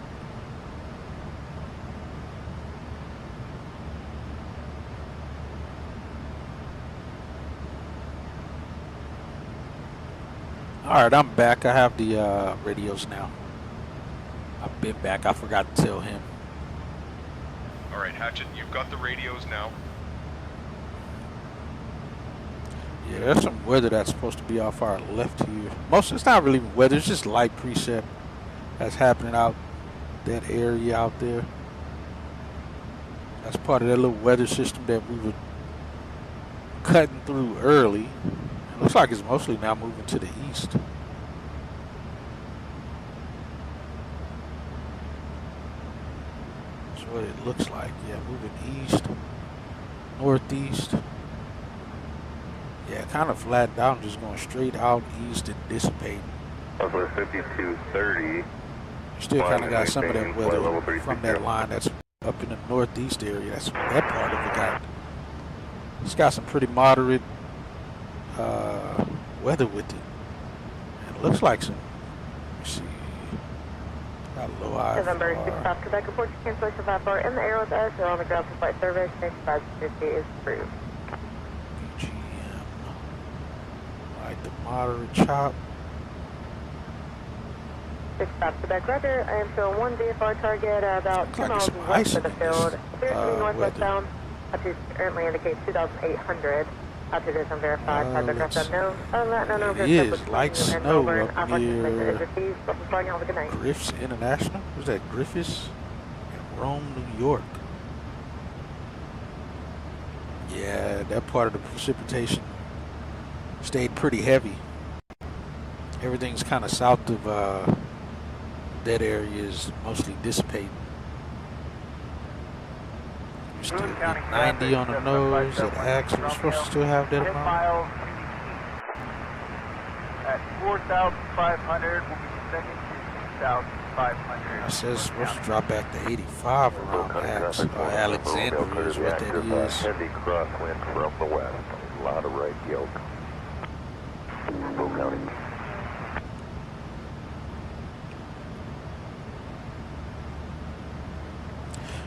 Alright, I'm back. I have the radios now. I've been back. I forgot to tell him. Alright, Hatchet, you've got the radios now. Yeah, there's some weather that's supposed to be off our left here. It's not really weather, it's just light precip that's happening out that area out there. That's part of that little weather system that we were cutting through early. It looks like it's mostly now moving to the east. That's what it looks like. Yeah, moving east, northeast. Yeah, kind of flattened out, just going straight out east and dissipating. Over 5230. Still kind of got some of that weather from that line that's up in the northeast area. That part of it it's got some pretty moderate weather with it. And it looks like some, let's see, got a low eye. November 6 South Quebec reports cancellation of IFR in the air with us. We're on the ground for flight service. Next 550 is approved. BGM. Like the moderate chop. 6 South Quebec, roger. I am showing one VFR target about 2 miles west of the field. Appears to be northwest bound. Altitude currently indicates 2,800. Altitude is unverified. Type aircraft unknown. Other than that, it is light snow up near Griff's International. What's that, Griffiths? In Rome, New York. Yeah, that part of the precipitation stayed pretty heavy. Everything's kind of south of that area is mostly dissipating. We're still at 90 on the nose at Axe. We're supposed to still have that amount. At 4,500, we'll be descending to 6,500. It says it's supposed to drop back to 85 around Axe. Alexandria is what that is. Heavy crosswind from the west. A lot of right yoke. Full County.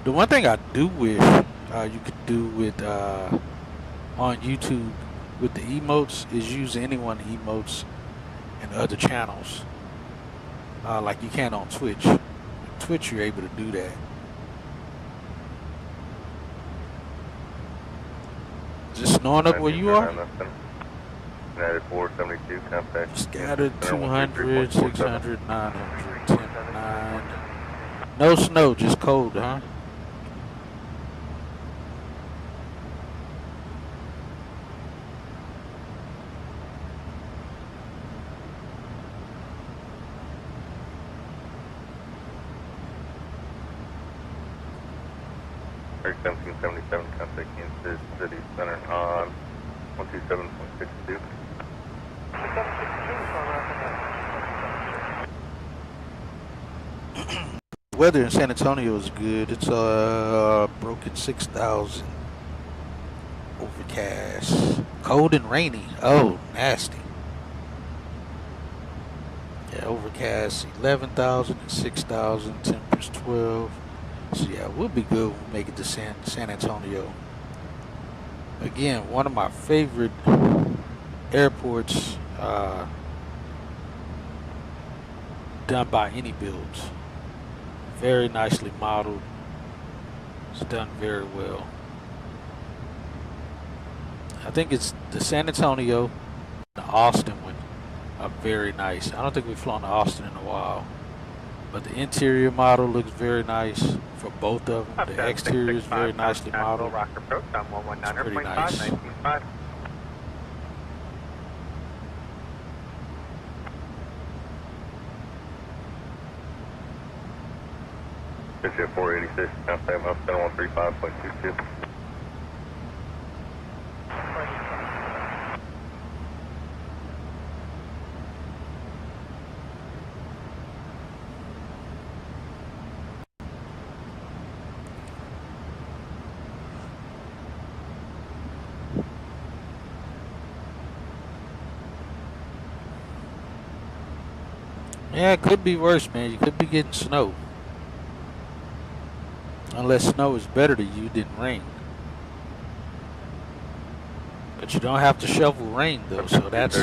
The one thing I do wish you could do with on YouTube with the emotes is use any one of the emotes in other channels, like you can on Twitch. With Twitch, you're able to do that. Is it snowing up where you are? United 472, contact. Scattered 200, 600, 900, 10, 9. No snow, just cold, huh? Air 1777, contact Kansas City Center on 127.62. Weather in San Antonio is good. It's broken 6,000. Overcast. Cold and rainy. Oh, nasty. Yeah, overcast 11,000 and 6,000. Temperatures 12. So yeah, we'll be good when we make it to San Antonio. Again, one of my favorite airports done by any builds. Very nicely modeled. It's done very well. I think it's the San Antonio, the Austin one are very nice. I don't think we've flown to Austin in a while. But the interior model looks very nice for both of them. The exterior is very nicely modeled. It's pretty nice. Fish at 486, contact Mount 135.22. Yeah, it could be worse, man. You could be getting snow. Unless snow is better to you than rain. But you don't have to shovel rain though, so that's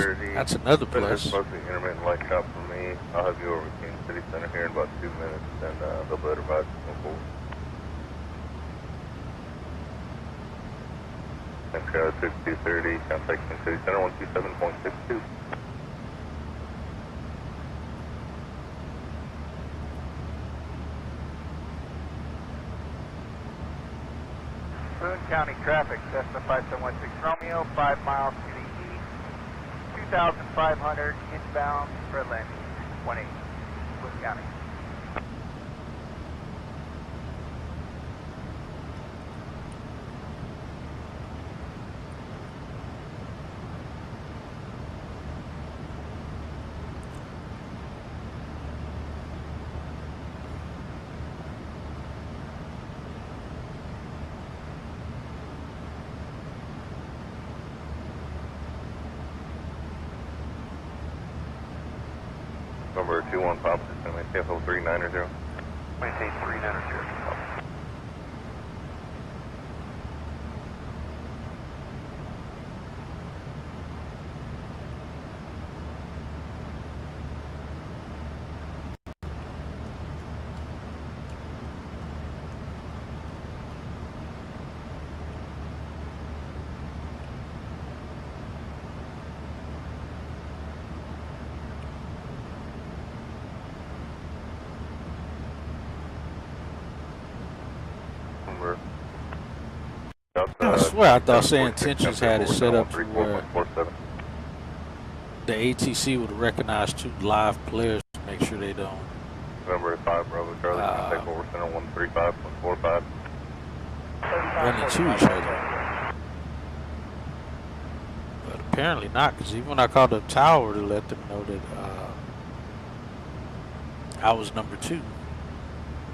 another plus. Mostly intermittent light shop for me. I'll have you over at Kansas City Center here in about 2 minutes, and they'll better advise you forward. Next guy is 6230, contact Kansas City Center 127.62. Boone County traffic, Cessna 5716 Romeo, 5 miles to the east, 2,500 inbound for landing, 18, Boone County. Number 21 Pop, maintain FO 390. Maintain 390. I swear I thought San Intentions had it set up to where the ATC would recognize two live players to make sure they don't Number 5 Bravo Charlie, contact over center 135.45. run into each other. But apparently not, because even when I called up Tower to let them know that I was number 2,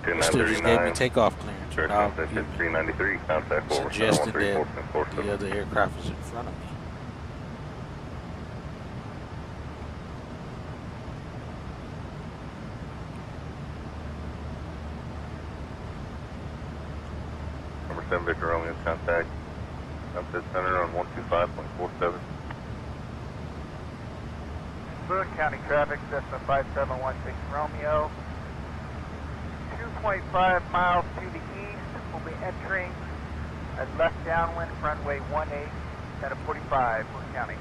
they still just gave me takeoff clearance without even 393, contact over suggesting that the other aircraft was in front of me. Number 7 Victor Romeo, contact Sunset Center on 125.47. Boone County traffic, Cessna 5716 Romeo, 2.5 miles to the east, we'll be entering a left downwind runway 18, at a 45, Boone County.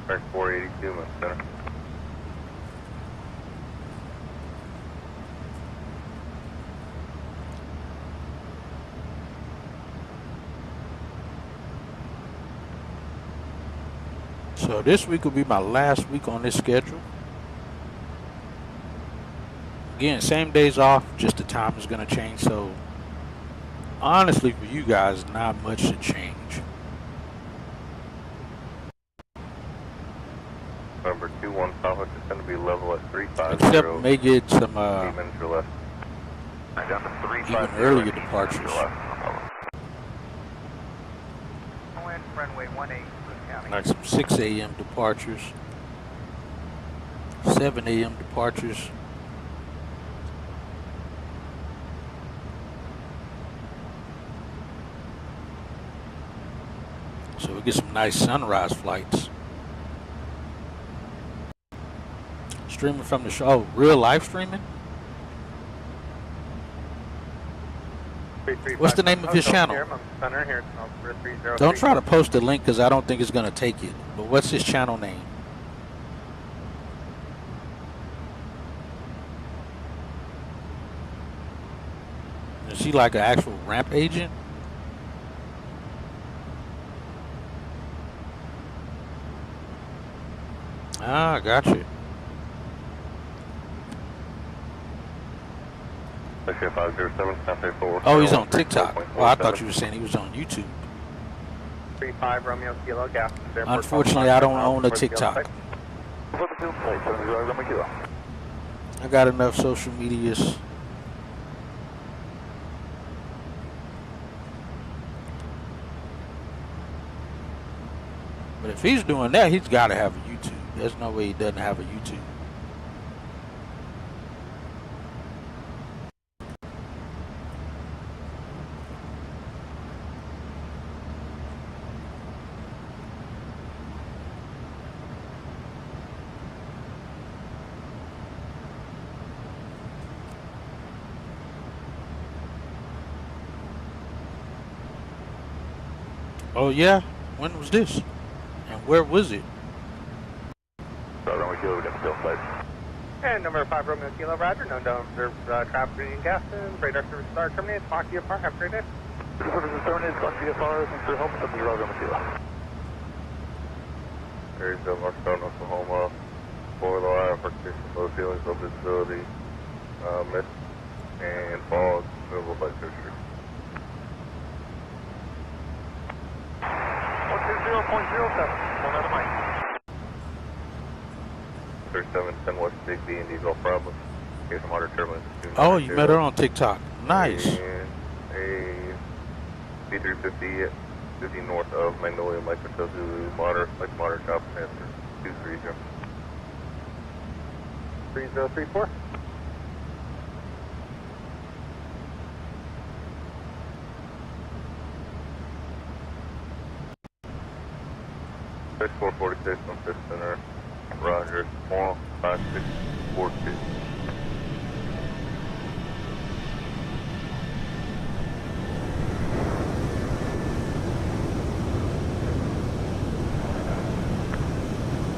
Frank 482, my center. So this week will be my last week on this schedule. Again, same days off, just the time is going to change. So honestly, for you guys, not much to change. Number 21 Papa, just going to be level at 350. Except may get some 8 minutes or less. even earlier departures. Runway 18, Cook County. Like some 6 a.m. departures, 7 a.m. departures. So we get some nice sunrise flights. Streaming from the show. Oh, real live streaming? What's the name of his channel? Don't try to post the link because I don't think it's going to take it. But what's his channel name? Is he like an actual ramp agent? Ah, gotcha. Oh, he's on TikTok. Well, I thought you were saying he was on YouTube. 35 Romeo Kilo, gas. Unfortunately, I don't own a TikTok. I got enough social medias. But if he's doing that, he's got to have a YouTube. There's no way he doesn't have a YouTube. Oh yeah? When was this? And where was it? And number 5 Romeo Kilo, Roger. Known to observe traffic in Gaston. Radar service star terminates. Mach VFR. Have a great day. Services terminates. Mach VFR. Thanks for help. W Romeo Kilo. There's Markstone, Oklahoma. 4 low identification, low ceilings, low visibility, mist, and fog. Mobile flight surgery. 120.07. One out of mine. 3710 West Big B and Diesel Bravo. Here's some water turbulence. Oh, you met her on TikTok. Nice. And a C350 50 north of Magnolia, Mike Patel Zulu, moderate chop transfer. 230. 3034. Six 446 on Fifth Center. Roger. 15642.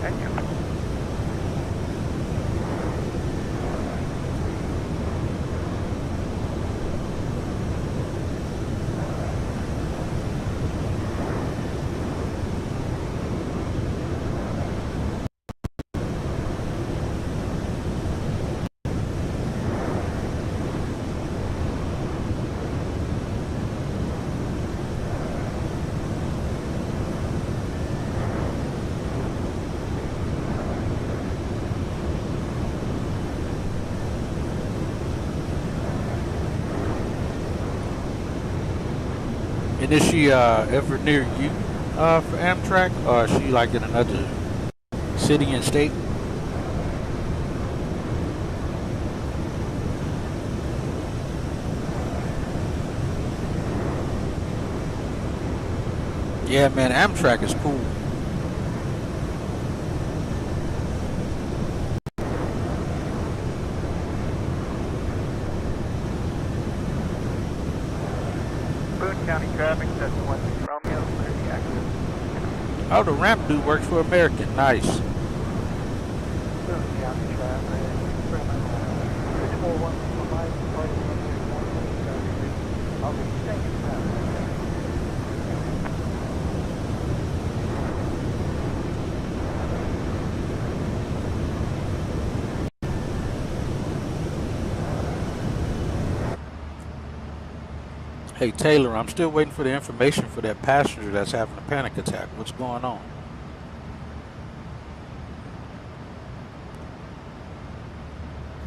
Thank you. And is she ever near you for Amtrak, or is she like in another city and state? Yeah, man, Amtrak is cool. Boone County traffic, 716 Romeo, clear the exit. Oh, the ramp dude works for American. Nice. County traffic, Sacramento, 641 for my departing runway 130. I'll be staying in traffic. Hey Taylor, I'm still waiting for the information for that passenger that's having a panic attack. What's going on?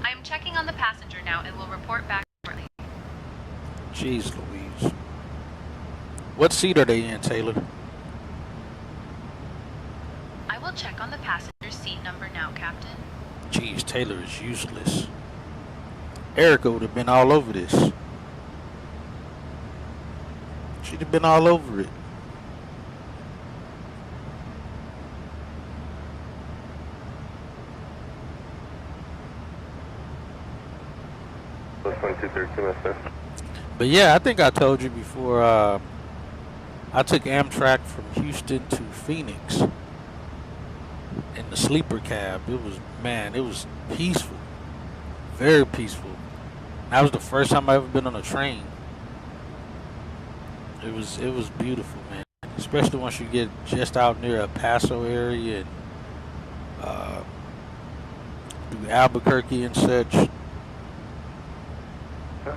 I am checking on the passenger now and will report back shortly. Jeez Louise. What seat are they in, Taylor? I will check on the passenger's seat number now, Captain. Jeez, Taylor is useless. Erica would have been all over this. She'd have been all over it. But yeah, I think I told you before, I took Amtrak from Houston to Phoenix in the sleeper cab. It was peaceful. Very peaceful. That was the first time I ever been on a train. It was beautiful, man. Especially once you get just out near El Paso area and through Albuquerque and such.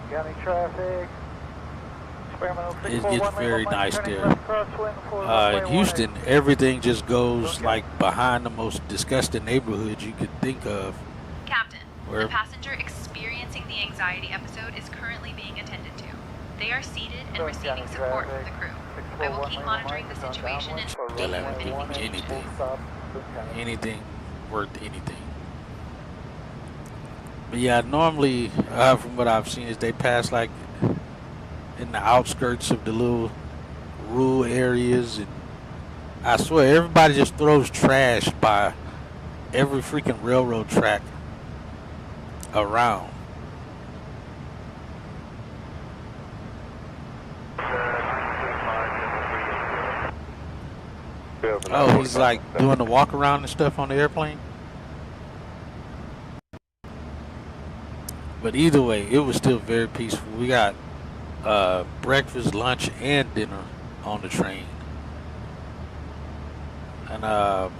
County traffic. It gets very nice there. In Houston, everything just goes like behind the most disgusting neighborhoods you could think of. Captain, the passenger experiencing the anxiety episode is currently being attended to. They are seated and receiving support from the crew. I will keep monitoring the situation and They'll have anything worth anything. But yeah, normally, from what I've seen, is they pass like in the outskirts of the little rural areas, and I swear everybody just throws trash by every freaking railroad track around. Oh, he's like doing the walk around and stuff on the airplane. But either way, it was still very peaceful. We got breakfast, lunch, and dinner on the train. And the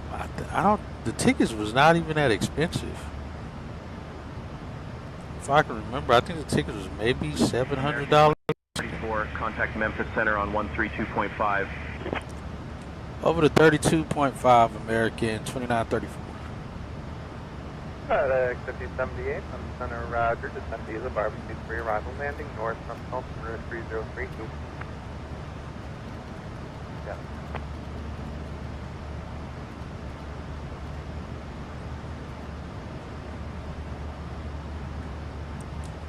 tickets was not even that expensive. If I can remember, I think the ticket was maybe $700. Contact Memphis Center on 132.5. Over to 32.5 American 2934. FedEx 5078 on Center Roger, descend Visa Barbecue 3 arrival landing north from Hilton Route 3032. Yeah.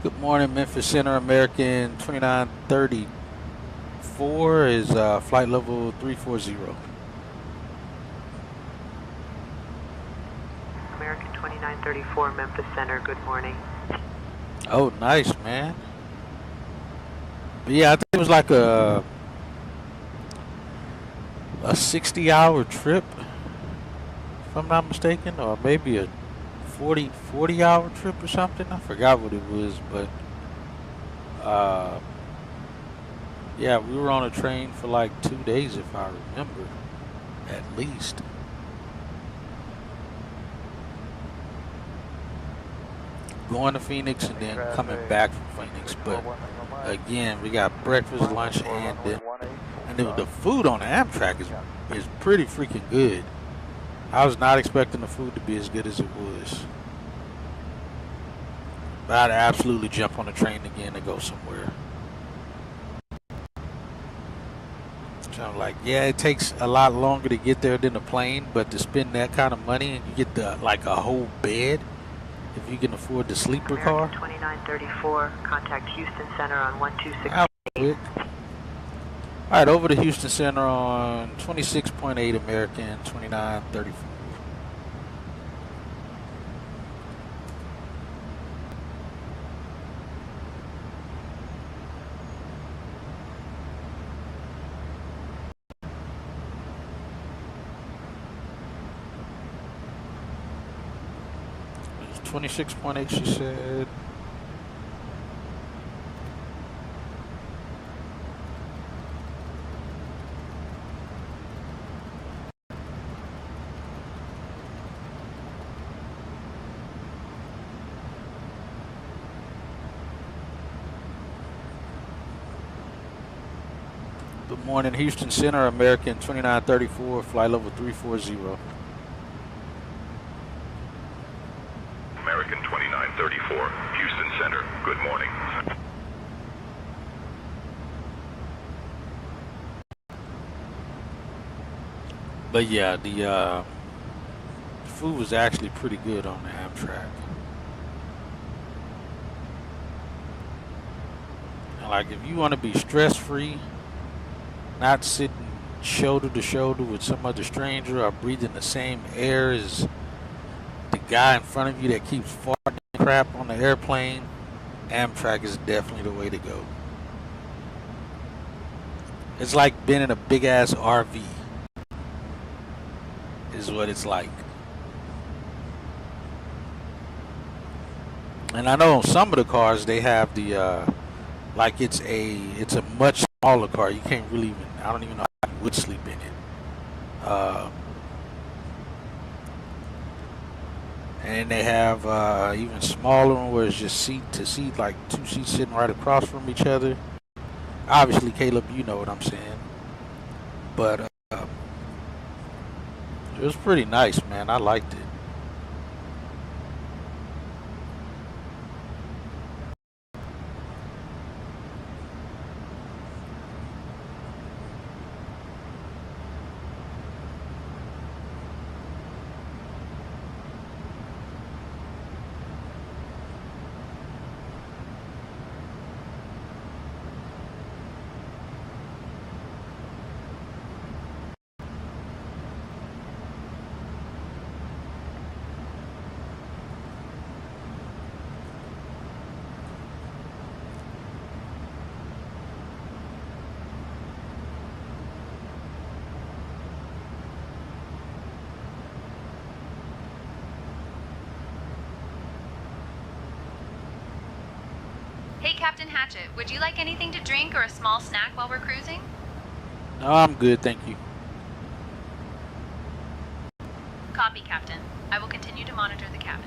Good morning, Memphis Center American 2934 is flight level 340. American 2934, Memphis Center, good morning. Oh, nice, man. But yeah, I think it was like a 60-hour trip, if I'm not mistaken, or maybe a 40-hour trip or something. I forgot what it was, but yeah, we were on a train for like 2 days, if I remember, at least. Going to Phoenix and then coming back from Phoenix. But again, we got breakfast, lunch, and dinner. And the food on the Amtrak is pretty freaking good. I was not expecting the food to be as good as it was. But I'd absolutely jump on the train again and go somewhere. So I'm like, yeah, it takes a lot longer to get there than a plane, but to spend that kind of money and you get like a whole bed, if you can afford the sleeper car. 2934, contact Houston Center on 126. All right, over to Houston Center on 26.8 American 2934. 26.8, she said. Good morning, Houston Center, American 2934, flight level 340. American 2934, Houston Center, good morning. But yeah, the food was actually pretty good on the Amtrak. And like if you want to be stress-free, not sitting shoulder to shoulder with some other stranger or breathing the same air as the guy in front of you that keeps farting crap on the airplane, Amtrak is definitely the way to go. It's like being in a big ass RV is what it's like. And I know on some of the cars they have the like it's a much smaller car. You can't really even, I don't even know how you would sleep in it. And they have even smaller one where it's just seat to seat, like two seats sitting right across from each other. Obviously, Caleb, you know what I'm saying. But it was pretty nice, man. I liked it. Hey, Captain Hatchet, would you like anything to drink or a small snack while we're cruising? No, I'm good, thank you. Copy, Captain. I will continue to monitor the cabin.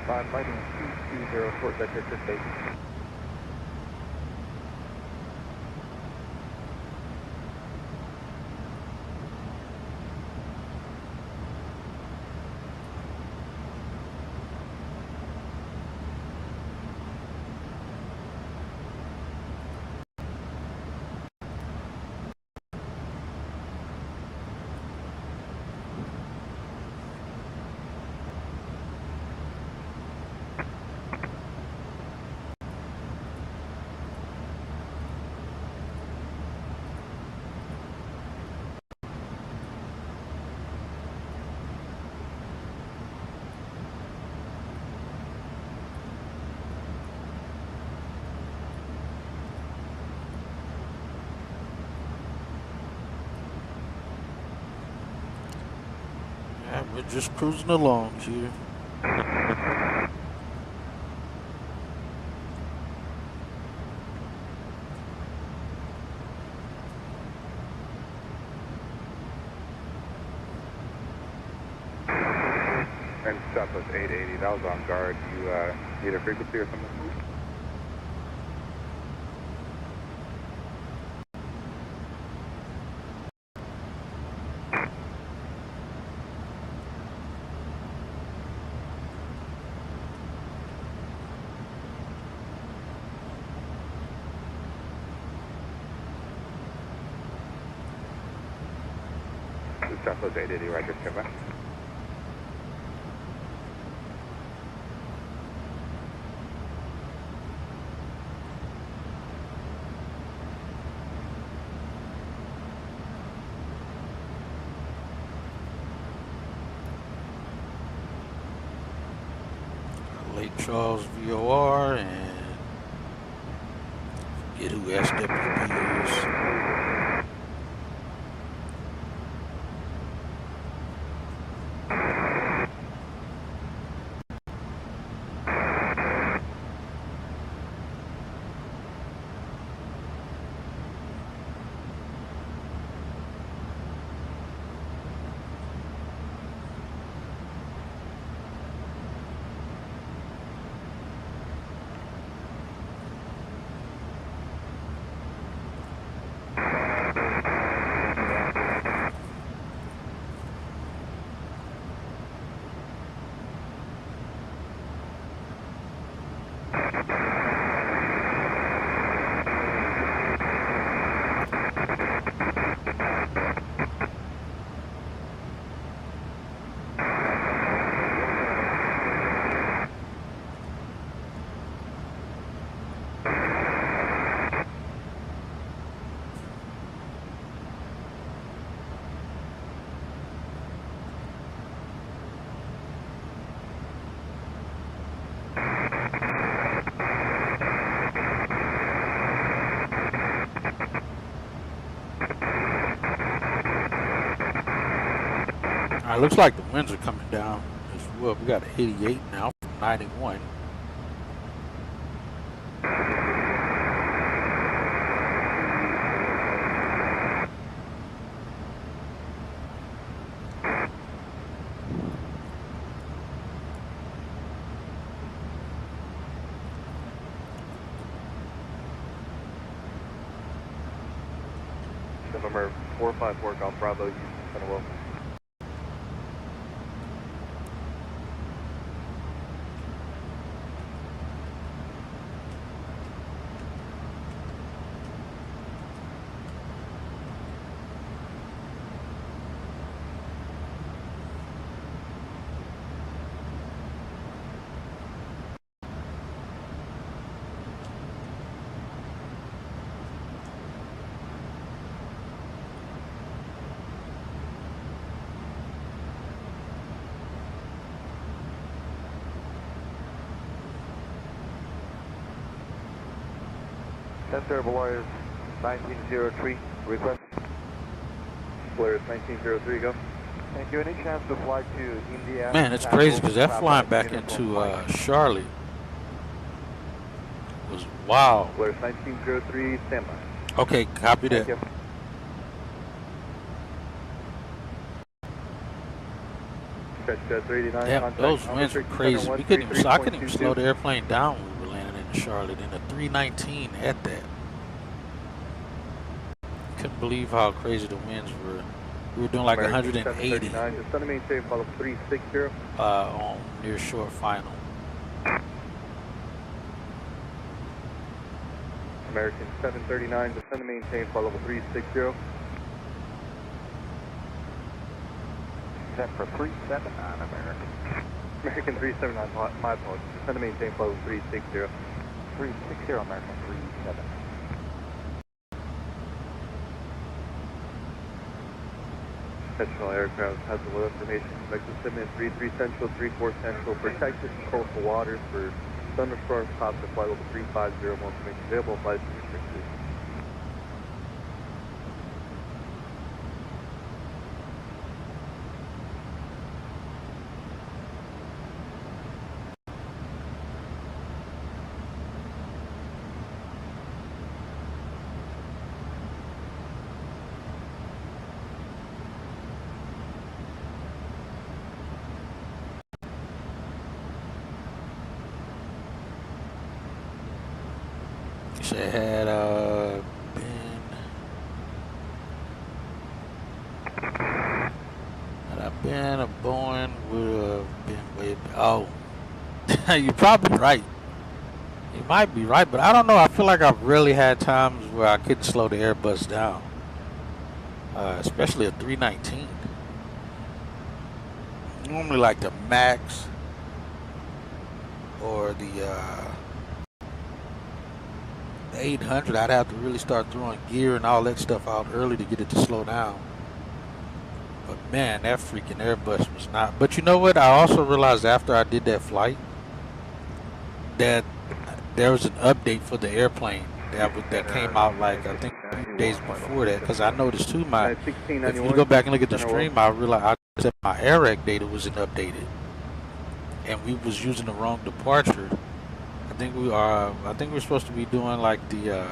Fighting 220 towards that Texas station. We're just cruising along, Cheater. And Southwest 880, that was on guard. You need a frequency or something? Southwest 880, right here, stand by. Lake Charles VOR and forget who SWP is. It looks like the winds are coming down as well. We got 88 now from 91. Number 454 Golf Bravo, Houston, Center Will. Center Polaris 1903, request. Polaris 1903, go. Thank you. Any chance to fly to India? Man, it's crazy because that flying back into Charlotte was wow. Polaris 1903, stand by. Okay, copy that. Thank you. Stretch 389. Yeah, those winds were crazy. We couldn't even, I couldn't even slow the airplane down when we were landing in Charlotte in a 319 at that. Couldn't believe how crazy the winds were. We were doing like 180 Just on the maintain, follow 360. On near shore final. American 739, descend to maintain, follow 360. Set for 379, American. American 379, my apologies. Descend to maintain, follow 360. 360, American 37. Central aircraft has a low information. Vector submit 33 Central, 34 Central, protected coastal waters for thunderstorms, tops of flight level 350, more information available, flights restricted. say had been a Boeing would have been way back. Oh, you're probably right. You might be right, but I don't know. I feel like I've really had times where I couldn't slow the Airbus down, especially a 319. Normally like the Max or the 800, I'd have to really start throwing gear and all that stuff out early to get it to slow down. But man, that freaking Airbus was not. But you know what? I also realized after I did that flight that there was an update for the airplane that came out like I think a few days before that. Because I noticed too, if you go back and look at the stream, I realized that my AirRec data wasn't updated, and we was using the wrong departure. I think we were supposed to be doing like the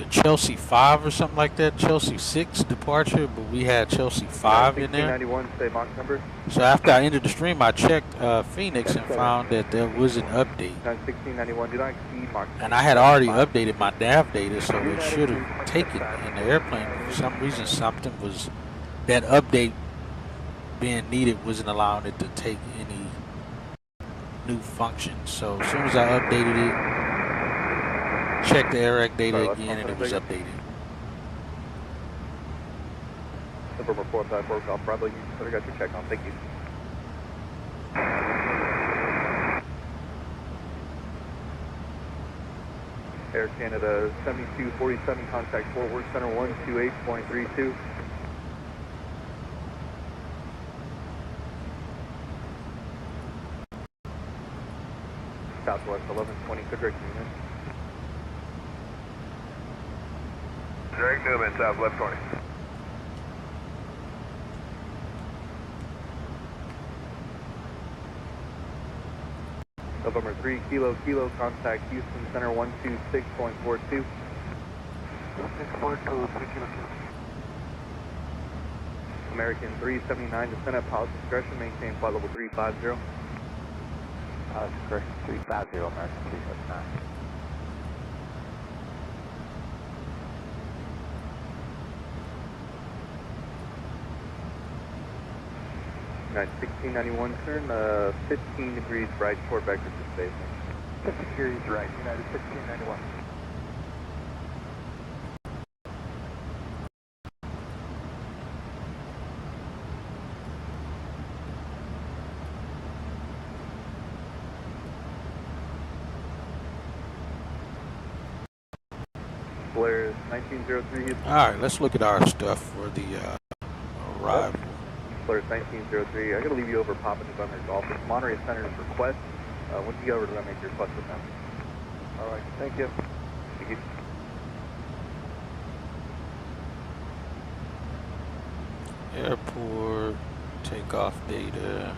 Chelsea 5 or something like that, Chelsea 6 departure, but we had Chelsea 5 in there. 1691, say Mach number. So after I entered the stream, I checked Phoenix and found that there was an update. 1691, do not exceed Mach. And I had already updated my nav data, so it should have taken in the airplane. For some reason, that update being needed wasn't allowing it to take any new functions. So as soon as I updated it, checked the AirRec data again, and it was updated. November 454 Golf Bravo, you better got your check on. Thank you. Air Canada 7247, contact Fort Worth Center 128.32. Southwest 1120, good direct unit. Direct Newman, south left 20. November 3, Kilo, contact Houston Center 126.42. 642, 3 Kilo. American 379, descend at pilot discretion, maintain flight level 350. Pilot discretion 350, American 379. 1691, turn 15 degrees right, port vector to space. 15 degrees right, United 1691. Blair is 1903. Alright, let's look at our stuff for the arrival. Blair 1903. I gotta leave you over Papa November's office. Monterey Center's request. When you go over to them, make your request with them. Alright, thank you. Thank you. Airport, takeoff data.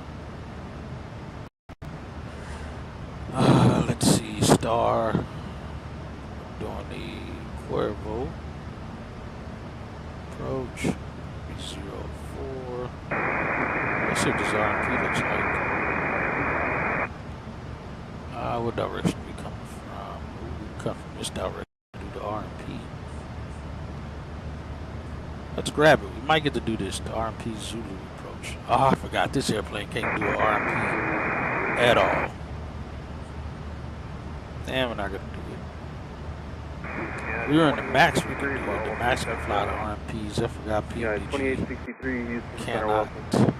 Let's see, Star. Doing the Cuervo. Approach. 04. Let's see what this RMP looks like. What direction are we coming from? We come from this direction to do the RMP. Let's grab it. We might get to do this, the RMP Zulu approach. Oh, I forgot. This airplane can't do an RMP at all. Damn, we're not going to do it. We were in the Max, we could do it. The Max can fly the RMPs. I forgot PMDG. Yeah, 2863, Houston Center, cannot. welcome.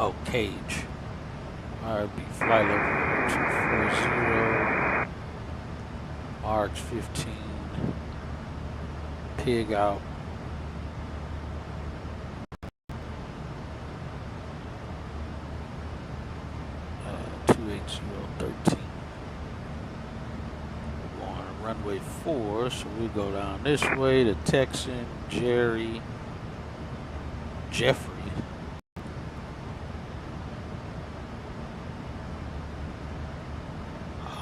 Oh, Cage. RB flight level 240. March 15. Pig out. 013. We're going to runway 4, so we go down this way to Texan, Jerry, Jeffrey.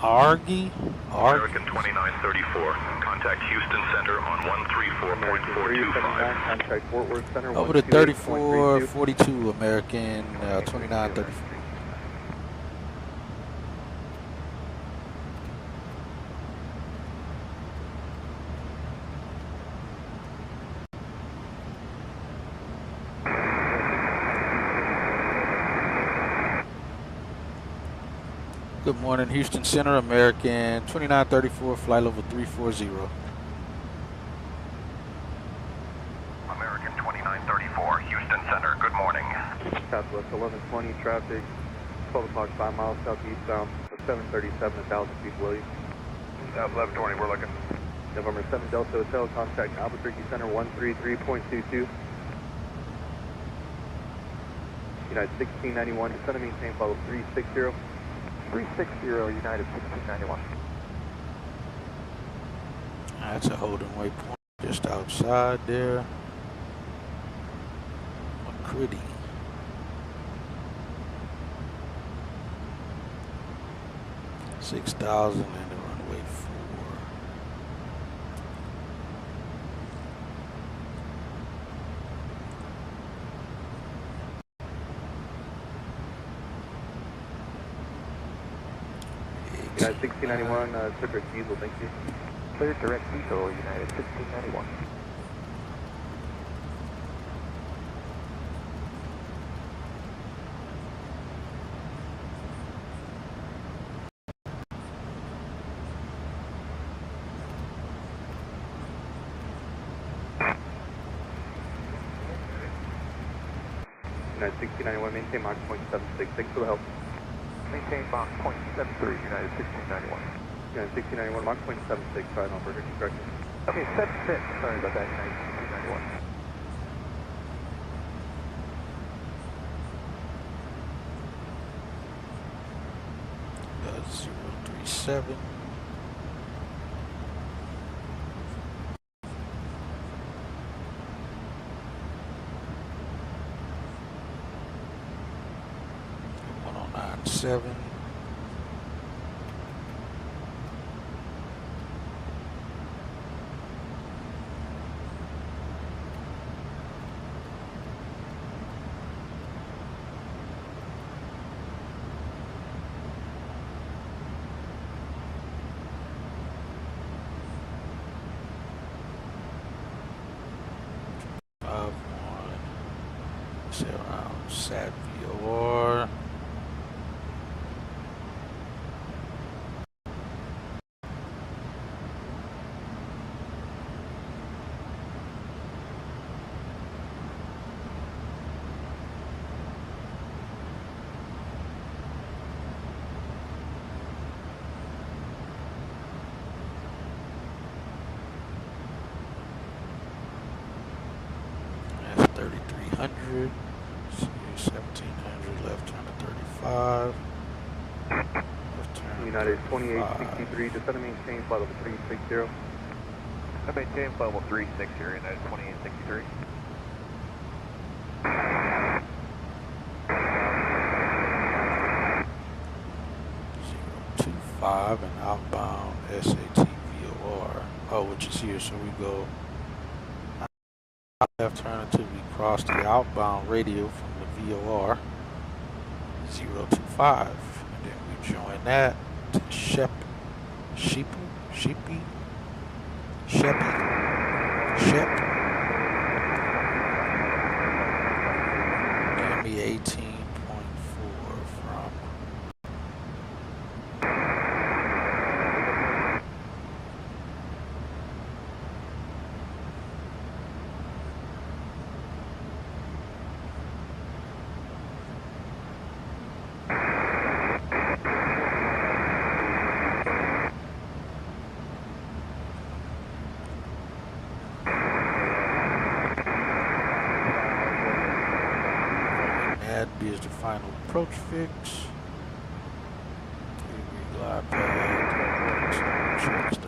Argy? American 2934. Contact Houston Center on 134.425. Contact Fort Worth Center. Over to 3442, American 2934. Good morning, Houston Center, American 2934, flight level 340. American 2934, Houston Center, good morning. Southwest 1120 traffic, 12 o'clock, 5 miles southeast bound, 737, 1,000 feet, Williams. South 1120, we're looking. November 7 Delta Hotel, contact Albuquerque Center 133.22. United 1691, descend and maintain follow 360. 360, United 1691. That's a holding waypoint just outside there. McCritty. $6,000 and the runway 4. United 1691, clear direct diesel, thank you. Clear direct diesel, United 1691. United 1691, maintain Mach 0.76, thanks for the help. Maintain Mach 0.73, United 1691. United 1691, Mach 0.76, sorry, no further correction. Okay, 76, sorry about that, United 1691. That's 037. Seven. Say around Sat VOR. That's 3,300. 1,700 left turn to 35. Left turn United 2863, descend and maintain flight level 360. I maintain flight level 360, United 2863. 025 and outbound SAT VOR. Oh, which is here, so we go left turn until we cross the outbound radio from the VOR 025, and then we join that to Sheppy, give me 18.4 from is the final approach fix. glide path. Checks 3500.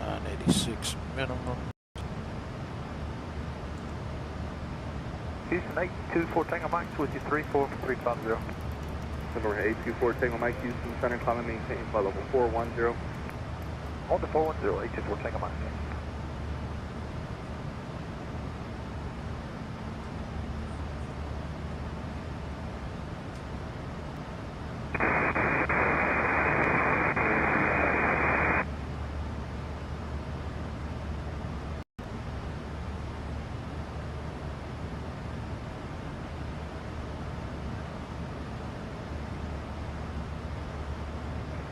986 minimum. Houston 824 Tango Mike with you 34350. Number 824 Tango Mike, Houston Center, climb and maintain flight level 410. On the 410, 824 Tango Mike.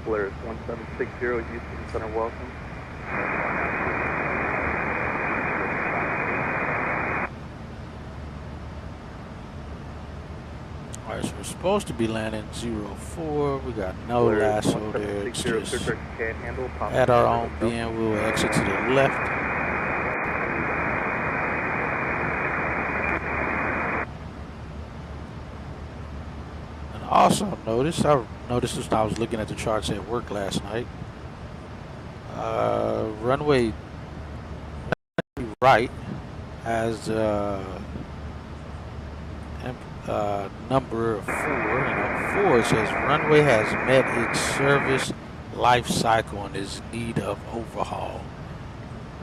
Polaris 1760, Houston Center, welcome. Alright, so we're supposed to be landing 04. We got no lasso there. It's just at our own being. We'll exit to the left. And also I noticed this when I was looking at the charts at work last night. Runway right has number 4, and on 4 it says runway has met its service life cycle and is in need of overhaul.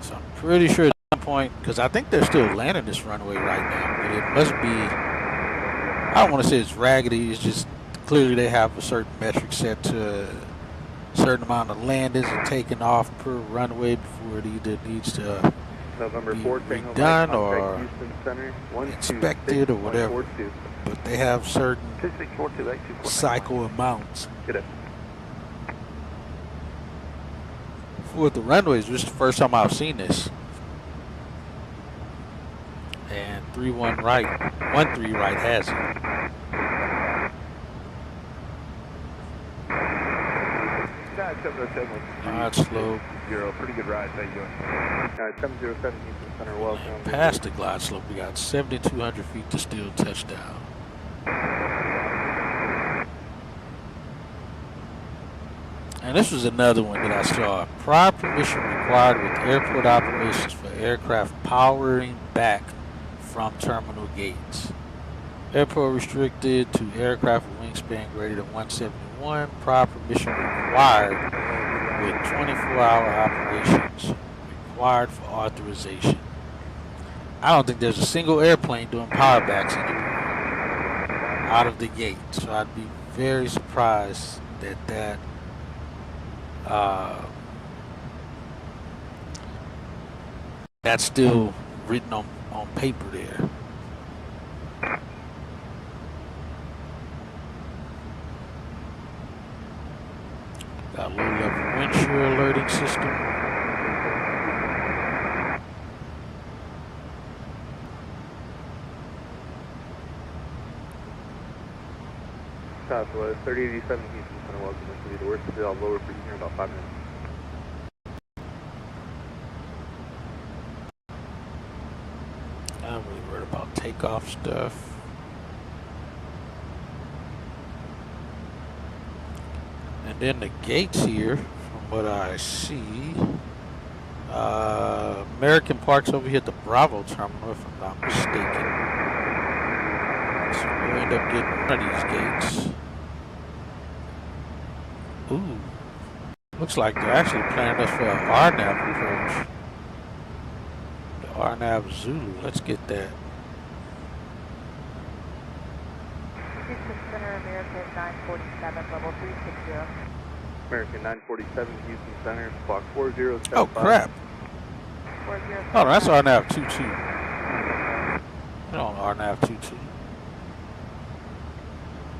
So I'm pretty sure at some point, because I think they're still landing this runway right now, but it must be, I don't want to say it's raggedy, it's just clearly they have a certain metric set to a certain amount of landings and taking off per runway before it either needs to November be 4, redone or Houston Center, inspected or whatever. But they have certain cycle amounts. For the runways, this is the first time I've seen this. And 31 right, 13 right has it. Glide slope. Pretty good ride. How you doing? 707 Houston Center, welcome. Past the glide slope, we got 7,200 feet to still touchdown. And this was another one that I saw. Prior permission required with airport operations for aircraft powering back from terminal gates. Airport restricted to aircraft with wingspan greater than 171. Prior permission required with 24-hour operations required for authorization. I don't think there's a single airplane doing power backs anymore out of the gate. So I'd be very surprised that that's still written on paper there. Got low-level wind shear alerting system. Southwest 3087 Houston Center, welcome. This will be the worst of it. I'll lower for you here in about 5 minutes. I'm really worried about takeoff stuff. And then the gates here, from what I see, American Park's over here at the Bravo terminal, if I'm not mistaken. So we'll end up getting one of these gates. Ooh, looks like they're actually planning us for an RNAV approach. The RNAV Zulu, let's get that. Houston Center, American 947, level 360. American 947, Houston Center, clock 4075. Oh crap. 4075. Oh, that's RNAV 22. They're on RNAV 22.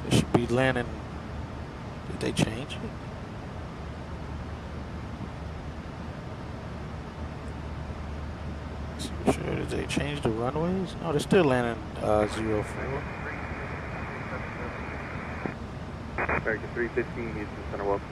They should be landing. Did they change it? Sure, did they change the runways? No, they're still landing 04. American 315, Houston Center, welcome.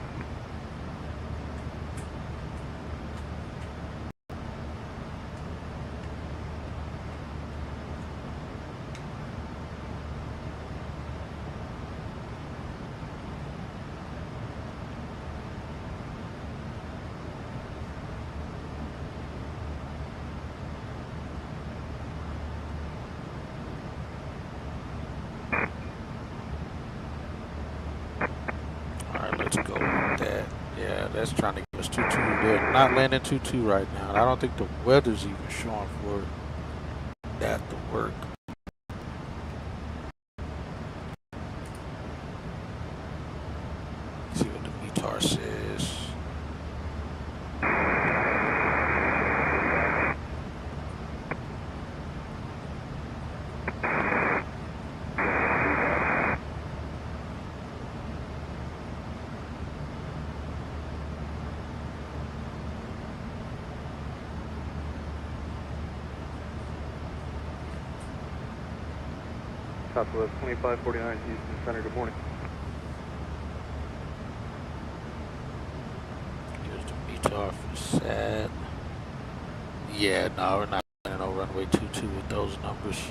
that's trying to give us 2-2. They're not landing 2-2 right now. I don't think the weather's even showing for that to work. Let's see what the METAR says. Southwest 2549 Houston Center, good morning. Here's the METAR for SAT. Yeah, no, we're not landing on runway 22 with those numbers.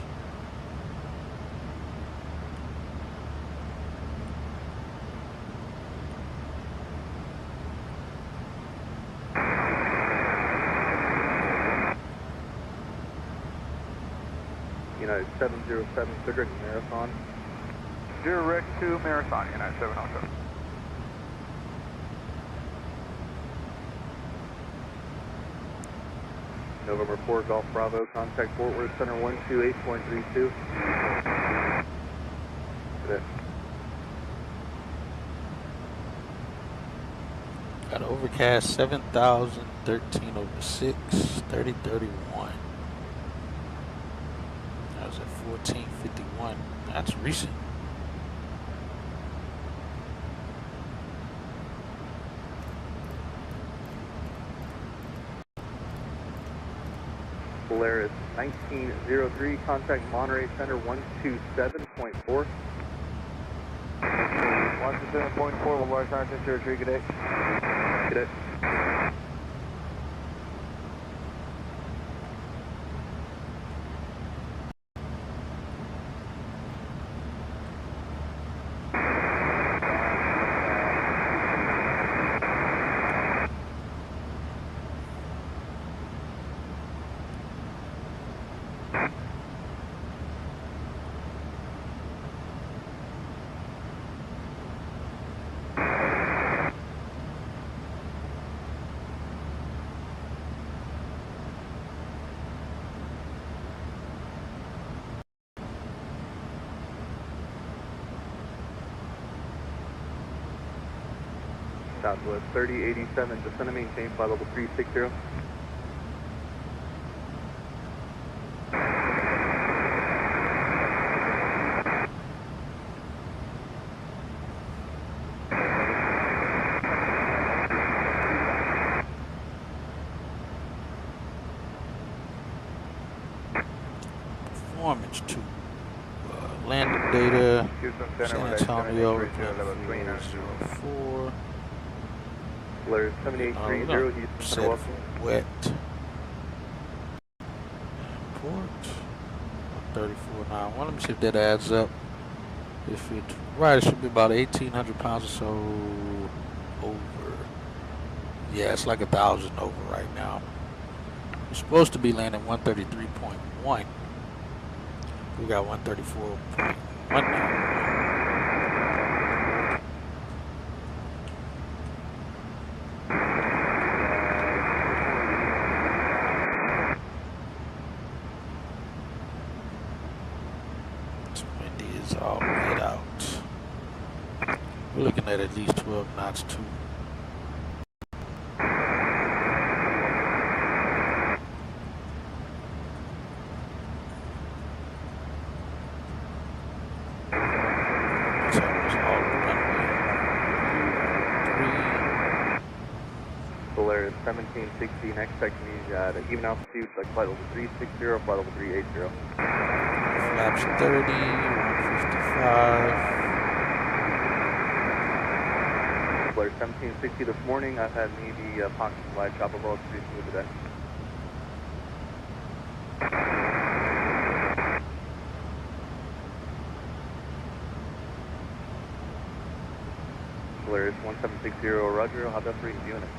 United 707 Cedric Marathon. Direct to Marathon, United 707. November 4 Golf Bravo, contact Fort Worth Center 128.32. Today. Got overcast 7,013 over 6, 3031. That was at 1451. That's recent. Polaris 1903, contact Monterey Center 127.4. Washington 7.4, we'll watch Arlington territory, good day. Good day. Southwest 3087, descend and maintain flight level 360. Performance to landing data. San Antonio, level 4. Polaris 7830, Houston Center, welcome. Wet. Port 3491. Let me see if that adds up. If it's right, it should be about 1,800 pounds or so over. Yeah, it's like 1,000 over right now. We're supposed to be landing 133.1. We got 134.1 now. All laid out. We're looking at least 12 knots too. So it's all runway 3. Polaris 1760, next section is at even altitude, like flight level 360, flight level 380. Flaps 30, 155. Polaris 1760 this morning, I've had Navy pocket flight chop above pretty smooth today. Polaris 1760, roger, I'll have that for you unit.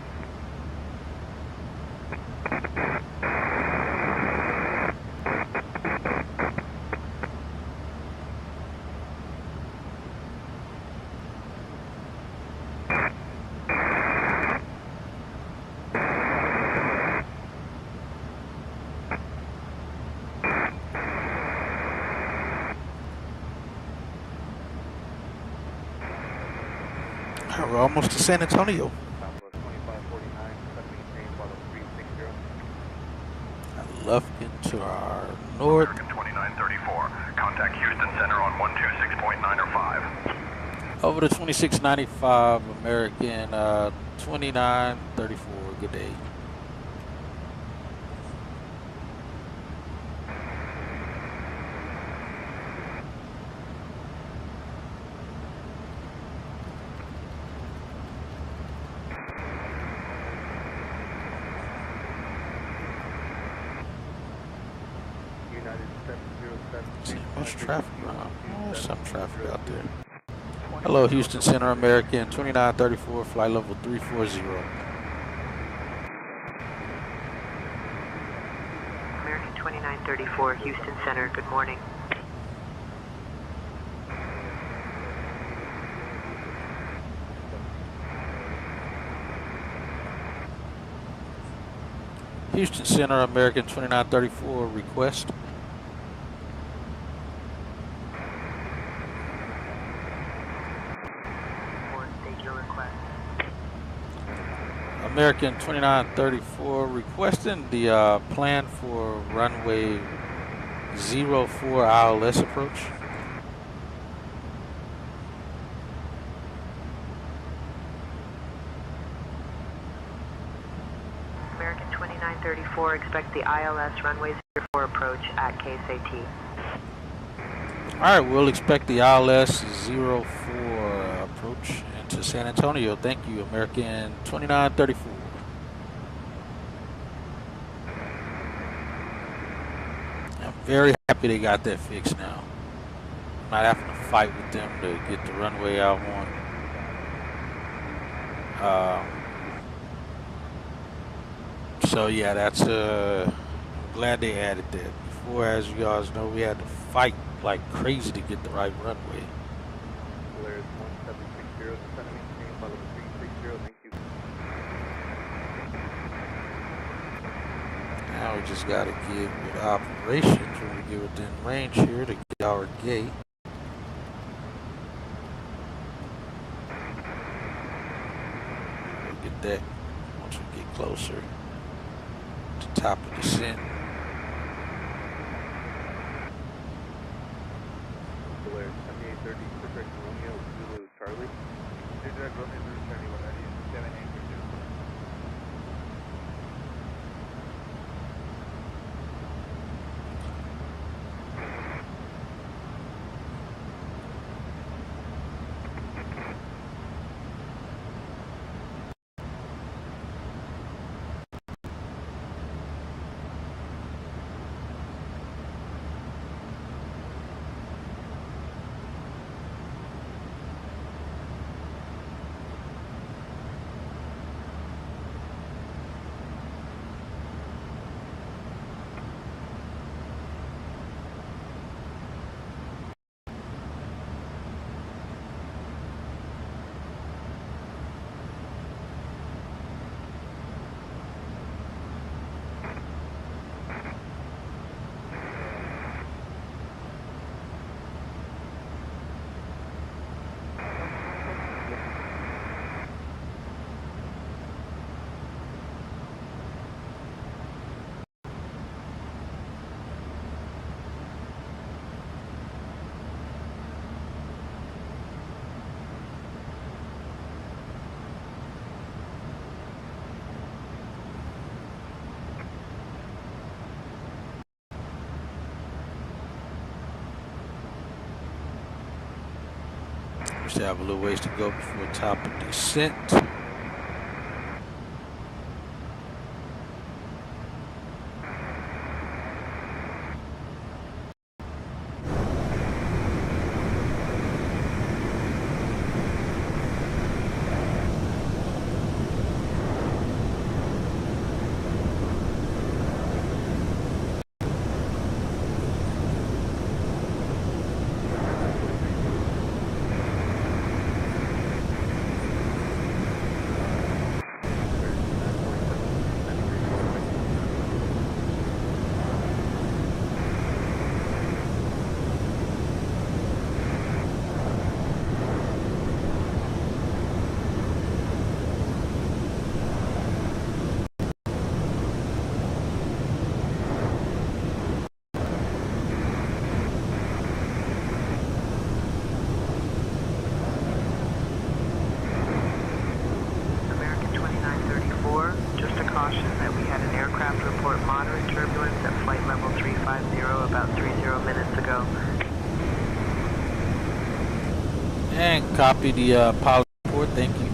We're almost to San Antonio. Southwest 2549, set to maintain level 360. Lufkin to our north. American 2934. Contact Houston Center on 126.9 or 5. Over to 2695, American 2934. Good day. Much traffic around. Oh, some traffic out there. Hello, Houston Center, American 2934, flight level 340. American 2934, Houston Center, good morning. Houston Center, American 2934, request. American 2934 requesting the plan for runway 04 ILS approach. American 2934, expect the ILS runway 04 approach at KSAT. All right, we'll expect the ILS 04 approach into San Antonio. Thank you, American 2934. I'm very happy they got that fixed now. I'm not having to fight with them to get the runway I want. So yeah, that's I'm glad they added that. Before, as you guys know, we had to fight like crazy to get the right runway. Polaris 1760, descend maintain level 360, thank you. Now we just gotta get with operations when we get within range here to get our gate. We'll get that once we get closer to top of descent. Polaris 7830, Pacific Romeo, Zulu, Charlie. Direct Romeo, Zulu, Charlie, 198, 7832. We still have a little ways to go before top of descent. And copy the pilot report. Thank you.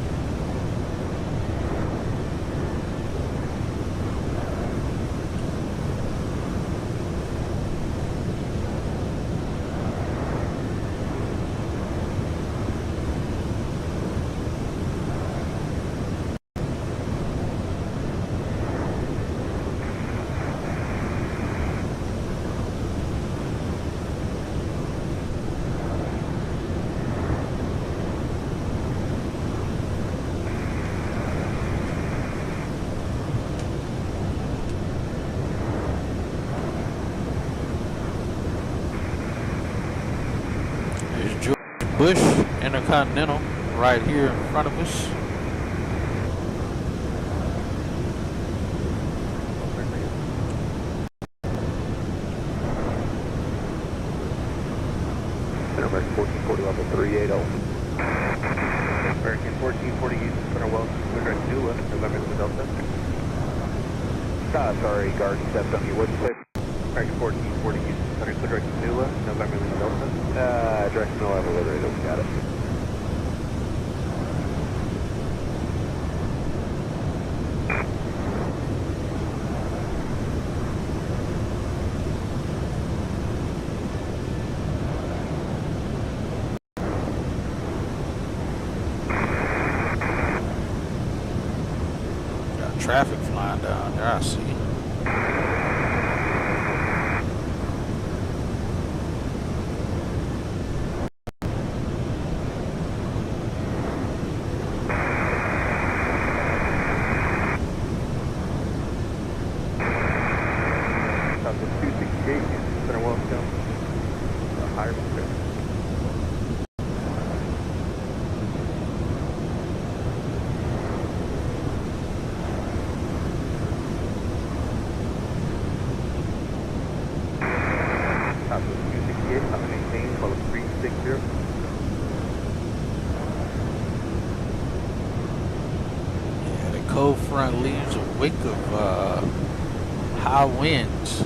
Bush Intercontinental right here in front of us. American 1440 level 380. American 1440 East Center Wells, Clear Direct Nula, November to Delta. Sorry, guard stepped on you. What'd you say? American 1440 East Center Clear Direct Nula, November to Delta. Direct Nula level 380, got it. Traffic flying down there, I see. South 268, Center Welcome. Higher speed. Yeah, the cold front leaves a wake of high winds.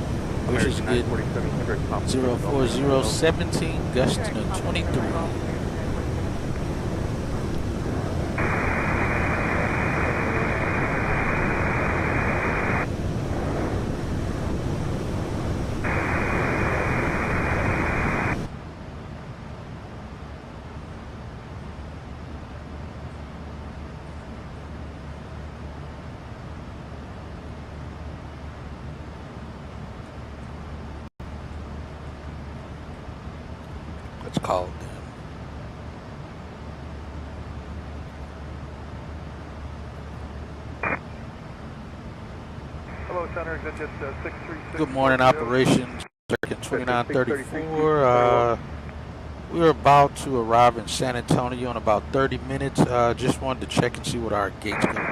Which is good. 04017, gusting to 23. Let's call them. Hello, Center. Is it just 636? Good morning, operations. American 2934. We're about to arrive in San Antonio in about 30 minutes. Just wanted to check and see what our gate's going to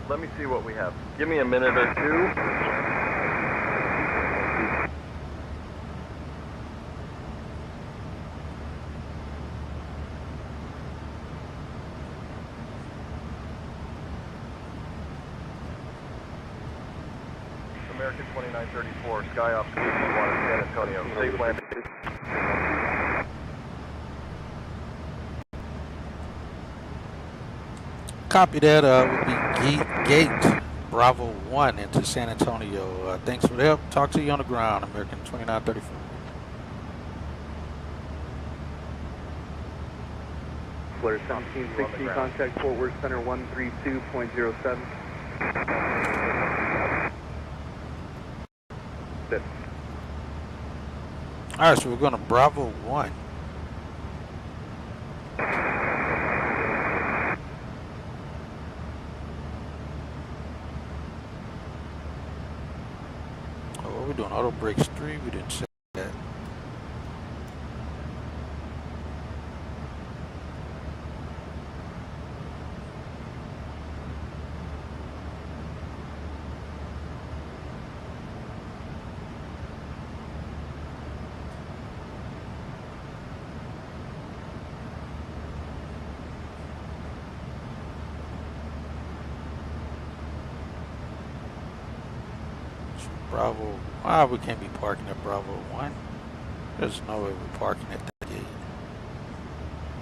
Let me see what we have. Give me a minute or two. American 2934, sky off 221 San Antonio. Safe landing. Copy that. Would be gate Bravo 1 into San Antonio. Thanks for the help. Talk to you on the ground, American 2934. Flare 1760, contact Fort Worth Center 132.07. Alright, so we're going to Bravo 1. Oh, what are we doing? Auto brakes 3? We didn't say that. Bravo. We can't be parking at Bravo 1. There's no way we're parking at that gate.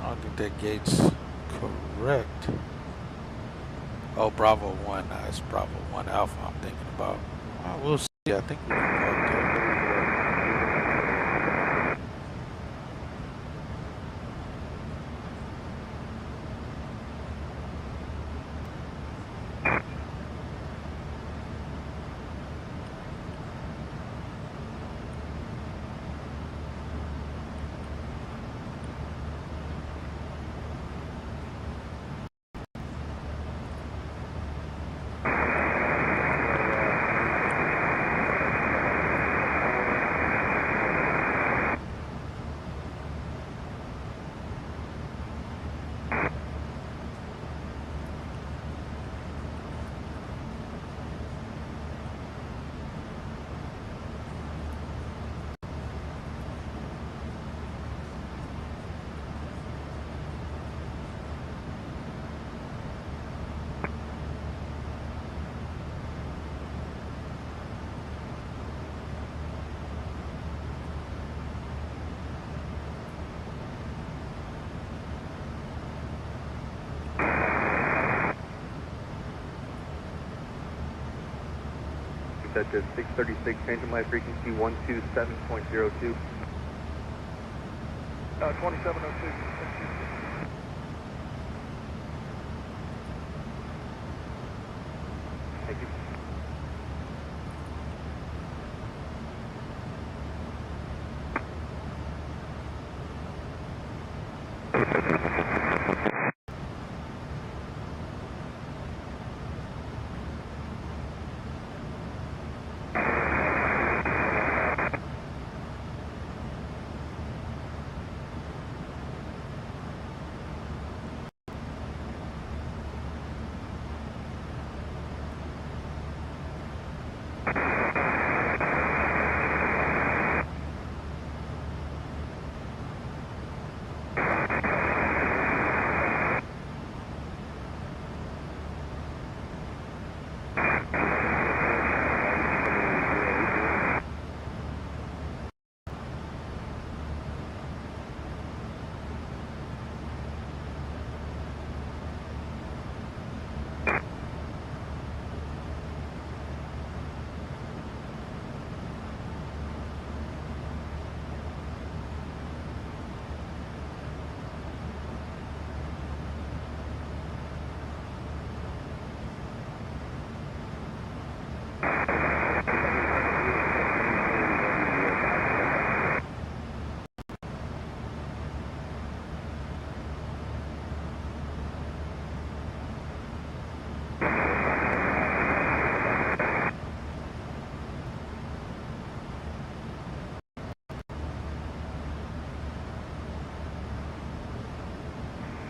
I don't think that gate's correct. Oh, Bravo 1. It's Bravo 1 Alpha I'm thinking about. We'll see. I think we can park there. That's at 636, changing my frequency 127.02. 2702. Thank you.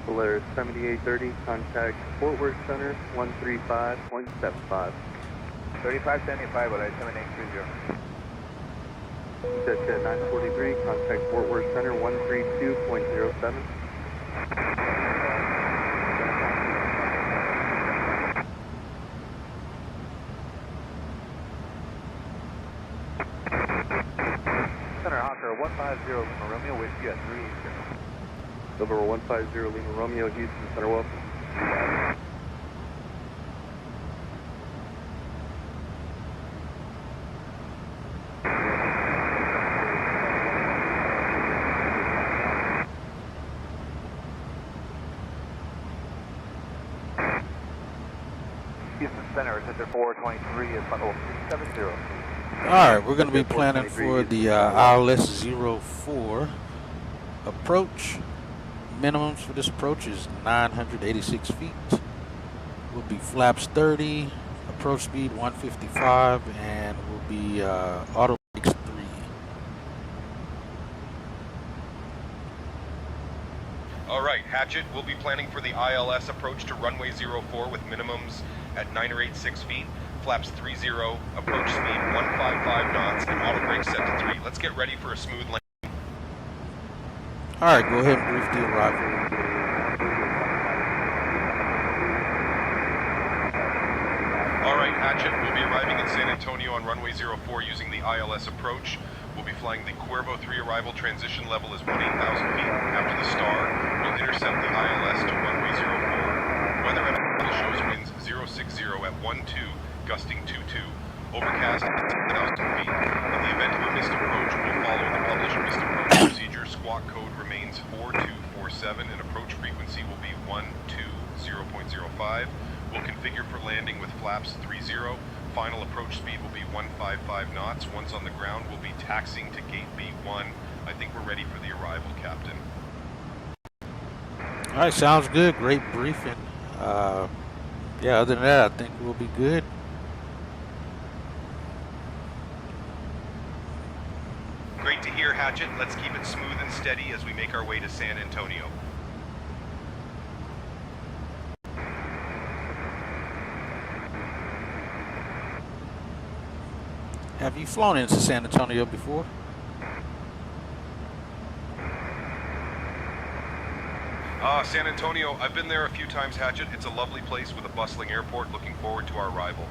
Polaris 7830, contact Fort Worth Center 135.75. 3575, but I 7830. That's at 943, contact Fort Worth Center 132.07. Center Hawker 150 Lima Romeo, whiskey at 380. Over 150 Lima Romeo, Houston Center, welcome. Houston Center, Center 423 is 370. Alright, we're going to be planning for the ILS 04 approach. Minimums for this approach is 986 feet. Will be flaps 30, approach speed 155, and will be auto brakes 3. Alright, Hatchet, we'll be planning for the ILS approach to runway 04 with minimums at 986 feet, flaps 30, approach speed 155 knots, and auto brakes set to 3. Let's get ready for a smooth landing. Alright, go ahead and brief the arrival. Alright, Hatchet, we'll be arriving in San Antonio on runway 04 using the ILS approach. We'll be flying the Cuervo 3 arrival. Transition level is 18,000 feet. After the star, we'll intercept the ILS to runway 04. Weather at Alamo shows winds 060 at 12, gusting 22. Overcast at 1,000 feet. In the event of a missed approach, we'll follow the published missed approach procedure. Squawk code remains 4247 and approach frequency will be 120.05. We'll configure for landing with flaps 30. Final approach speed will be 155 knots. Once on the ground, we'll be taxiing to gate B1. I think we're ready for the arrival, Captain. All right, sounds good. Great briefing. Yeah, other than that, I think we'll be good. Great to hear, Hatchet. Let's keep it smooth and steady as we make our way to San Antonio. Have you flown into San Antonio before? San Antonio, I've been there a few times, Hatchet. It's a lovely place with a bustling airport. Looking forward to our arrival.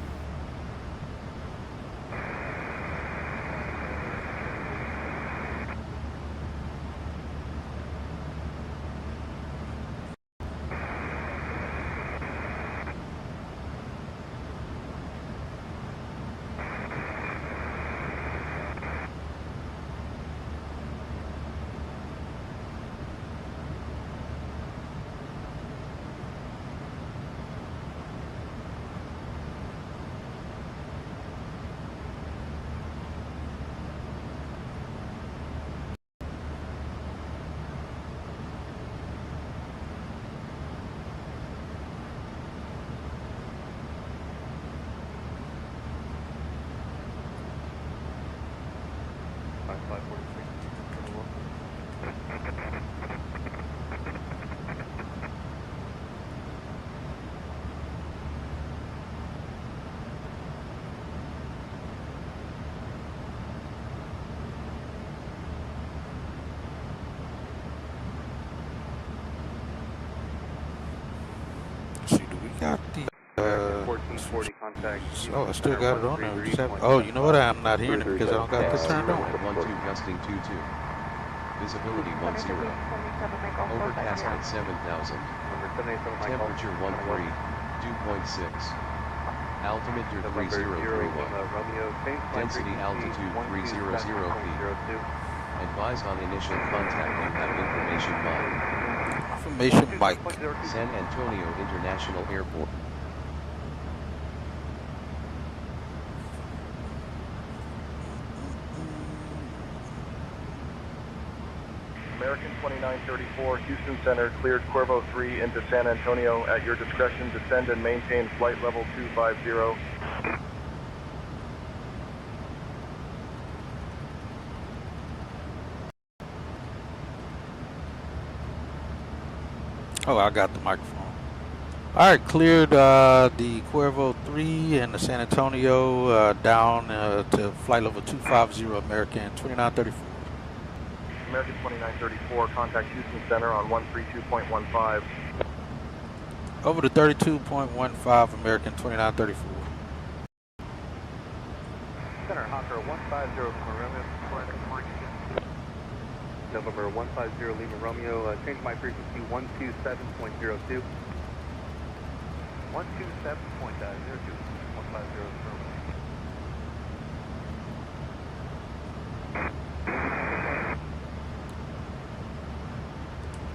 Got the 1440 contact. oh, I still got it on there. Just have, oh, you know what? I'm not hearing it because I don't got this turned on. 12 gusting 22. Visibility 10. Overcast at 7,000. Temperature 13. 2.6. Altimeter 3031. Density altitude 300 feet. Advise on initial contact. You have information mic. Information mic. San Antonio International Airport. American 2934, Houston Center, cleared Cuervo 3 into San Antonio. At your discretion, descend and maintain flight level 250. Oh, I got the microphone. All right, cleared the Cuervo 3 and the San Antonio down to flight level 250, American 2934. American 2934, contact Houston Center on 132.15. Over to 32.15, American 2934. Center, Hawker 150 Lima Romeo. November 150 Lima Romeo, change my frequency 127.02. 127.02. 150 Romeo.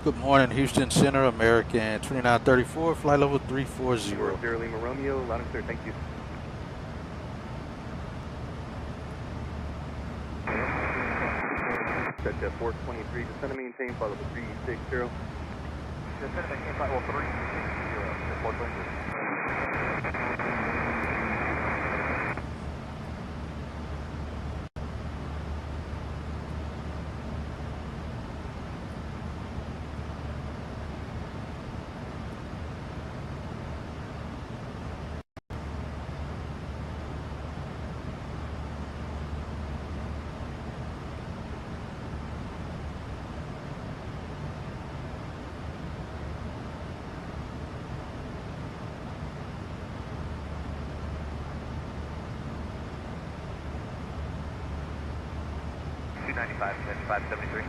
Good morning, Houston Center, American 2934, flight level 340. 0 Lima Romeo, loud and clear, thank you. Set 423, descend and maintain, flight level 360. Descend and maintain, flight level 360, 423. 573.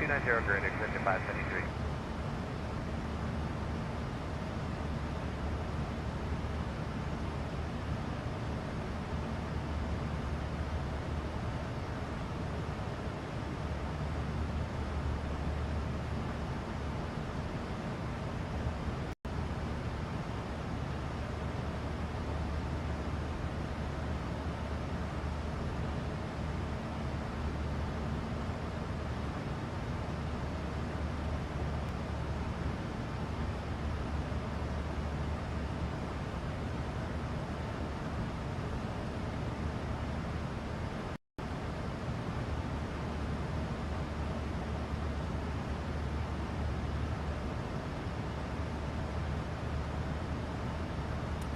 290 grid, extension 573.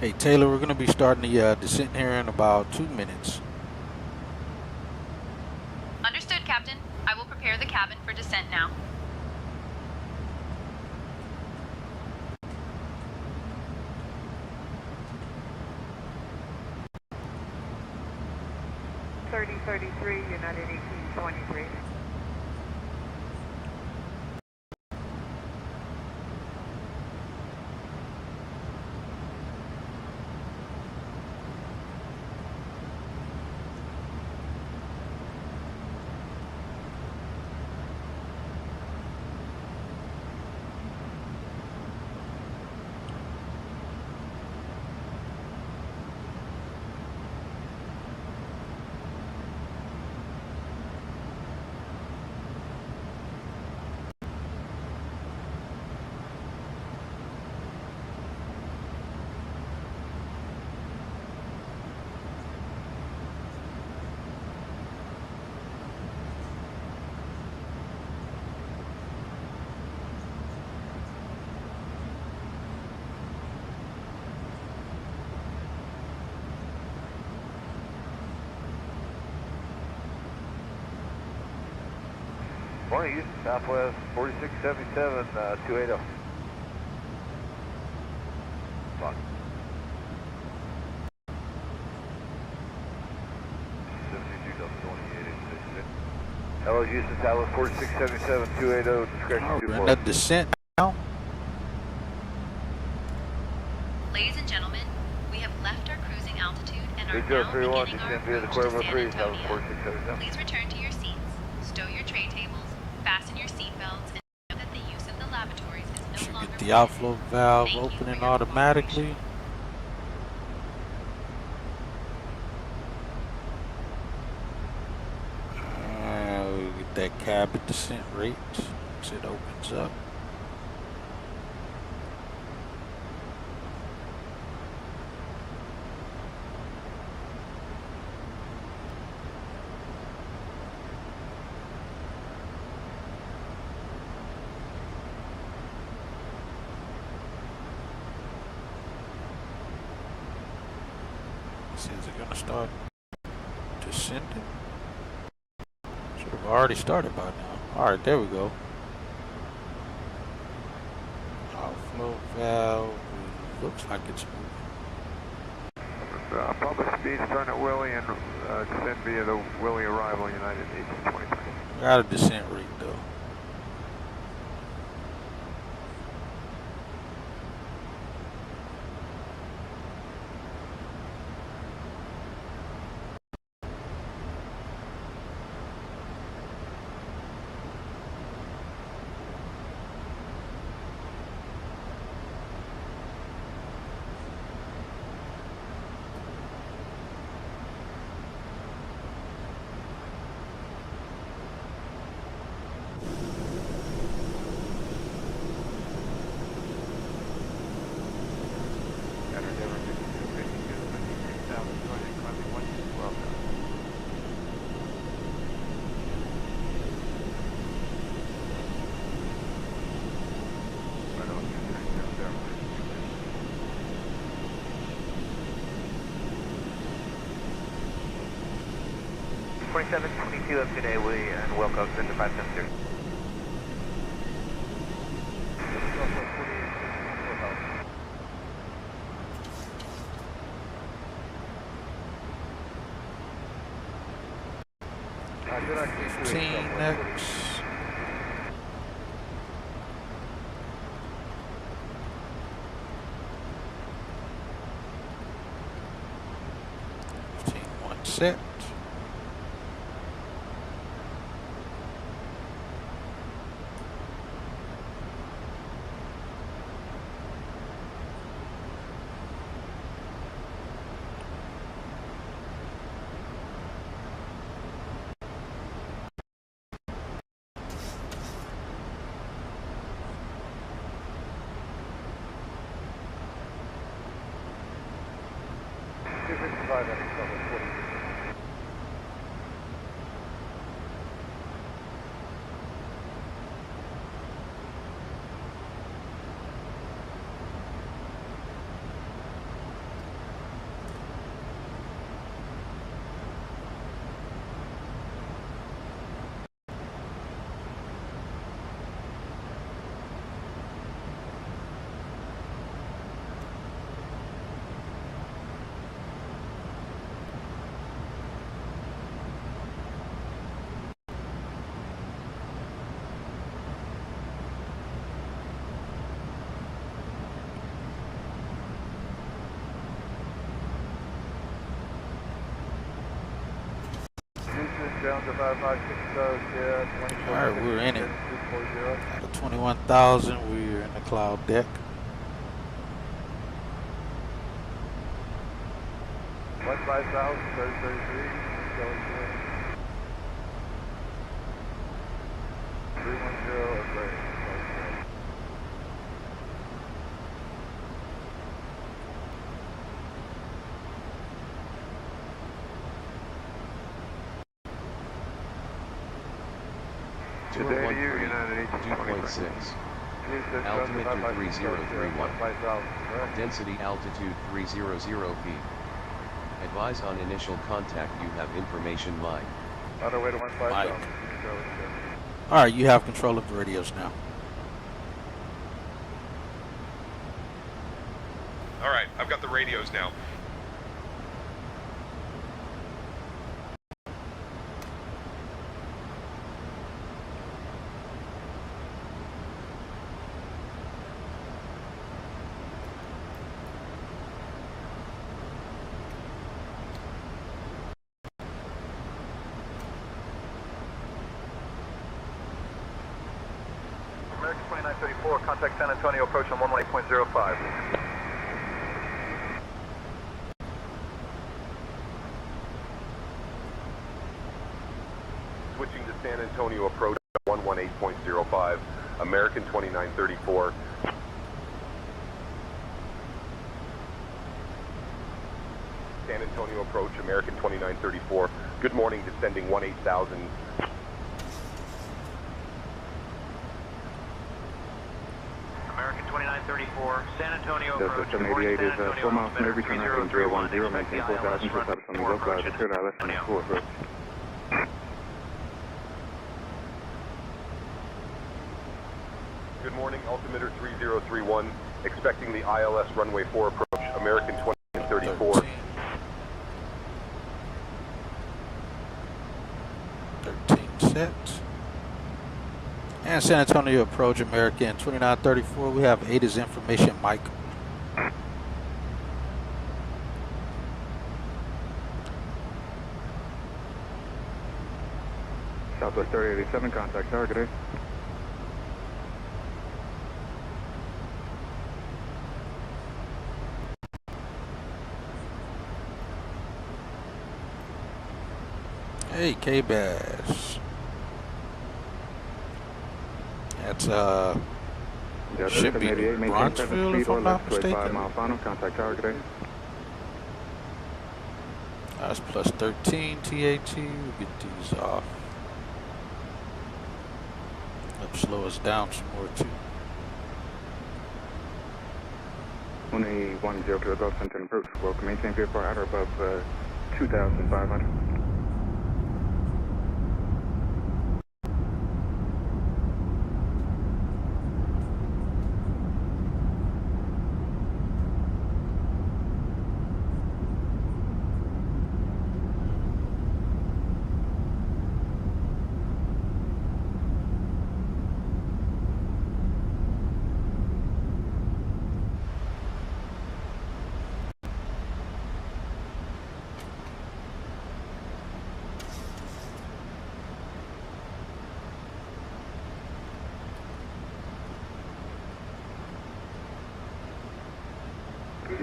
Hey Taylor, we're going to be starting the descent here in about 2 minutes. Understood, Captain. I will prepare the cabin for descent now. United 1823. Morning, Houston, Southwest 4677, 280. Fine. 722.2886. Hello, Houston, Southwest 4677, 280, discretion Oh, 24. we're in the descent now. Ladies and gentlemen, we have left our cruising altitude and are now 3031, beginning our descend via the approach to Cuervo San 3, Southwest Antonio. 4677. Please return to your seats, stow your tray tables, fasten your seatbelts, and know that the use of the lavatories is no Should longer get the outflow valve Thank you for opening your automatically. We'll get that cabin descent rate as it opens up. Is it gonna start descending? Should have already started by now. All right, there we go. Outflow valve looks like it's moving. Public speed starting at Willie and descend via the Willie arrival, United 1823. Got a descent rate though. .2722 of today, and welcome to 570. 15 next. One set. Alright, we're in it. Out of 21,000, we're in the cloud deck. 5,000, 3033, 310, Today to you, United 2.6. Altimeter 3031. Density altitude 300 feet. Advise on initial contact, you have information Mike. On our way to 15,000. Alright, you have control of the radios now. Alright, I've got the radios now. American 2934, contact San Antonio, approach on 118.05. Switching to San Antonio approach 118.05, American 2934. San Antonio approach, American 2934. Good morning, descending 18,000. American 2934, San Antonio Delta approach. 788 is 4 miles from every turn, 010, maintain 4,000, just out of some local, cleared out less than 4 approach. Good morning, altimeter 3031, expecting the ILS runway 4 approach, American 2934. 13 set. And San Antonio approach, American 2934. We have ADA's information, Mike. Southwest 3087, contact target. Hey, K-Bass. That's should be Bronxville if I'm not mistaken. Contact target. That's plus 13 TAT. We'll get these off. Help slow us down some more too. 110 to the Gulf Center approach. Welcome. Maintain VFR at or above 2,500.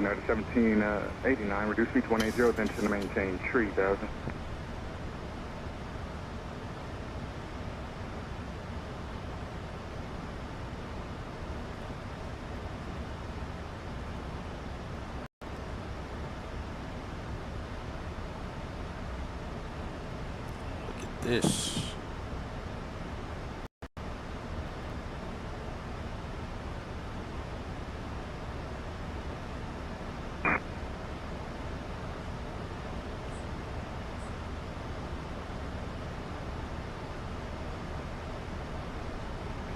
United 1789, reduce speed to 180, attention to maintain 3000. This.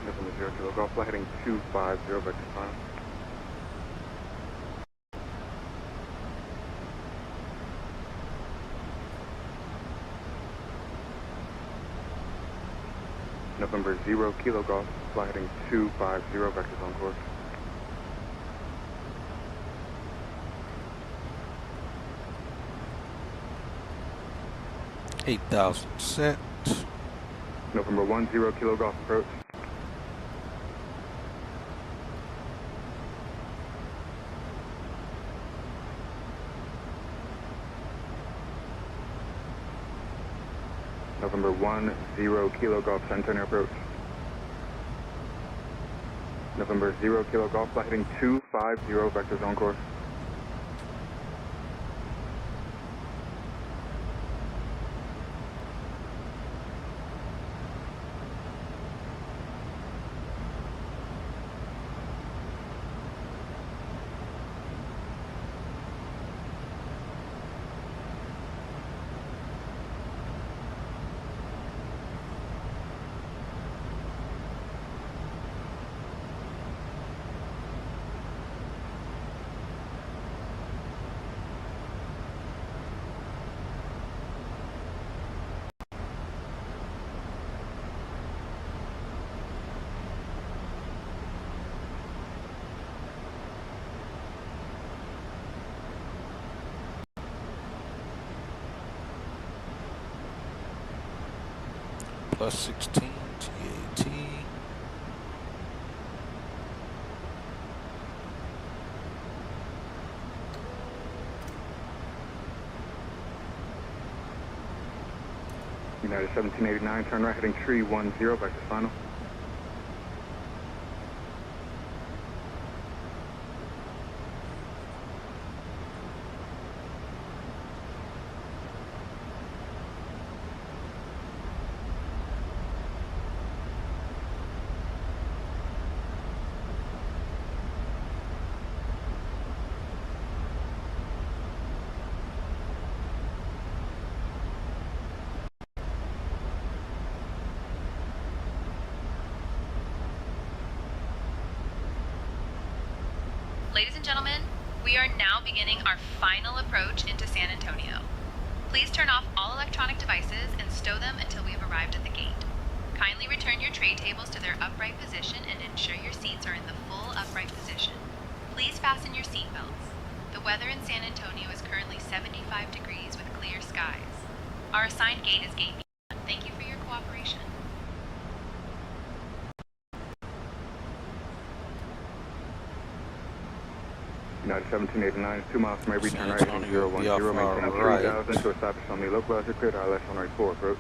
November 0 Kilo Golf, flight heading 250, vector final. November 0 Kilo Golf, flight heading 250, vectors on course. $8,000 set. November 10 Kilo Golf approach. November 10 Kilo Golf, San Antonio approach. November 0 Kilo Golf, flight heading 250, vectors on course. Plus 16 TAT. United 1789, turn right heading 310, vector final. Ladies and gentlemen, we are now beginning our final approach into San Antonio. Please turn off all electronic devices and stow them until we have arrived at the gate. Kindly return your tray tables to their upright position and ensure your seats are in the full upright position. Please fasten your seat belts. The weather in San Antonio is currently 75 degrees with clear skies. Our assigned gate is Gate B1. Thank you for your cooperation. United 1789 is 2 miles from every turn right San heading Antonio will be 010, off our maintain right. 3000 to establish on the localizer cleared ILS on right 4 approach.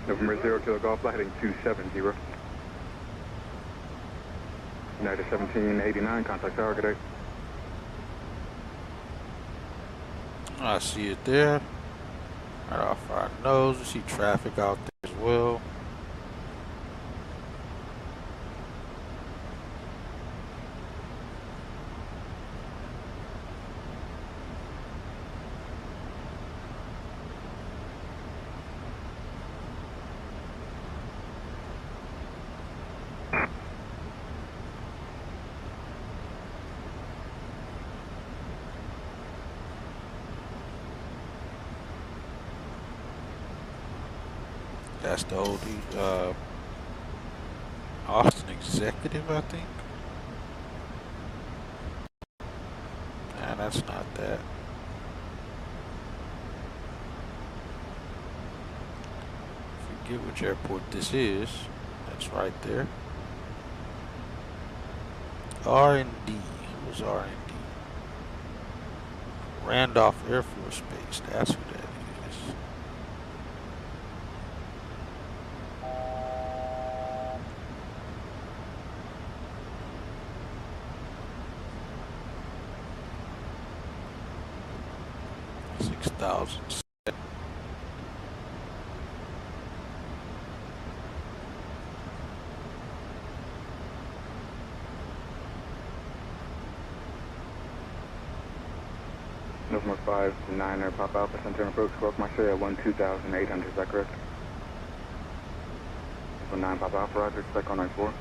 November 0 Kilo Golf, flight heading 270. United 1789, contact target 8. I see it there. Right off our nose. We see traffic out there as well. That's the old Austin executive, I think. Nah, that's not that. forget which airport this is. That's right there. R&D. Who's R&D? Randolph Air Force Base. That's who that is. November 5 to 9 Pop Alpha Center approach, Squawk Marseille at 12,800, is that correct? November 9 Pop Alpha, roger, expect 194.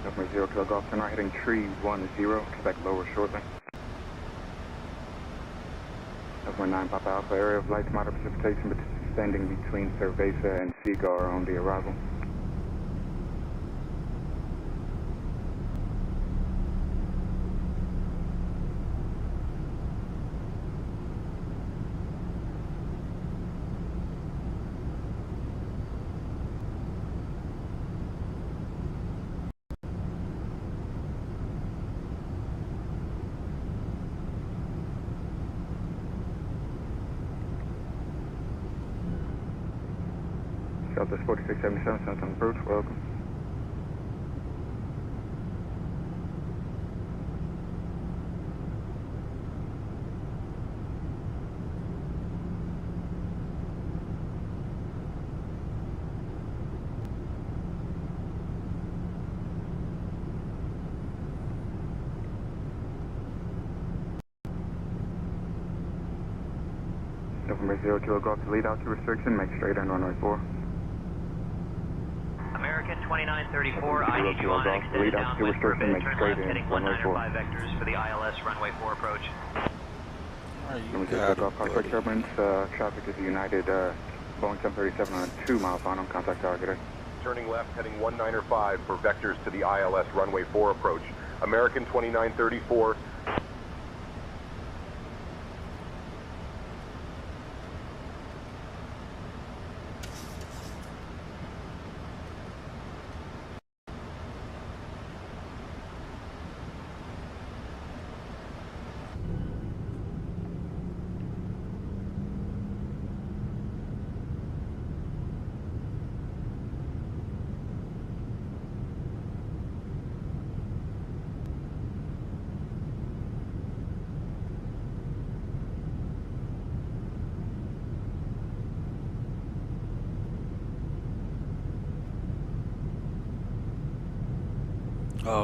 November 0 Kilo Golf, turn right heading tree 10, expect lower shortly. November 9 Pop Alpha, area of light to moderate precipitation extending between Cerveza and Seagar on the arrival. Southwest 4677, Southbound approach, welcome. November 0 Kilo Golf to lead out to restriction, make straight on runway 4. American 2934, I need you on an extended downwind for a bit, turn left, heading 195 vectors for the ILS runway 4 approach. November 0 Golf, contact turbulence, traffic is United, Boeing 737 on a 2-mile final, contact targeted. Turning left, heading 195 for vectors to the ILS runway 4 approach. American 2934.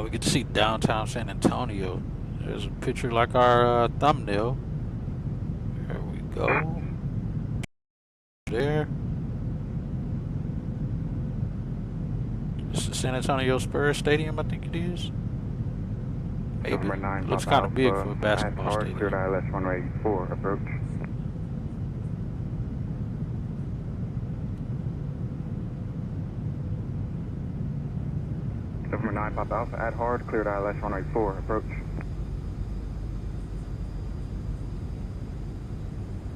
We get to see downtown San Antonio. There's a picture like our thumbnail. There we go. There. This is the San Antonio Spurs Stadium, I think it is. Maybe. Number 9, Looks kind of big for a basketball stadium. Cleared ILS runway 4 approach. November 9 Pop Alpha at hard, cleared ILS runway 4 approach.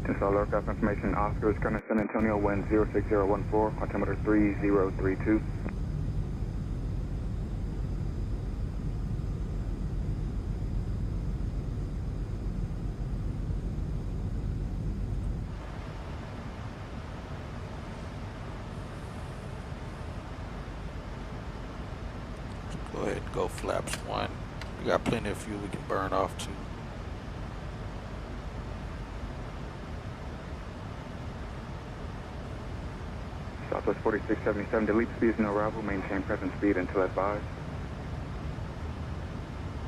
Install aircraft information, Oscar is current San Antonio, wind 06014, altimeter 3032. Go ahead and go flaps 1. We got plenty of fuel we can burn off too. Southwest 4677, delete speed is no arrival, maintain present speed until advised.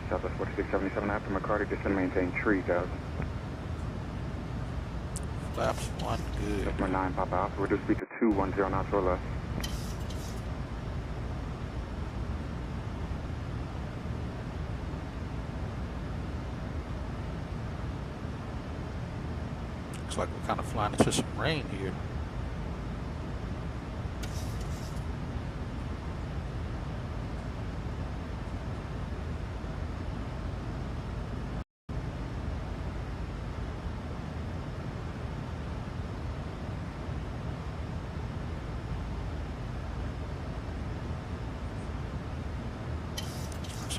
Southwest 4677, after McCarty, descend maintain 3000. Flaps 1, good. Number 9 Papa Alpha, reduce speed to 210 knots or less. Looks like we're kind of flying into some rain here.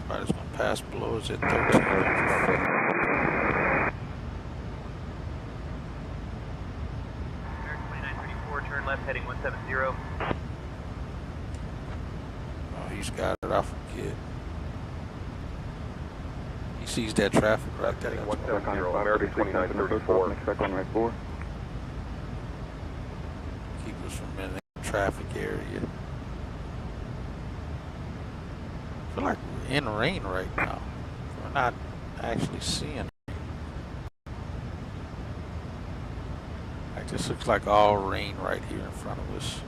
Spider's gonna pass below us at 13. American 2934, turn left heading 170. Oh, he's got it, I forget. He sees that traffic right there. 170, American 2934. Expect on right 4. Keep us from in the traffic area. I feel like we're in rain right now. We're not actually seeing it. Like this looks like all rain right here in front of us.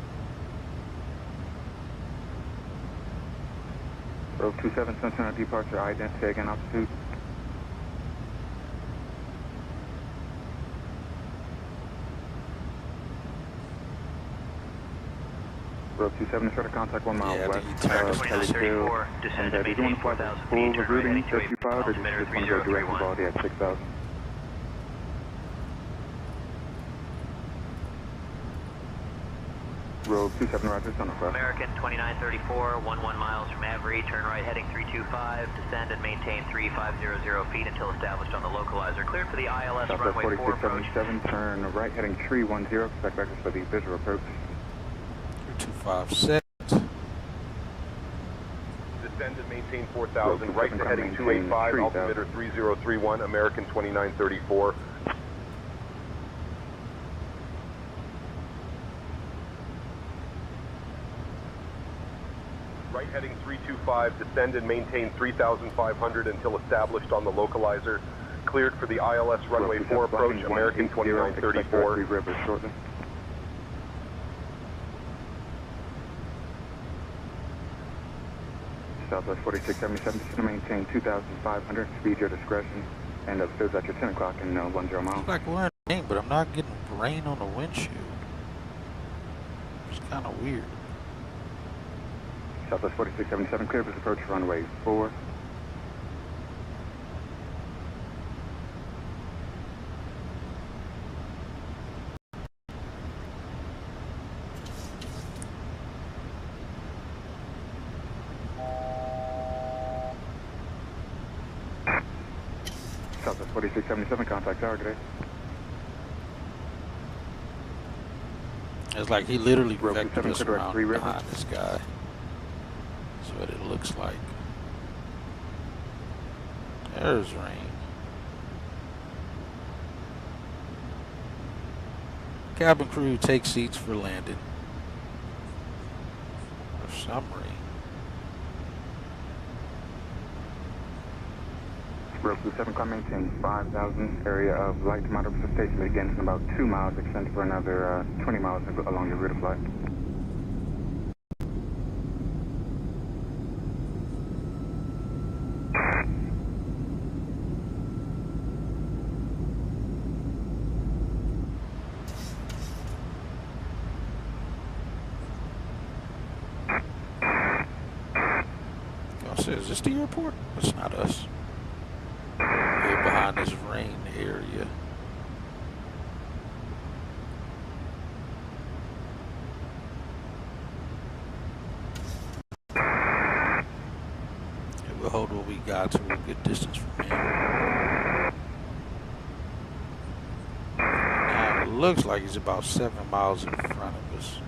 Road 27, Central departure, ident, taking altitude. Road 27, try to contact 1 mile west. American 2934, descend and maintain 4,000 feet, turn right heading to 8, altimeter 3031. At 6,000. Road 27, Roger, son of American 2934, 11 miles from Avery, turn right heading 325, descend and maintain 3500 feet until established on the localizer. Cleared for the ILS runway 4 approach. 4677, turn right heading 310, expect vectors for the visual approach. 256. Descend and maintain 4,000, right to heading 285, altimeter 3031, American 2934. Right heading 325, descend and maintain 3,500 until established on the localizer. Cleared for the ILS runway 4 approach, American 2934. River shortly. Southwest 4677, just to maintain 2,500, speed your discretion, and upstairs at your 10 o'clock in 10 miles. Looks like we're in rain, but I'm not getting rain on the windshield. It's kind of weird. Southwest 4677, clear for approach runway 4. Southwest 4677, contact tower today. It's like he literally vectored us around behind this guy. That's what it looks like. There's rain. Cabin crew, take seats for landing. There's some rain. Road 27, climb maintain 5,000, area of light to moderate precipitation begins in about 2 miles, extends for another 20 miles along your route of flight. Is this the airport? It's not us. We're behind this rain area. And we'll hold what we got to a good distance from him. Now it looks like he's about 7 miles in front of us.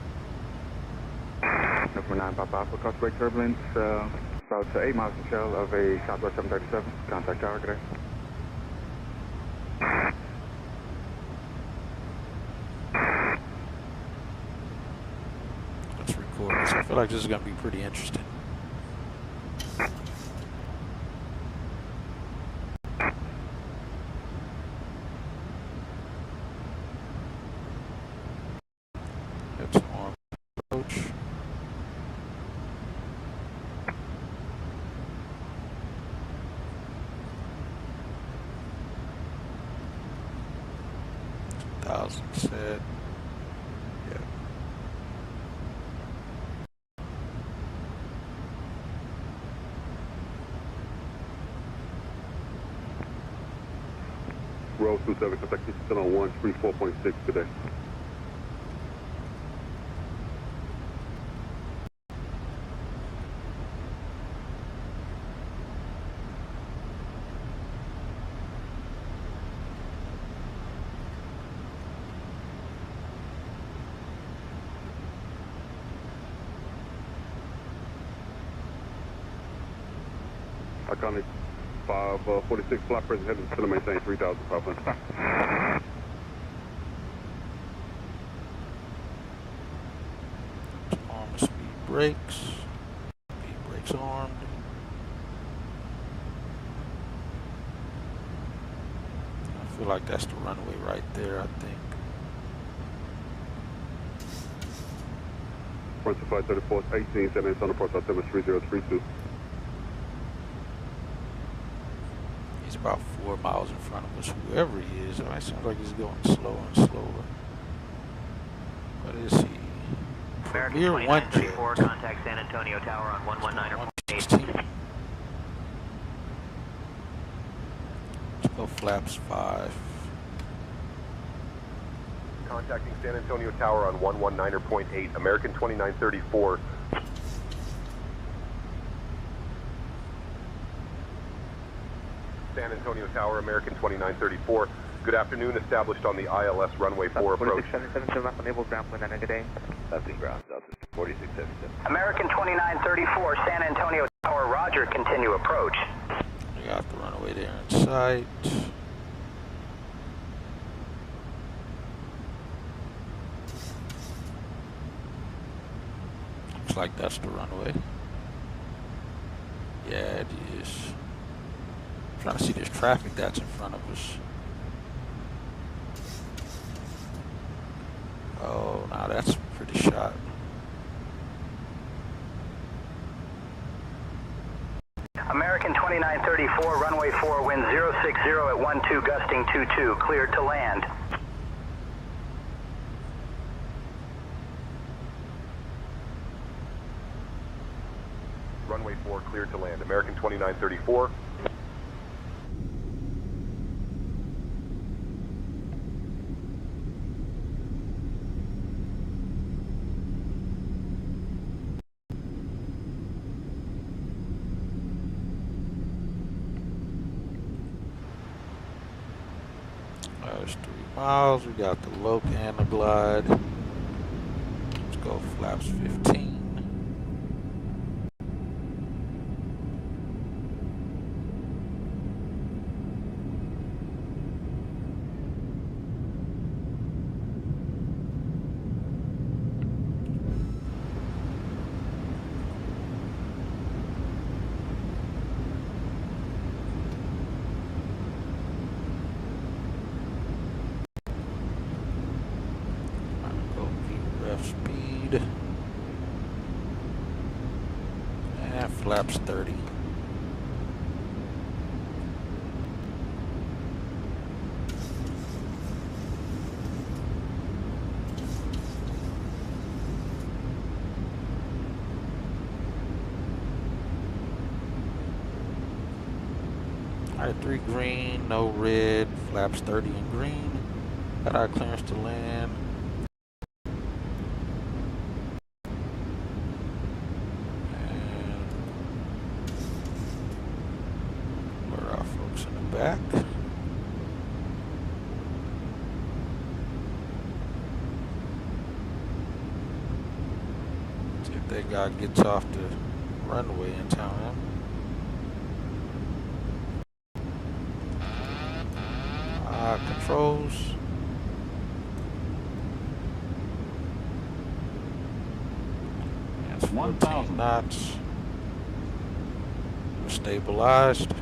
Number 9, Papa, across brake turbulence, about 8 miles in shell of a Southwest 737. Contact tower today. Let's record this. I feel like this is going to be pretty interesting. That's on approach. Set. Yeah. Road 27, contact still on 134.6 today. Iconic 546 flight present heading to the maintain 3,500. Arm and speed brakes. Speed brakes armed. I feel like that's the runway right there, I think. Front to 534, 18, 7 on approach altimeter 3032. He's about 4 miles in front of us, whoever he is. It sounds like he's going slower and slower. What is he? American Premier 2934, contact San Antonio Tower on 119.8. 16. Let's go flaps 5. Contacting San Antonio Tower on 119.8, American 2934. San Antonio Tower, American 2934. Good afternoon, established on the ILS runway 4 approach. 4677, map enabled, ground plan 9 today. Passing ground, Delta 4677. American 2934, San Antonio Tower, roger, continue approach. We got the runway there in sight. Looks like that's the runway. Yeah, it is. I'm trying to see this traffic that's in front of us. Oh, now that's a pretty shot. American 2934, runway 4, wind 060 at 12, gusting 22, cleared to land. Runway 4 cleared to land, American 2934. There's 3 miles. We got the loc and the glide. Let's go flaps 15. Speed and flaps 30. Alright, 3 green, no red, flaps 30 and green. Got our clearance to land. Back. See if that guy gets off the runway in time. Controls. That's 14 knots. Stabilized.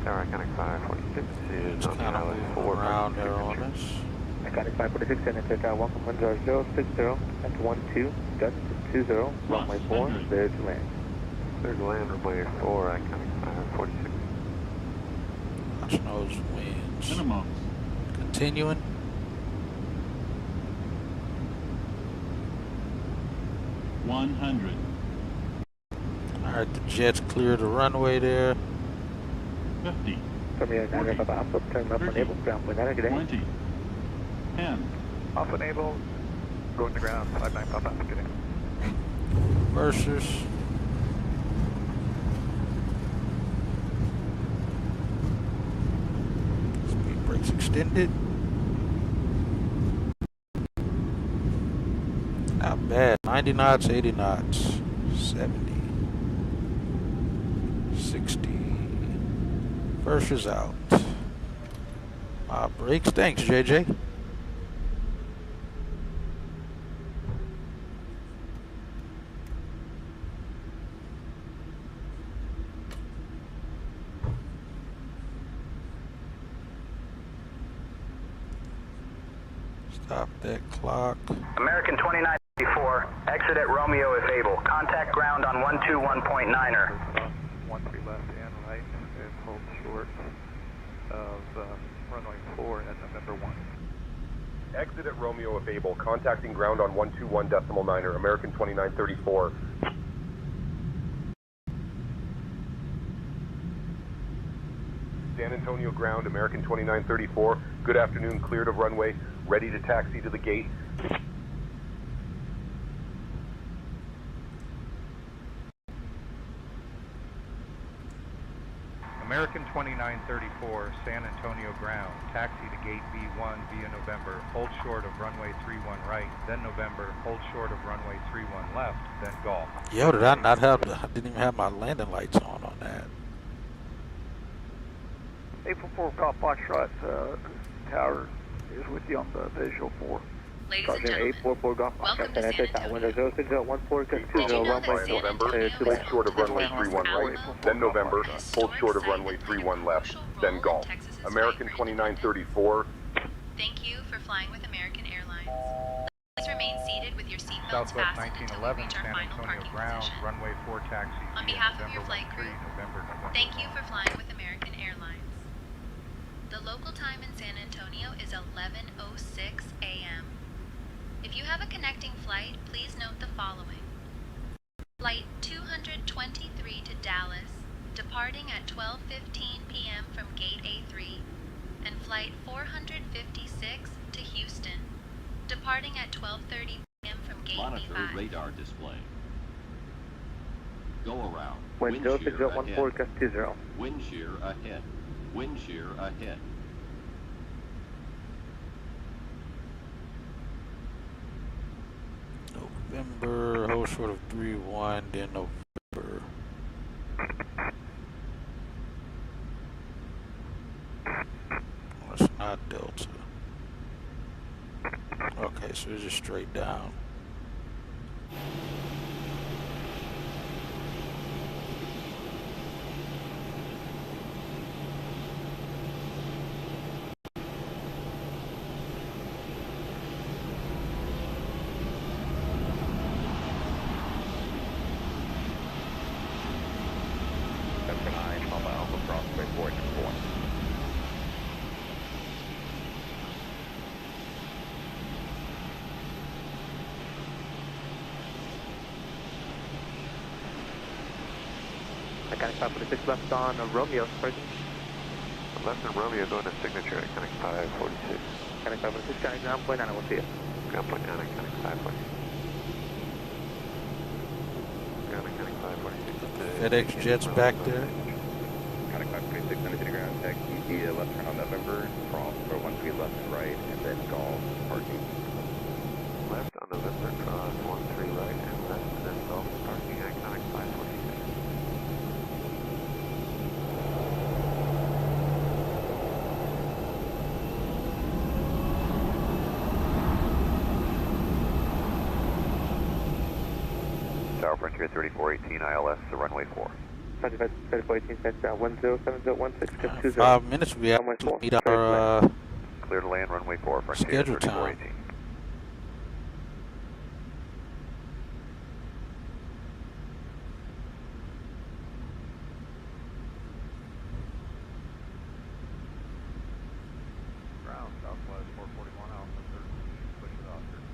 Iconic 546 is on the ILS 4 around there on us. Iconic 546 San Antonio, welcome winds are 060 at 12, gust 20, runway 4, clear to land. Clear to land, runway 4, Iconic 546. Watch those winds. Continuing. 100. Alright, the jets clear the runway there. 50. 40, 20. 10. Off enable, going to ground, 59 Papa, good day. Reversers. Speed brakes extended. Not bad. 90 knots, 80 knots, 70, 60. Reversers out. Brakes. Thanks, JJ. Stop that clock. American 2934, exit at Romeo if able. Contact ground on 121.9er. 13 left and right, and hold short of runway 4 at November 1. Exit at Romeo if able. Contacting ground on 121.9er. American 2934. San Antonio ground, American 2934. Good afternoon, cleared of runway, ready to taxi to the gate. American 2934, San Antonio ground, taxi to gate B1 via November, hold short of runway 31 right, then November, hold short of runway 31 left, then golf. Yo, did I not have, I didn't even have my landing lights on that. 844 Golf Foxtrot Tower is with you on the visual 4. Ladies and gentlemen, 844 Golf welcome to San Antonio. Window 0614, Did you know that San Antonio Hold is short of home to runway the famous 31 right, Alamo, then November, a hold historic short of site runway that played a 31 left, crucial then role in golf. Texas's American fight for independence. 2934. Thank you for flying with American Airlines. Please remain seated with your seatbelts Southwest fastened until we 1911, reach our San final Antonio parking ground, position. runway 4 taxi On via behalf of November your flight 13, crew, November. thank you for flying with American Airlines. The local time in San Antonio is 11:06 a.m. If you have a connecting flight, please note the following. Flight 223 to Dallas, departing at 12:15 p.m. from Gate A3, and Flight 456 to Houston, departing at 12:30 p.m. from Gate Monitor B5. radar display. Go around. Wind 0614, gust 20. Wind shear ahead. Wind shear ahead. November, hold short of 3-1, then November. Oh, it's not Delta. Okay, so it's just straight down. Mechanic 546 left on Romeo, present. Left on Romeo going to signature, Mechanic 546. Mechanic 546, County ground point 9, I will see you. Ground point 9, Mechanic 546. Ground Mechanic 546. FedEx jets back there. Mechanic 546, under the ground, taxi via left turn on November, cross for 1 3 left and right, and then golf, parking. Left on November, cross 1 3 right and left, and then golf, parking, Mechanic 546. Tower Frontier 3418 ILS to runway 4. 3418, sent 107016, gust 20. 5 minutes, we have to meet our Clear to land runway 4, Frontier schedule time. 3418. Ground, Southwest 441 Alpha 13, push it out 13.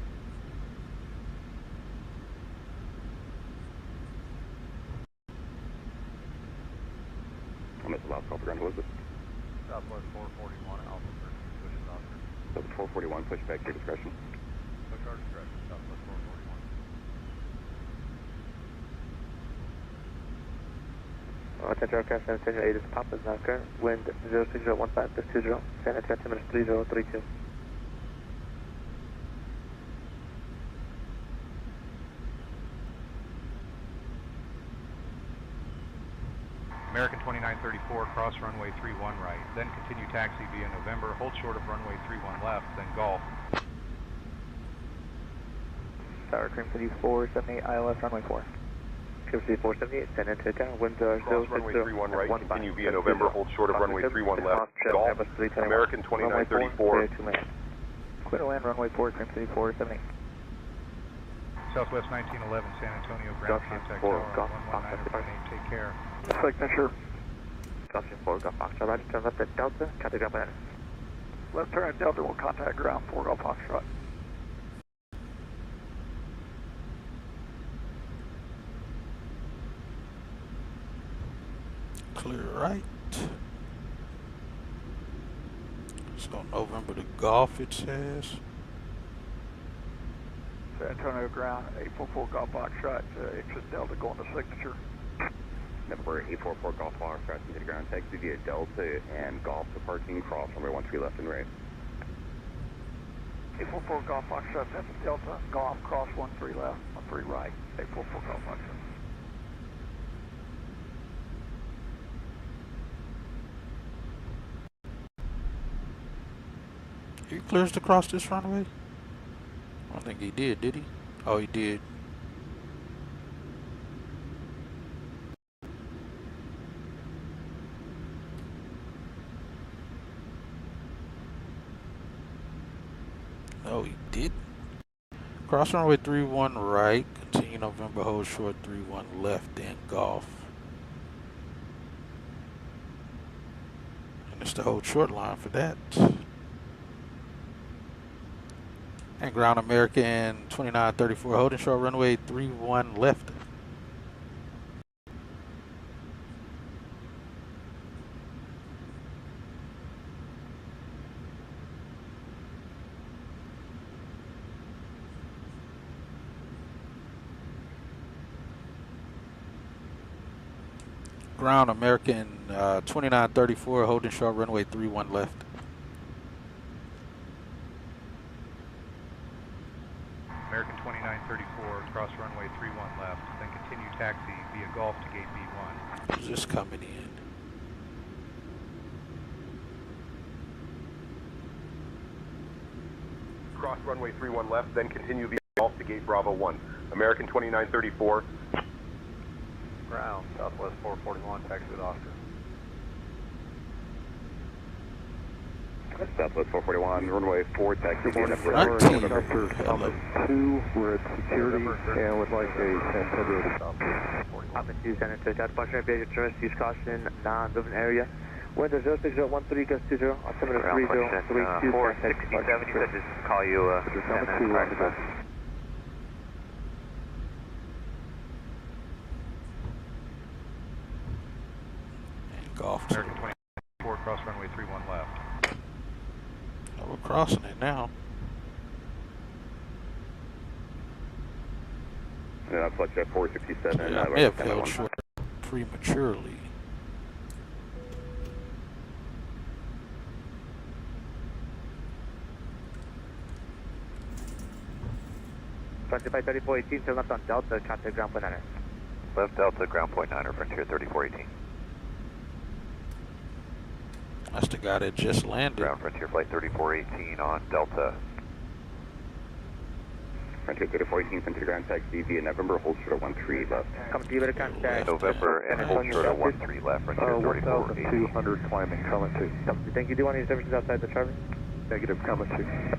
last call for ground Elizabeth. Southwest 441 Alpha for transmission officer. Southwest 441, push back to your discretion. Push our discretion, Southwest 441. Attention aircraft, San Antonio 8 is Papa Knocker, wind 06015, 20, San Antonio 10 minutes 3032. American 2934, cross runway 31 right, then continue taxi via November, hold short of runway 31 left, then Golf. Tower Cream City 478, ILS runway 4. Cream City 478, San Antonio Tower, winds Cross runway 31 right, continue via November, hold short of runway 31 left, Golf, American 2934. Clear to land, runway 4, Cream City 478. Southwest 1911, San Antonio, ground contact tower, 119.8, take care. Signature. Gulfstream 4, Golf Foxtrot, right, turn left at Delta, contact ground banana. Left turn at Delta will contact ground 4 Golf Foxtrot. Clear right. So November to Golf it says. San Antonio ground 844 Golf Foxtrot, exit Delta going to signature. Number 844 Golf Foxtrot, to the ground taxi via Delta and Golf departing cross runway 13 left and right. 844 Golf Foxtrot, that's Delta, Golf, cross 13 left, 13 right, 844 Golf Foxtrot. He clears to cross this runway? I don't think he did he? Oh, he did. No, he did. Cross runway 31 right, continue November, hold short 31 left, then Golf. And it's the hold short line for that. And ground American 2934, holding short runway 31 left. Ground American 2934, holding short runway 31 left. American 2934, cross runway 31 left, then continue taxi via Golf to gate B1. Who's just coming in? Cross runway 31 left, then continue via Golf to gate Bravo 1. American 2934. Ground, Southwest 441, taxi with Oscar. Southwest 441, runway 4, taxi via November. Alpha 2, we're at security and would like a San Pedro to stop. Alpha 2, San Antonio Tower, departure aviation service, use caution, non-moving area. Wind 06013, gust 20, altimeter 3032. 467, you said just call you, Golf. American 24, cross runway 31 left. Oh, we're crossing it now. Yeah, that's like 467. Yeah, I may have held short prematurely. Frontier 3418, turn left on Delta, contact ground point 9. Left Delta, ground point 9, or Frontier 3418. That's the guy that just landed. Ground Frontier Flight 3418 on Delta. Frontier 3418, Frontier ground taxi via November, hold short of 13 left. Come to you at contact. November and hold short of 13 left, Frontier 3418. 1200 climbing, comment to. Thank you. Do you want any services outside the Charlie? Negative, comment to.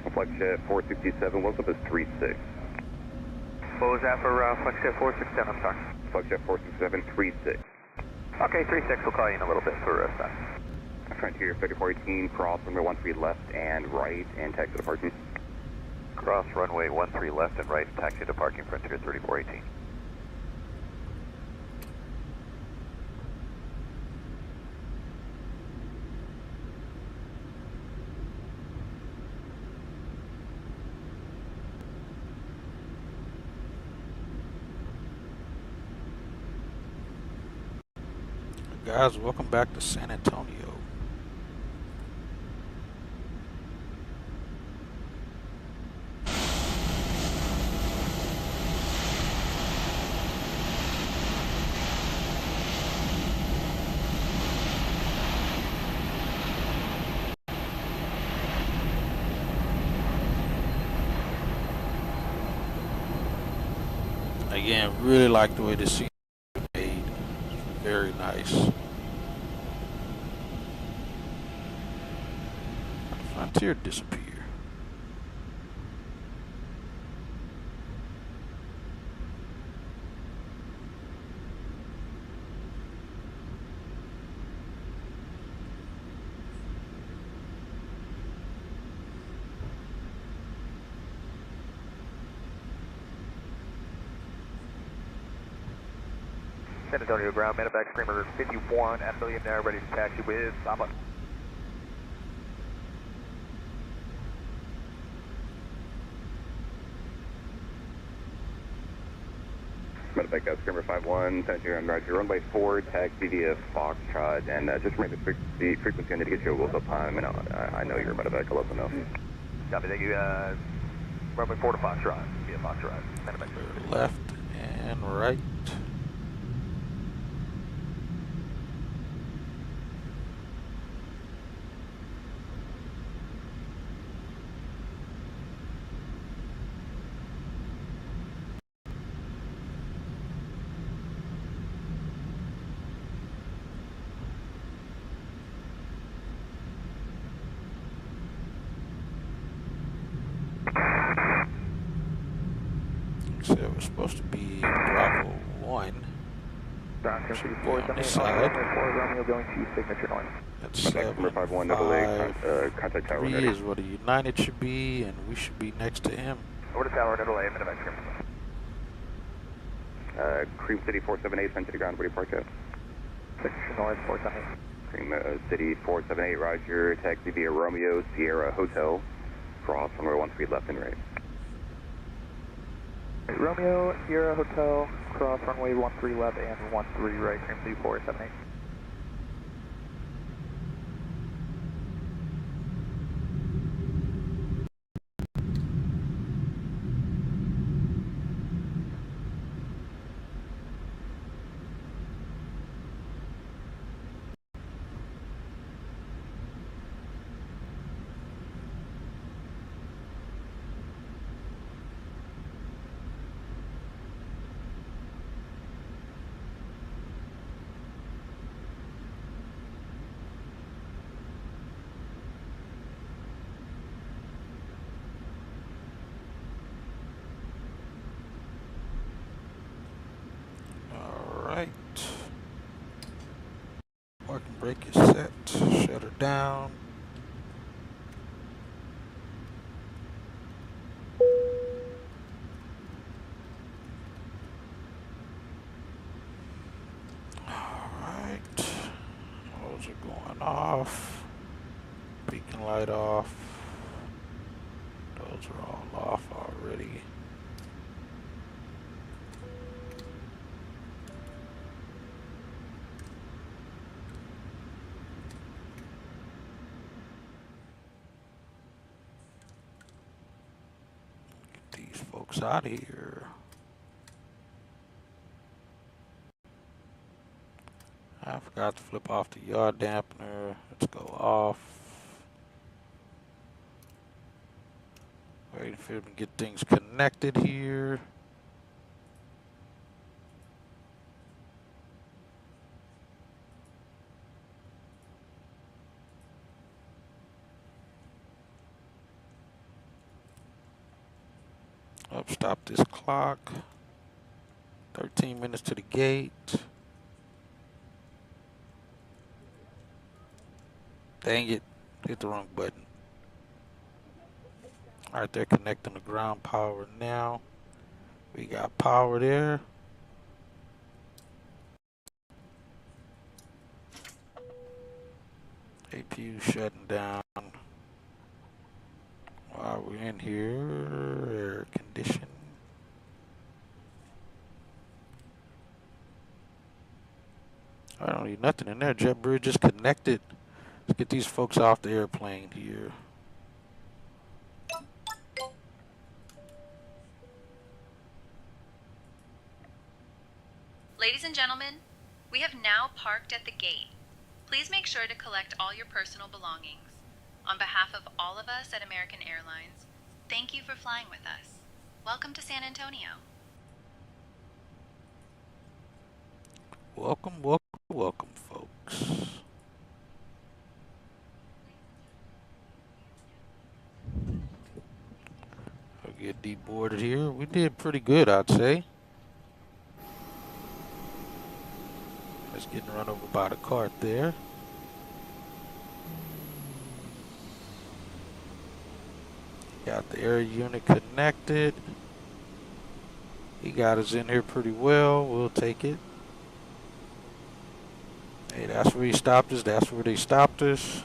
Flexjet 467, what's up is 36. What was that for Flexjet 467, I'm sorry? Flexjet 467, 36. Okay, 36, we'll call you in a little bit for stuff. Frontier 3418, cross runway 13 left and right, and taxi to parking. Cross runway 13 left and right, taxi to parking, Frontier 3418. Guys, welcome back to San Antonio. Again, really like the way this scene is made. Very nice. Frontier disappear. San Antonio ground, medevac Screamer 51 at Millionaire, ready to taxi with Samba. Medevac Screamer 51, San Antonio, Roger, runway 4, taxi via Foxtrot, and just remember the frequency I need to get you a little bit of time, and I know you're a medevac, I'll let them know. Copy, thank you, runway 4 to Foxtrot, via Foxtrot, medevac. Left and right. So it was supposed to be Bravo 1. Should be on this side. Romeo going to signature noise. That's 753 is what a United should be, and we should be next to him. Over to tower, Middle A, medevac Screamer. Cream City 478, San City ground, where do you park at? Signature noise, 478. Cream City 478, Roger, taxi via Romeo, Sierra Hotel, cross runway 13 left and right. Romeo, Sierra Hotel, cross runway 13 left and 13 right, Cream City 478. Alright. Parking brake is set. Shutter down. Alright. Those are going off. Beacon light off. Those are all off already. These folks out of here. I forgot to flip off the yard dampener. Let's go off. Waiting for him to get things connected here. Up, stop this clock. 13 minutes to the gate. Dang it. Hit the wrong button. Alright, they're connecting the ground power now. We got power there. APU shutting down while we're in here. Air condition. I don't need nothing in there. JetBridge is connected. Let's get these folks off the airplane here. Ladies and gentlemen, we have now parked at the gate. Please make sure to collect all your personal belongings. On behalf of all of us at American Airlines, thank you for flying with us. Welcome to San Antonio. Welcome, welcome, welcome, folks. I'll get deboarded here. We did pretty good, I'd say. Just getting run over by the cart there. Got the air unit connected. He got us in here pretty well. We'll take it. Hey, that's where he stopped us. That's where they stopped us.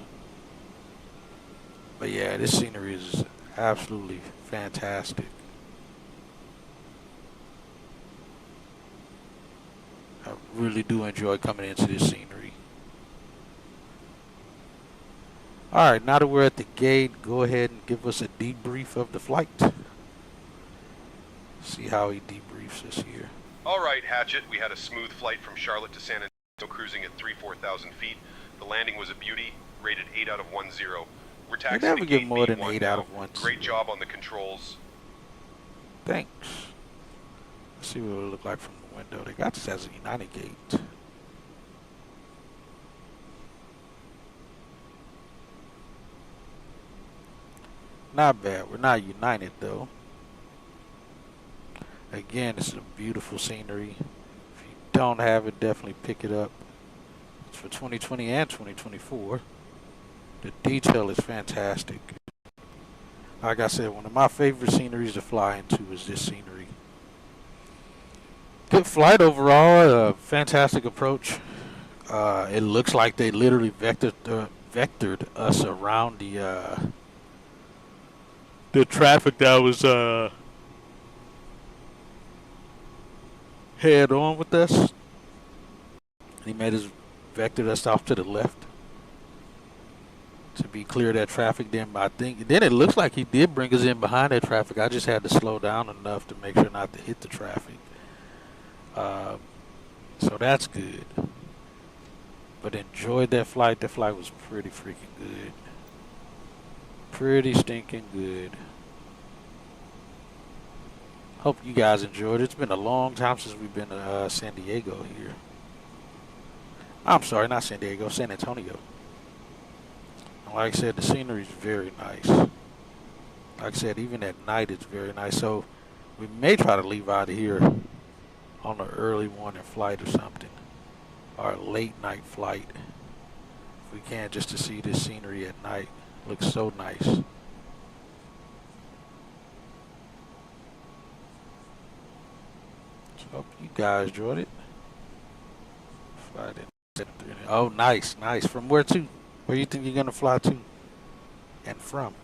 But yeah, this scenery is absolutely fantastic. I really do enjoy coming into this scenery. Alright, now that we're at the gate, go ahead and give us a debrief of the flight. See how he debriefs us here. Alright, Hatchet, we had a smooth flight from Charlotte to San Antonio, cruising at 34,000 feet. The landing was a beauty, rated 8 out of 10. We're taxiing never to give gate more than B1 8 now. out of 10. Great job on the controls. Thanks. Let's see what it'll look like from the window. They got this as a United gate. Not bad. We're not United though. Again, this is a beautiful scenery. If you don't have it, definitely pick it up. It's for 2020 and 2024. The detail is fantastic. Like I said, one of my favorite sceneries to fly into is this scenery. Good flight overall. Fantastic approach. It looks like they literally vectored us around the traffic that was head on with us. He made us vectored us off to the left to be clear of that traffic. Then it looks like he did bring us in behind that traffic. I just had to slow down enough to make sure not to hit the traffic. So that's good. But enjoyed that flight. That flight was pretty freaking good. Pretty stinking good. Hope you guys enjoyed it. It's been a long time since we've been to San Diego here. I'm sorry, not San Diego, San Antonio. And like I said, the scenery is very nice. Like I said, even at night it's very nice. So we may try to leave out of here on an early morning flight or something. Or a late night flight. If we can, just to see this scenery at night. Looks so nice. So hope you guys enjoyed it. Flight in. Oh, nice, nice. From where to? Where you think you're gonna fly to? And from?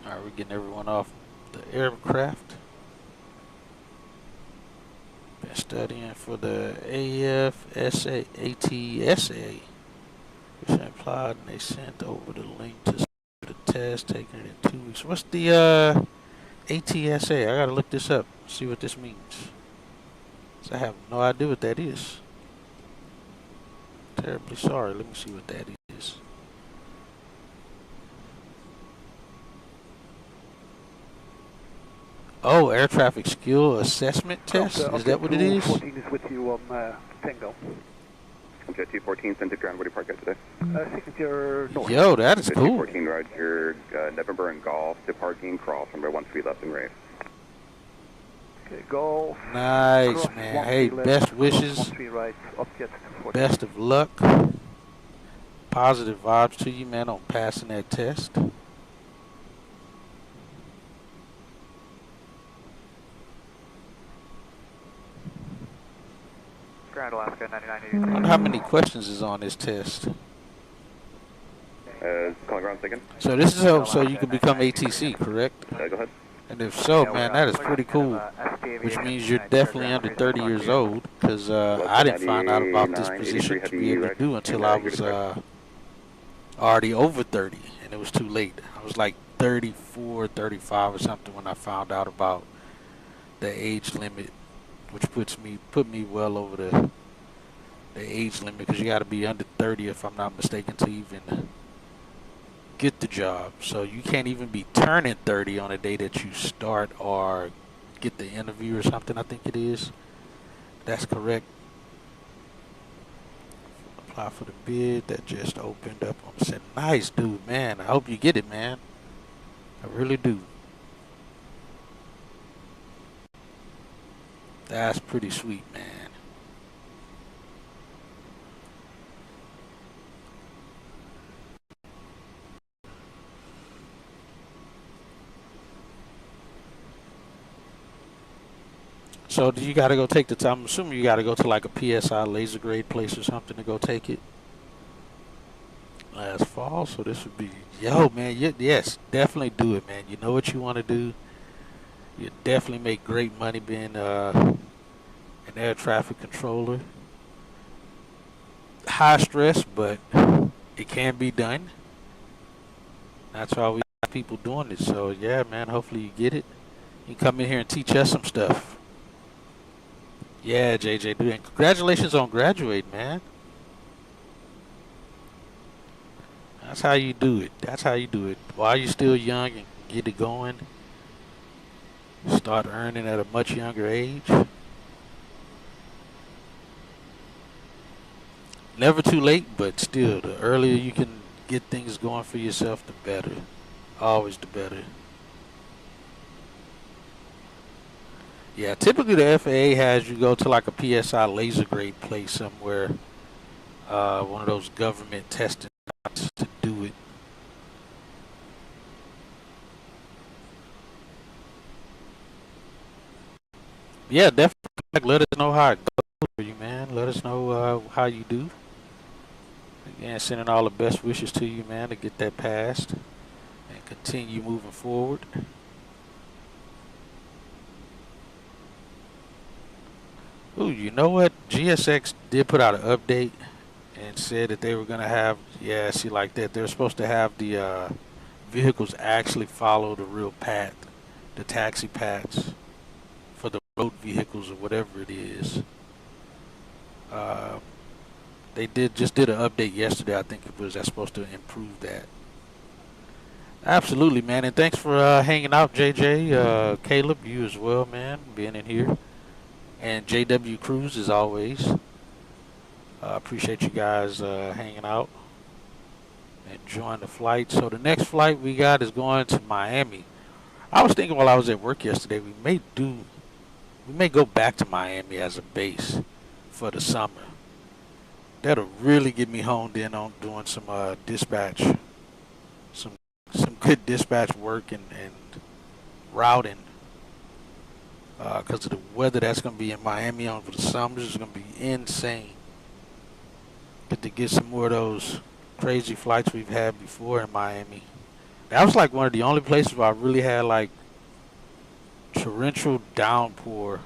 Alright, we're getting everyone off the aircraft. Been studying for the AFSA, ATSA, which implied, and they sent over the link to the test, taking it in 2 weeks. What's the ATSA? I gotta look this up, see what this means. So I have no idea what that is. Terribly sorry. Let me see what that is. Oh, air traffic skill assessment test? Is that what it is? 214 is with you on Tango. Jet 214 sent to ground. Where do you park at today? Signature north. Yo, that is cool. 214 Roger, November and Golf to parking, cross, number 13 left and right. Okay, golf. Nice, Cross, man. Hey, best wishes. 13 right, object 214. Best of luck. Positive vibes to you, man, on passing that test. Grand Alaska I 9983. wonder how many questions is on this test. Calling ground second. So this is so you can become ATC, correct? Go ahead. And if so, man, that is pretty cool. Which means you're definitely under 30 years old, because I didn't find out about this position to be able to do until I was already over 30, and it was too late. I was like 34, 35 or something when I found out about the age limit, which put me well over the age limit, because you got to be under 30 if I'm not mistaken to even get the job. So you can't even be turning 30 on the day that you start or get the interview or something, I think it is. That's correct. Apply for the bid that just opened up. I said, nice, dude, man. I hope you get it, man. I really do. That's pretty sweet, man. So do you got to go take the time? I'm assuming you got to go to like a PSI laser grade place or something to go take it. Last fall, so this would be, yo, man, yes, definitely do it, man. You know what you want to do. You definitely make great money being an air traffic controller. High stress, but it can be done. That's why we got people doing it. So yeah, man, hopefully you get it. You can come in here and teach us some stuff. Yeah, JJ, dude, and congratulations on graduating, man. That's how you do it. That's how you do it. While you're still young and get it going, start earning at a much younger age. Never too late, but still, the earlier you can get things going for yourself, the better. Always the better. Yeah, typically the FAA has you go to like a PSI laser grade place somewhere, one of those government testing spots to do it. Yeah, definitely. Let us know how it goes for you, man. Let us know how you do. Again, sending all the best wishes to you, man, to get that passed and continue moving forward. Ooh, you know what? GSX did put out an update and said that they were going to have, yeah, see, like that. They're supposed to have the vehicles actually follow the real path, the taxi paths for the road vehicles or whatever it is. They just did an update yesterday. I think it was that's supposed to improve that. Absolutely, man. And thanks for hanging out, JJ. Caleb, you as well, man, being in here. And JW Cruz, as always. Appreciate you guys hanging out, enjoying the flight. So the next flight we got is going to Miami. I was thinking while I was at work yesterday, we may go back to Miami as a base for the summer. That'll really get me honed in on doing some dispatch, some good dispatch work and routing. Because of the weather that's going to be in Miami over the summer is going to be insane. Get to get some more of those crazy flights we've had before in Miami. That was like one of the only places where I really had like torrential downpour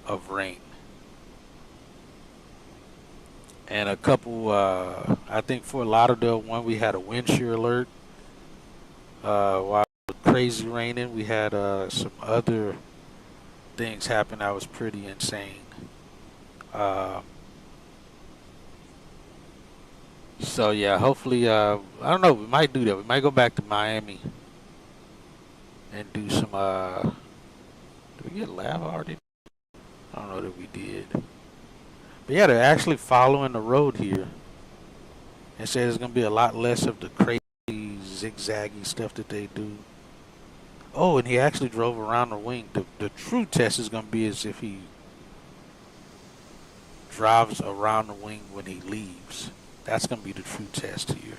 of rain. And a couple, I think Fort Lauderdale one, we had a wind shear alert. While it was crazy raining, we had some other things happen that was pretty insane. So yeah, hopefully, I don't know, we might do that. We might go back to Miami and do some we get lava already? I don't know that we did. But yeah, they're actually following the road here. It says there's going to be a lot less of the crazy zigzaggy stuff that they do. Oh, and he actually drove around the wing. The true test is going to be as if he drives around the wing when he leaves. That's going to be the true test here.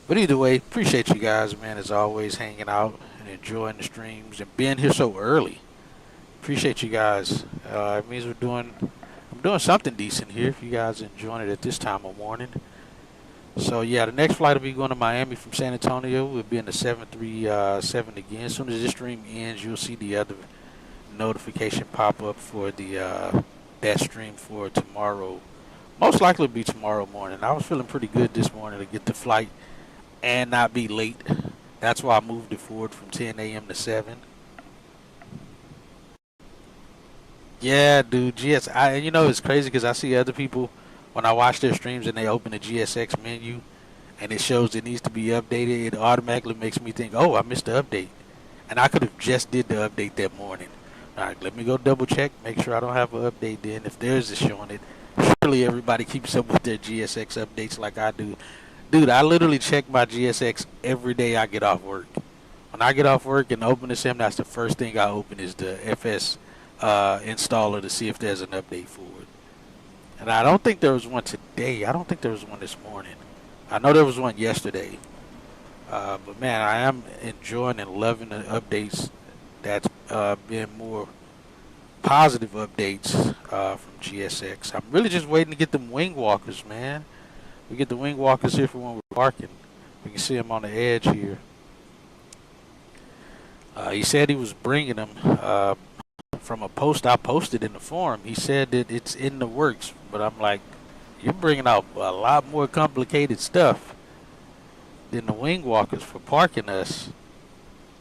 But either way, appreciate you guys, man, as always, hanging out and enjoying the streams and being here so early. Appreciate you guys. It means I'm doing something decent here if you guys are enjoying it at this time of morning. So yeah, the next flight will be going to Miami from San Antonio. We'll be in the 737 again. As soon as this stream ends, you'll see the other notification pop up for the that stream for tomorrow. Most likely it'll be tomorrow morning. I was feeling pretty good this morning to get the flight and not be late. That's why I moved it forward from 10 a.m. to 7. Yeah, dude, you know, it's crazy because I see other people, when I watch their streams and they open the GSX menu and it shows it needs to be updated, it automatically makes me think, oh, I missed the update. And I could have just did the update that morning. All right, let me go double check, make sure I don't have an update then. If theirs is showing it, surely everybody keeps up with their GSX updates like I do. Dude, I literally check my GSX every day I get off work. When I get off work and open the sim, that's the first thing I open is the FS installer to see if there's an update for it. And I don't think there was one today. I don't think there was one this morning. I know there was one yesterday. But man, I am enjoying and loving the updates that's been more positive updates from GSX. I'm really just waiting to get them wing walkers, man. We get the wing walkers here for when we're parking. We can see them on the edge here. He said he was bringing them from a post I posted in the forum. He said that it's in the works, but I'm like, you're bringing out a lot more complicated stuff than the wing walkers for parking us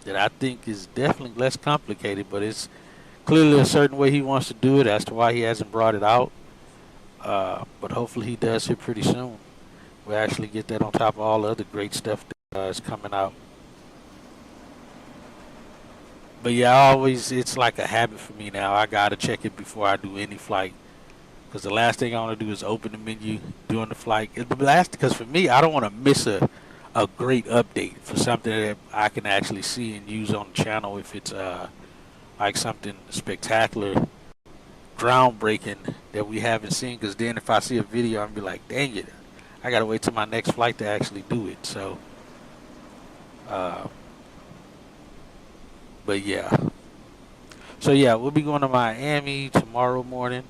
that I think is definitely less complicated, but it's clearly a certain way he wants to do it as to why he hasn't brought it out. But hopefully he does here pretty soon. We'll actually get that on top of all the other great stuff that is coming out. But yeah, it's like a habit for me now. I gotta check it before I do any flight. Because the last thing I want to do is open the menu during the flight. Because for me, I don't want to miss a great update for something that I can actually see and use on the channel if it's like something spectacular, groundbreaking that we haven't seen. Because then if I see a video, I'm be like, dang it, I gotta wait till my next flight to actually do it. So, but yeah. So yeah, we'll be going to Miami tomorrow morning.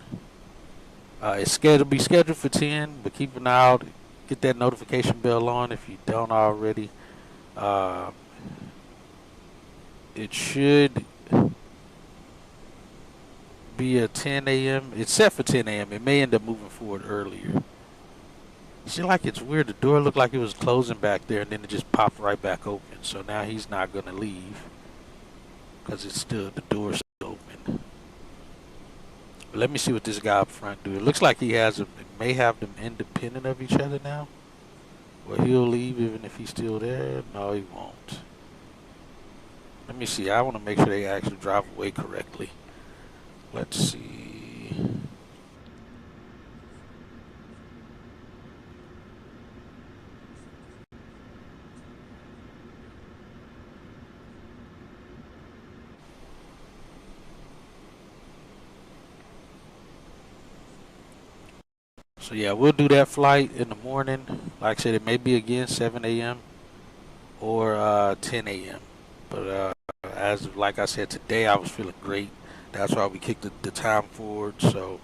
It's scheduled for 10, but keep an eye out. Get that notification bell on if you don't already. It should be a 10 a.m. It's set for 10 a.m. It may end up moving forward earlier. Seems like it's weird. The door looked like it was closing back there, and then it just popped right back open. So now he's not going to leave because it's still, the door's still open. But let me see what this guy up front do. It looks like he may have them independent of each other now. Well, he'll leave even if he's still there. No, he won't. Let me see. I want to make sure they actually drive away correctly. Let's see. So yeah, we'll do that flight in the morning. Like I said, it may be again 7 a.m. or 10 a.m. But like I said, today I was feeling great. That's why we kicked the time forward. So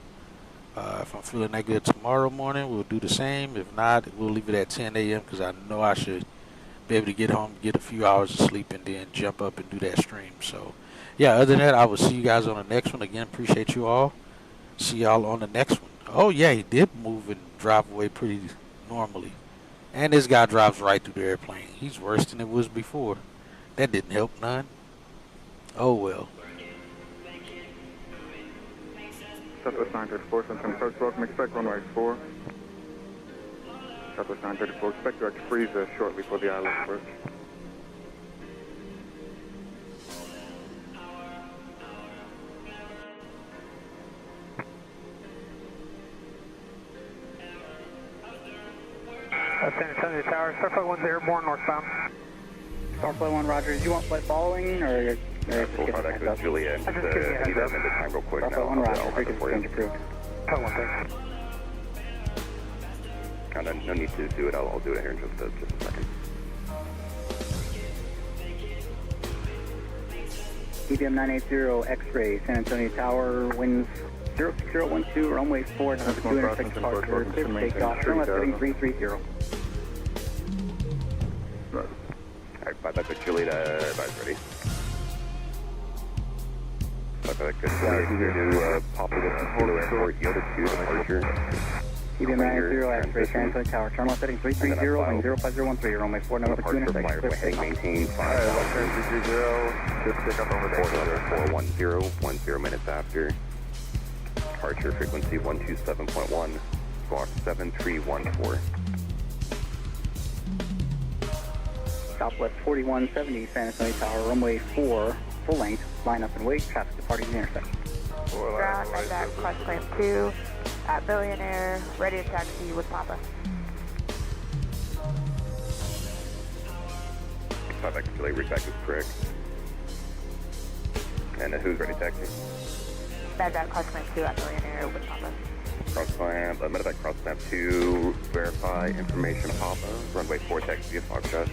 if I'm feeling that good tomorrow morning, we'll do the same. If not, we'll leave it at 10 a.m. because I know I should be able to get home, get a few hours of sleep, and then jump up and do that stream. So yeah, other than that, I will see you guys on the next one. Again, appreciate you all. See y'all on the next one. Oh yeah, he did move and drive away pretty normally. And this guy drives right through the airplane. He's worse than it was before. That didn't help none. Oh well. Southwest 934, Central approach, welcome, expect runway 4. Southwest 934, expect direct freeze shortly for the island approach. San Antonio Tower, Starflight 1's airborne northbound. Starflight 1, roger. Do you want flight following, or just Full get a contact heads up? with Julia, and Just give me a heads need to up. amend the time real quick. Starflight 1, I'll roger. have it Frequency for you. change approved. Starflight 1, thanks. No need to do it. I'll do it here in just a second. EBM 980 X-ray, San Antonio Tower, winds 06012, runway 4, number 2 intersect departure, clear for takeoff, turn left heading 330. Alright, bye back with Julia, advise ready. Bye back with Julia to pop it with Holo Airport, yield it to departure. EBM 980 X-ray, San Antonio Tower, turn left heading 330, wind 05013, runway 4, number 2 intersect, clear for heading takeoff. maintain 5. Alright, turn 330, just pick up over there. 410, 10 minutes after. Departure frequency 127.1, squawk 7314. Southwest 4170, San Antonio Tower, runway 4, full length, line up and wait, traffic departing the intersection. Ground at that Quest Clamp 2 at Billionaire, ready to taxi with Papa. Bye back to Julia, reach back is correct. And who's ready to taxi? At that Quest Clamp 2 at Billionaire with Papa. Cross clamp, medevac cross clamp 2, verify information Papa, runway 4 taxi via Foxtrot.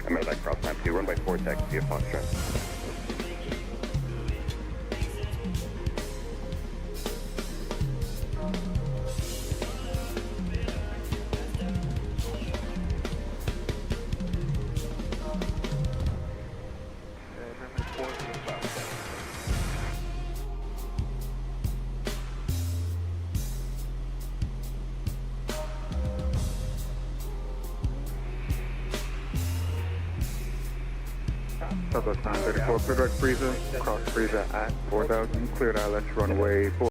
Medevac cross clamp 2, runway 4 taxi via Foxtrot. Southwest 934, clear direct Frieza, cross Frieza at 4000, cleared ILS runway 4.